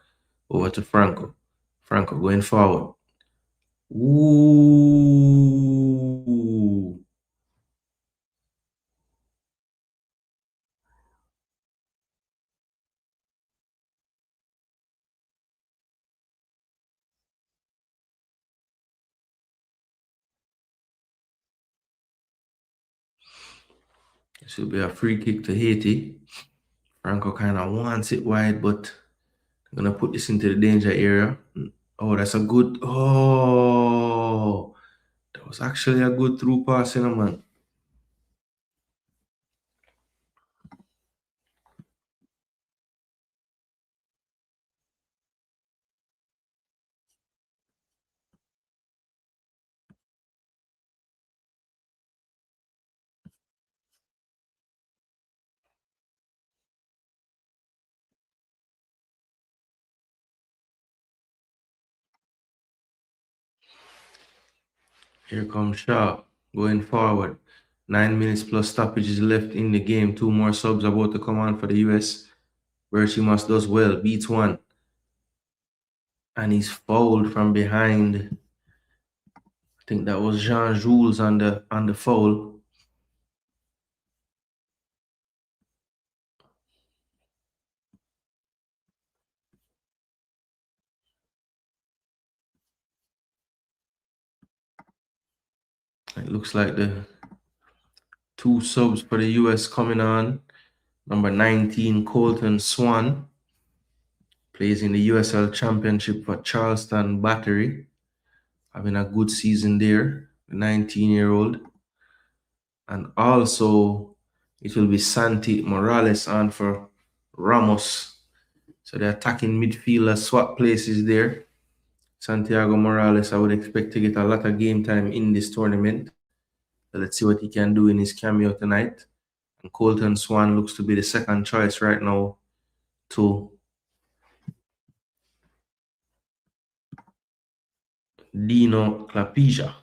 over to Franco. Franco going forward. Ooh. This will be a free kick to Haiti. Franco kind of wants it wide, but I'm going to put this into the danger area. Oh, that's a good... Oh! That was actually a good through pass, man. Here comes Shaw going forward. 9 minutes plus stoppages left in the game. 2 more subs about to come on for the US. Berchimas does well, beats one. And he's fouled from behind. I think that was Jean Jules on the foul. It looks like the 2 subs for the US coming on. Number 19, Colton Swan, plays in the USL Championship for Charleston Battery. Having a good season there, the 19-year-old. And also, it will be Santi Morales on for Ramos. So the attacking midfielder swap places there. Santiago Morales, I would expect to get a lot of game time in this tournament. So let's see what he can do in his cameo tonight. And Colton Swan looks to be the second choice right now to Dino Clapija.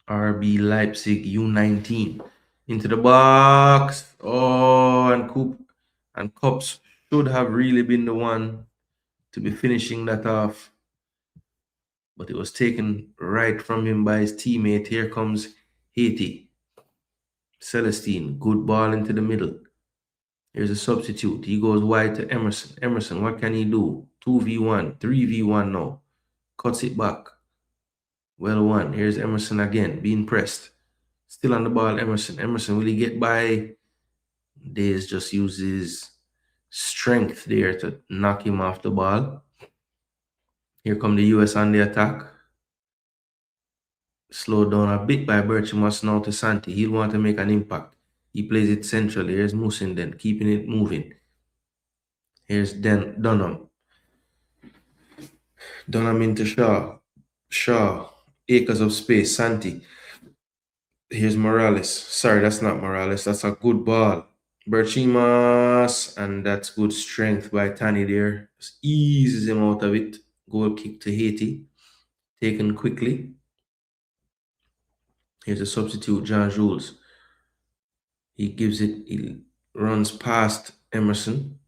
RB Leipzig U19 into the box. Oh, and Cups should have really been the one to be finishing that off, but it was taken right from him by his teammate. Here comes Haiti. Celestine, good ball into the middle. Here's a substitute. He goes wide to Emerson. Emerson, what can he do? 2v1, 3v1 now. Cuts it back. Well won. Here's Emerson again, being pressed. Still on the ball, Emerson. Emerson, will he get by? Days just uses strength there to knock him off the ball. Here come the US on the attack. Slowed down a bit by Birchimus now to Santi. He'll want to make an impact. He plays it centrally. Here's Musin then, keeping it moving. Here's Dunham. Dunham into Shaw. Shaw. Acres of space. Santi. Here's Morales. Sorry, that's not Morales. That's a good ball. Birchimas. And that's good strength by Tani there. Just eases him out of it. Goal kick to Haiti. Taken quickly. Here's a substitute, John Jules. He runs past Emerson.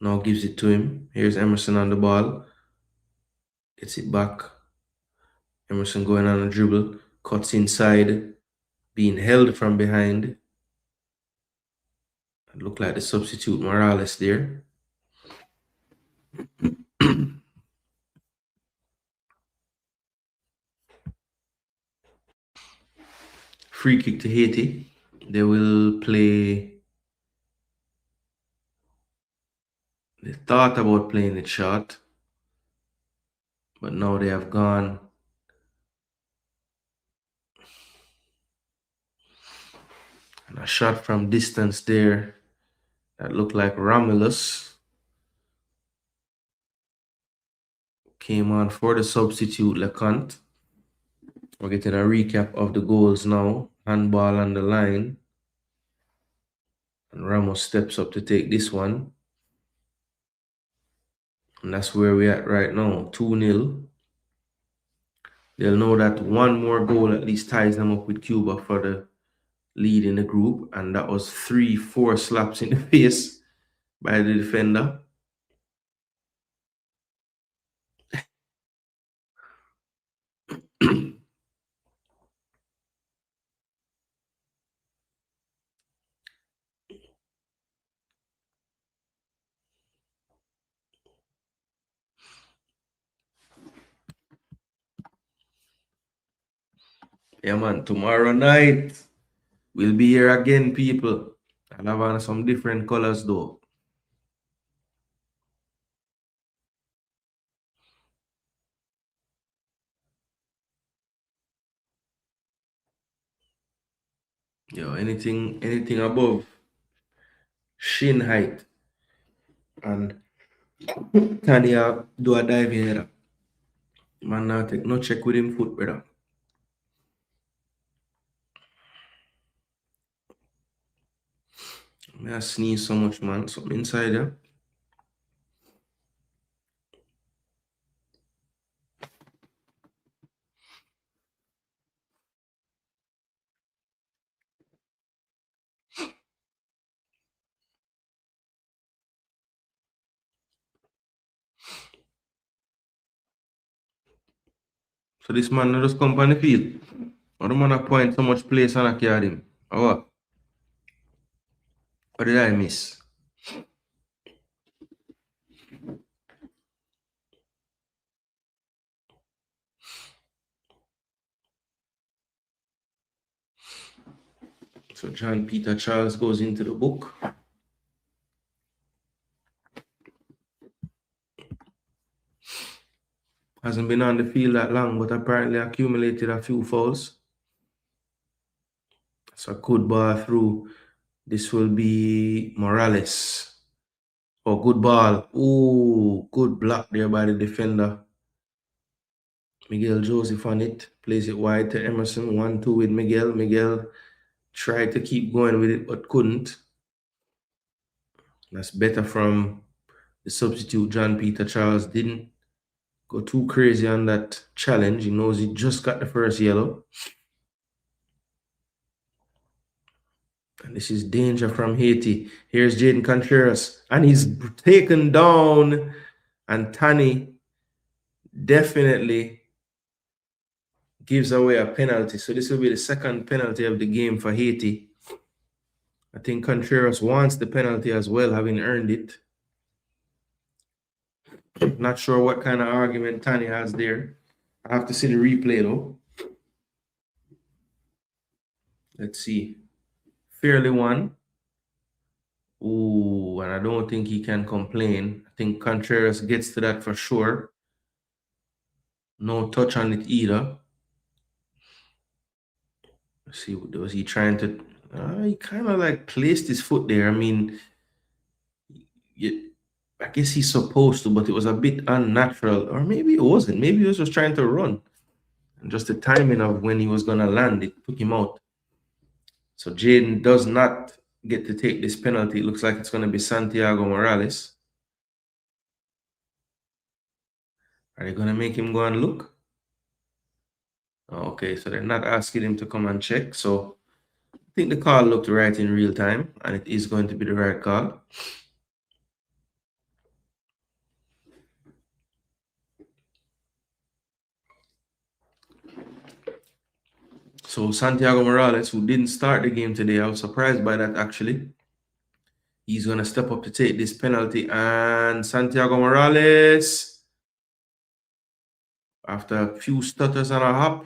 Now gives it to him. Here's Emerson on the ball. Gets it back. Emerson going on a dribble. Cuts inside. Being held from behind. It looked like the substitute Morales there. Free kick to Haiti. They will play. They thought about playing it short, but now they have gone. And a shot from distance there that looked like Romulus came on for the substitute LeConte. We're getting a recap of the goals now. Handball on the line. And Ramos steps up to take this one. And that's where we're at right now, 2-0. They'll know that one more goal at least ties them up with Cuba for the lead in the group. And that was 3-4 slaps in the face by the defender. Yeah, man, tomorrow night we'll be here again, people. I'll have on some different colors though. Yo, anything above shin height and Tanya do a dive in header. Man, now take no check with him foot, brother. I sneeze so much, man. Something inside there. So this man just come on the field. Or the man point so much place and I carry him. Or what? What did I miss? So John Peter Charles goes into the book. Hasn't been on the field that long, but apparently accumulated a few fouls. So a good ball through. This will be Morales. Oh, good ball. Ooh, good block there by the defender. Miguel Joseph on it. Plays it wide to Emerson. 1-2 with Miguel. Miguel tried to keep going with it, but couldn't. That's better from the substitute, John Peter Charles. Didn't go too crazy on that challenge. He knows he just got the first yellow. And this is danger from Haiti. Here's Jaden Contreras. And he's taken down. And Tani definitely gives away a penalty. So this will be the second penalty of the game for Haiti. I think Contreras wants the penalty as well, having earned it. Not sure what kind of argument Tani has there. I have to see the replay though. Let's see. Fairly won. Ooh, and I don't think he can complain. I think Contreras gets to that for sure. No touch on it either. Let's see, was he trying to? He kind of like placed his foot there. I mean, I guess he's supposed to, but it was a bit unnatural. Or maybe it wasn't. Maybe he was just trying to run. And just the timing of when he was going to land, it took him out. So Jaden does not get to take this penalty. It looks like it's going to be Santiago Morales. Are they going to make him go and look? Okay, so they're not asking him to come and check. So I think the call looked right in real time, and it is going to be the right call. So Santiago Morales, who didn't start the game today, I was surprised by that actually. He's going to step up to take this penalty, and Santiago Morales, after a few stutters and a hop,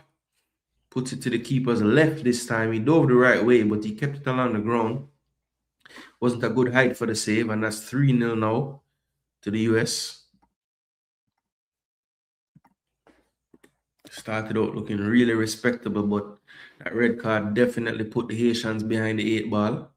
puts it to the keeper's left this time. He dove the right way, but he kept it along the ground. Wasn't a good height for the save, and that's 3-0 now to the US. Started out looking really respectable, but that red card definitely put the Haitians behind the 8 ball.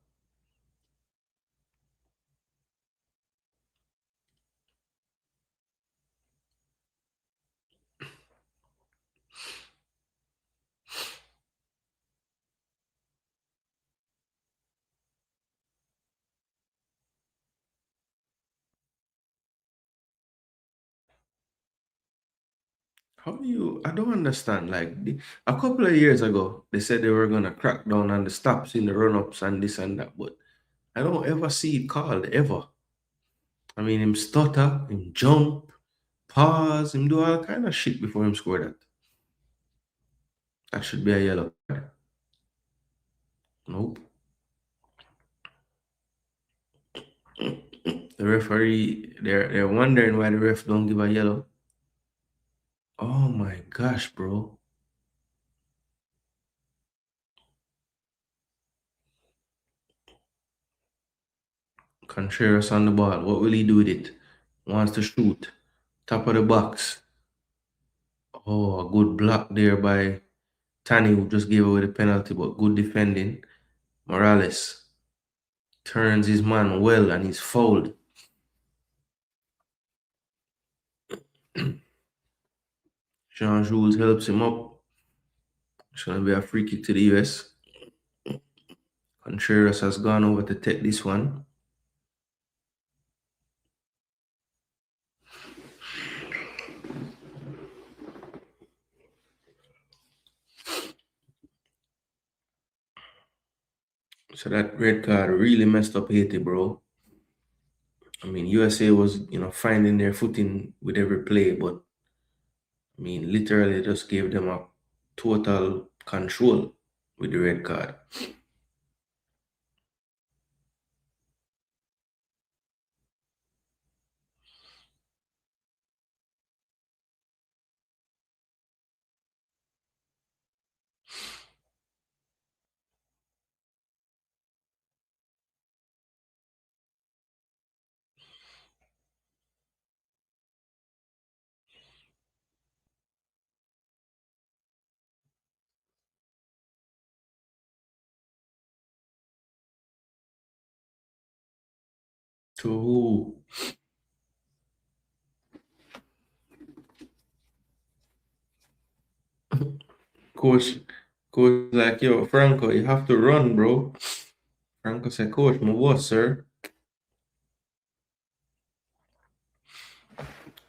I don't understand. Like a couple of years ago, they said they were gonna crack down on the stops in the run-ups and this and that, but I don't ever see it called ever. I mean, him stutter, him jump, pause, him do all kind of shit before him score that. That should be a yellow card. Nope. The referee, they're wondering why the ref don't give a yellow. Oh my gosh, bro. Contreras on the ball. What will he do with it? Wants to shoot. Top of the box. Oh, a good block there by Tani, who just gave away the penalty, but good defending. Morales turns his man well and he's fouled. Jean Jules helps him up. It's going to be a free kick to the US. Contreras has gone over to take this one. So that red card really messed up Haiti, bro. I mean, USA was, finding their footing with every play, but I mean, literally just gave them a total control with the red card. To who? Coach, coach like, yo, Franco, you have to run, bro. Franco said, Coach, my boss, sir.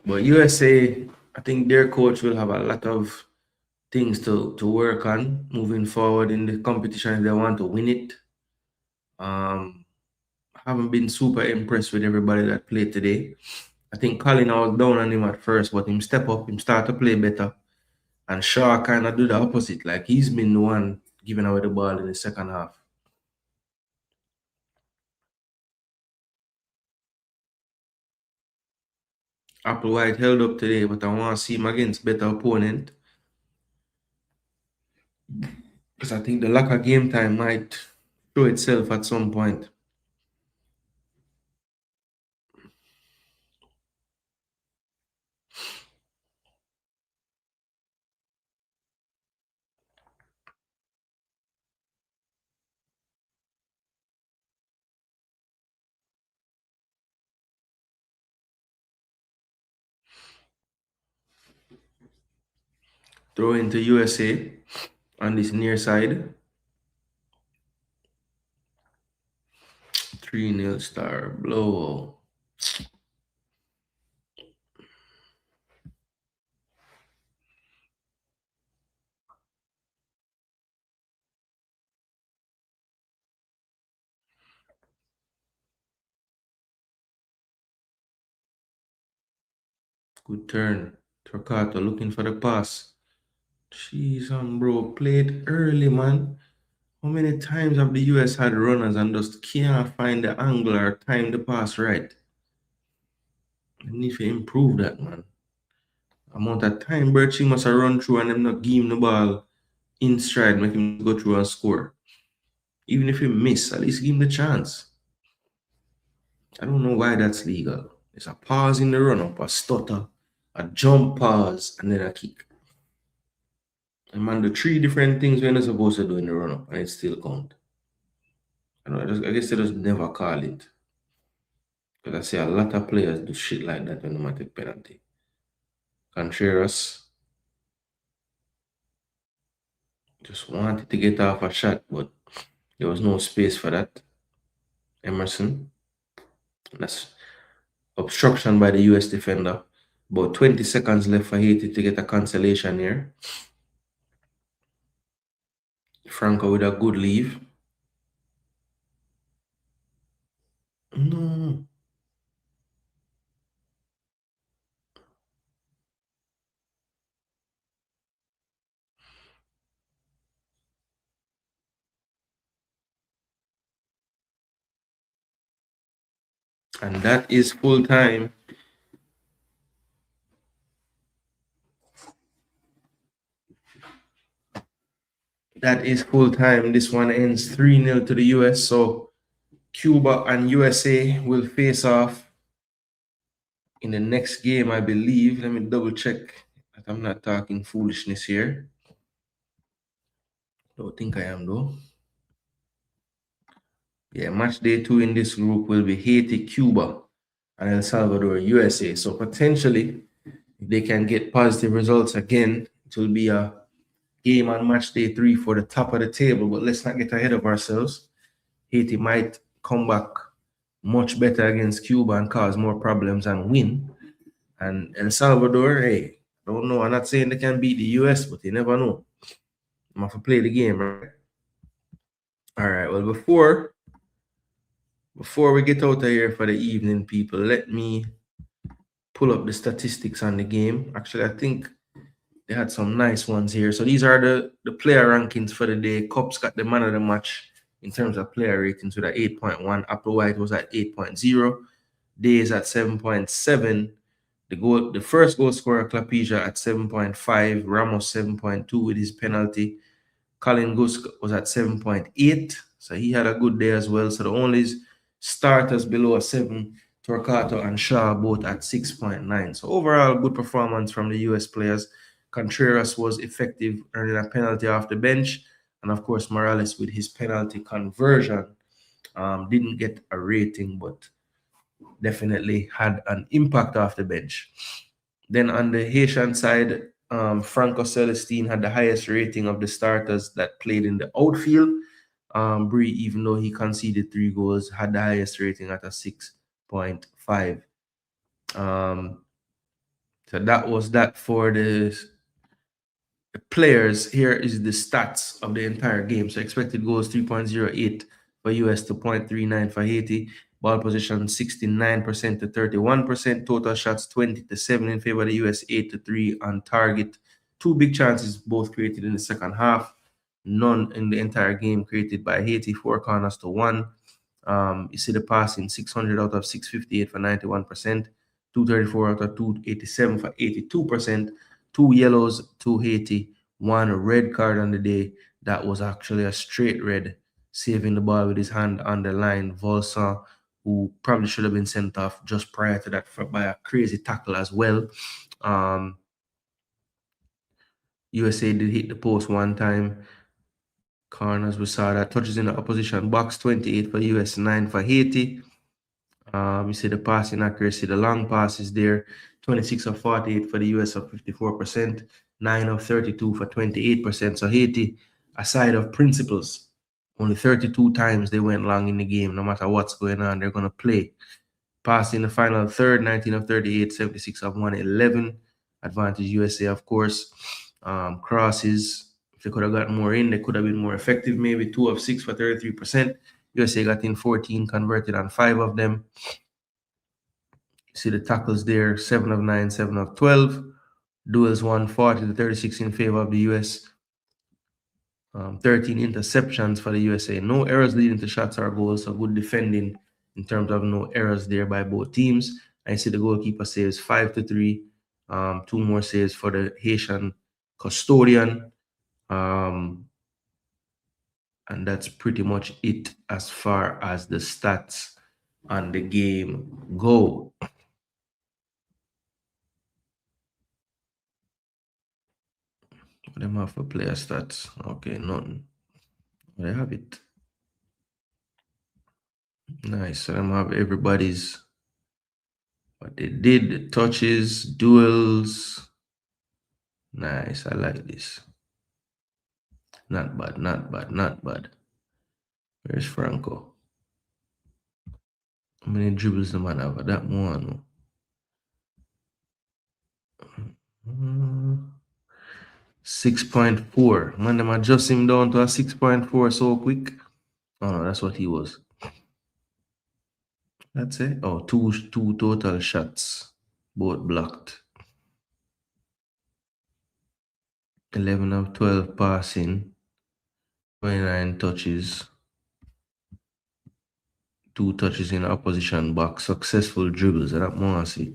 But USA, I think their coach will have a lot of things to work on moving forward in the competition if they want to win it. I haven't been super impressed with everybody that played today. I think Colin, I was down on him at first, but him step up, him start to play better. And Shaw kind of do the opposite. Like he's been the one giving away the ball in the second half. Applewhite held up today, but I want to see him against better opponent. Because I think the lack of game time might show itself at some point. Throw into USA on this near side. 3-0 Star blow. Good turn. Torquato looking for the pass. Jeez, bro, played early, man. How many times have the US had runners and just can't find the angle or time the pass right? They need to improve that, man. Amount of time Birchie must have run through and them not give him the ball in stride, make him go through and score. Even if he miss, at least give him the chance. I don't know why that's legal. It's a pause in the run up, a stutter, a jump pause, and then a kick. And man, the three different things we're not supposed to do in the run up, and it still count. I guess they just never call it. Because I see a lot of players do shit like that when they take penalty. Contreras just wanted to get off a shot, but there was no space for that. Emerson. That's obstruction by the US defender. About 20 seconds left for Haiti to get a cancellation here. Franco with a good leave. No. And that is full time. That is full time. This one ends 3-0 to the US. So Cuba and USA will face off in the next game, I believe. Let me double check that I'm not talking foolishness here. Don't think I am, though. Yeah, match day 2 in this group will be Haiti, Cuba, and El Salvador, USA. So potentially, if they can get positive results again, it will be a game on match day 3 for the top of the table. But let's not get ahead of ourselves. Haiti might come back much better against Cuba and cause more problems and win. And El Salvador, hey, don't know. I'm not saying they can beat the US, but you never know. I'm going to play the game, right? All right. Well, before we get out of here for the evening, people, let me pull up the statistics on the game. Actually, I think they had some nice ones here. So these are the player rankings for the day. Cups got the man of the match in terms of player ratings with an 8.1. Applewhite was at 8.0. Days at 7.7. The first goal scorer, Clapesia, at 7.5. Ramos 7.2 with his penalty. Colin Gusk was at 7.8. So he had a good day as well. So the only starters below a 7, Torquato and Shaw, both at 6.9. So overall, good performance from the US players. Contreras was effective, earning a penalty off the bench. And of course, Morales with his penalty conversion didn't get a rating, but definitely had an impact off the bench. Then on the Haitian side, Franco Celestine had the highest rating of the starters that played in the outfield. Brie, even though he conceded 3 goals, had the highest rating at a 6.5. So that was that for the players. Here is the stats of the entire game. So expected goals 3.08 for US to 0.39 for Haiti. Ball possession 69% to 31%. Total shots 20 to 7 in favor of the US, 8 to 3 on target. 2 big chances both created in the second half. None in the entire game created by Haiti. 4 corners to 1. You see the passing 600 out of 658 for 91%. 234 out of 287 for 82%. 2 yellows to Haiti. 1 red card on the day. That was actually a straight red, saving the ball with his hand on the line. Volsa, who probably should have been sent off just prior to that by a crazy tackle as well. USA did hit the post 1 time. Corners, we saw that. Touches in the opposition box, 28 for US, 9 for Haiti. You see the passing accuracy, the long passes there, 26 of 48 for the US of 54%, 9 of 32 for 28%. So Haiti, aside of principles, only 32 times they went long in the game. No matter what's going on, they're going to play. Passed in the final third, 19 of 38, 76 of 111. Advantage USA, of course. Crosses, if they could have gotten more in, they could have been more effective. Maybe 2 of 6 for 33%. USA got in 14, converted on 5 of them. See the tackles there, 7 of 9, 7 of 12. Duels 140 to 36 in favor of the US. 13 interceptions for the USA. No errors leading to shots or goals, so good defending in terms of no errors there by both teams. I see the goalkeeper saves 5-3. 2 more saves for the Haitian custodian. And that's pretty much it as far as the stats on the game go. Them have for player stats. Okay, none. They have it. Nice. So them have everybody's what they did, the touches, duels. Nice. I like this. Not bad, not bad, not bad. Where's Franco? How many dribbles the man have? That one. 6.4. Man, them adjust him down to a 6.4 so quick. Oh no, that's what he was. That's it. Oh, two total shots, both blocked. 11 of 12 passing, 29 touches, 2 touches in opposition box, successful dribbles. That more see.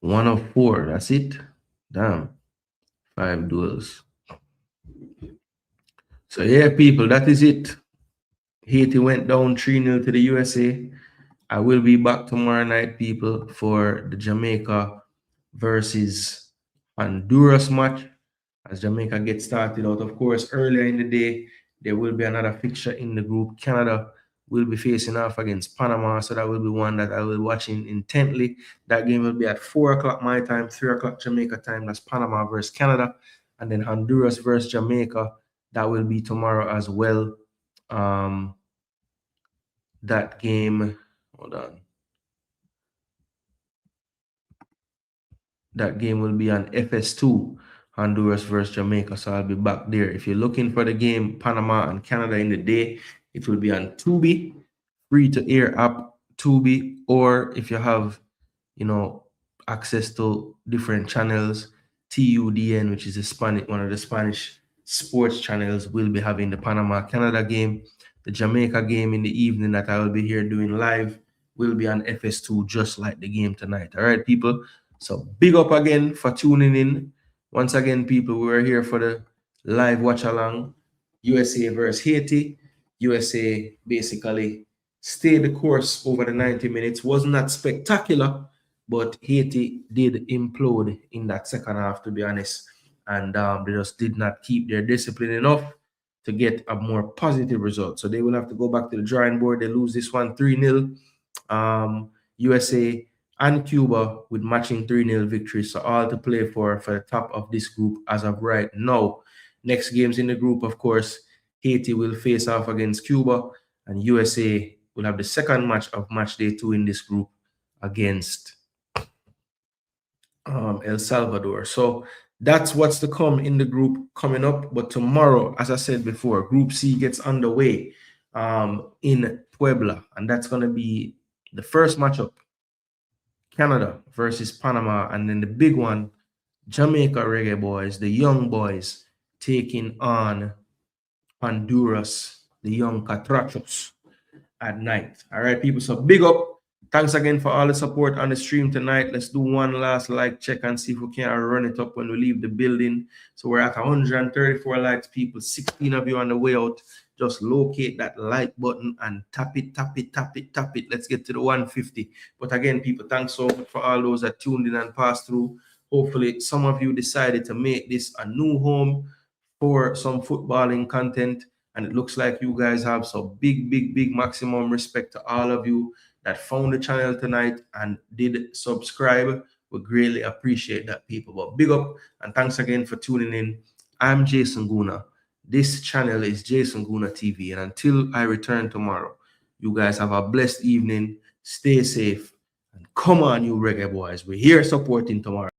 1 of 4. That's it. Damn. 5 duels. So yeah, people, that is it. Haiti went down 3-0 to the USA. I will be back tomorrow night, people, for the Jamaica versus Honduras match. As Jamaica gets started out, of course, earlier in the day, there will be another fixture in the group. Canada will be facing off against Panama, so that will be one that I will be watching intently. That game will be at 4 o'clock my time, 3 o'clock Jamaica time. That's Panama versus Canada. And then Honduras versus Jamaica, that will be tomorrow as well. That game, hold on. That game will be on FS2, Honduras versus Jamaica. So I'll be back there. If you're looking for the game, Panama and Canada in the day, it will be on Tubi, free to air app Tubi. Or if you have, access to different channels, TUDN, which is one of the Spanish sports channels, will be having the Panama Canada game. The Jamaica game in the evening that I will be here doing live will be on FS2, just like the game tonight. All right, people. So big up again for tuning in. Once again, people, we are here for the live watch along. USA versus Haiti. USA basically stayed the course over the 90 minutes. Wasn't that spectacular, but Haiti did implode in that second half, to be honest. And they just did not keep their discipline enough to get a more positive result. So they will have to go back to the drawing board. They lose this one 3-0. USA and Cuba with matching 3-0 victories. So all to play for the top of this group as of right now. Next games in the group, of course, Haiti will face off against Cuba, and USA will have the second match of match day 2 in this group against El Salvador. So that's what's to come in the group coming up. But tomorrow, as I said before, Group C gets underway in Puebla, and that's going to be the first matchup, Canada versus Panama, and then the big one, Jamaica Reggae Boys, the young boys, taking on Honduras, the young Catrachos, at night. All right, people, so big up. Thanks again for all the support on the stream tonight. Let's do one last like check and see if we can run it up when we leave the building. So we're at 134 likes, people. 16 of you on the way out. Just locate that like button and tap it, tap it, tap it, tap it. Let's get to the 150. But again, people, thanks so much for all those that tuned in and passed through. Hopefully, some of you decided to make this a new home for some footballing content. And it looks like you guys have. So big maximum respect to all of you that found the channel tonight and did subscribe. We greatly appreciate that, people. But big up and thanks again for tuning in. I'm Jason Gooner. This channel is Jason Gooner TV. And until I return tomorrow, you guys have a blessed evening. Stay safe. And come on, you reggae boys. We're here supporting tomorrow.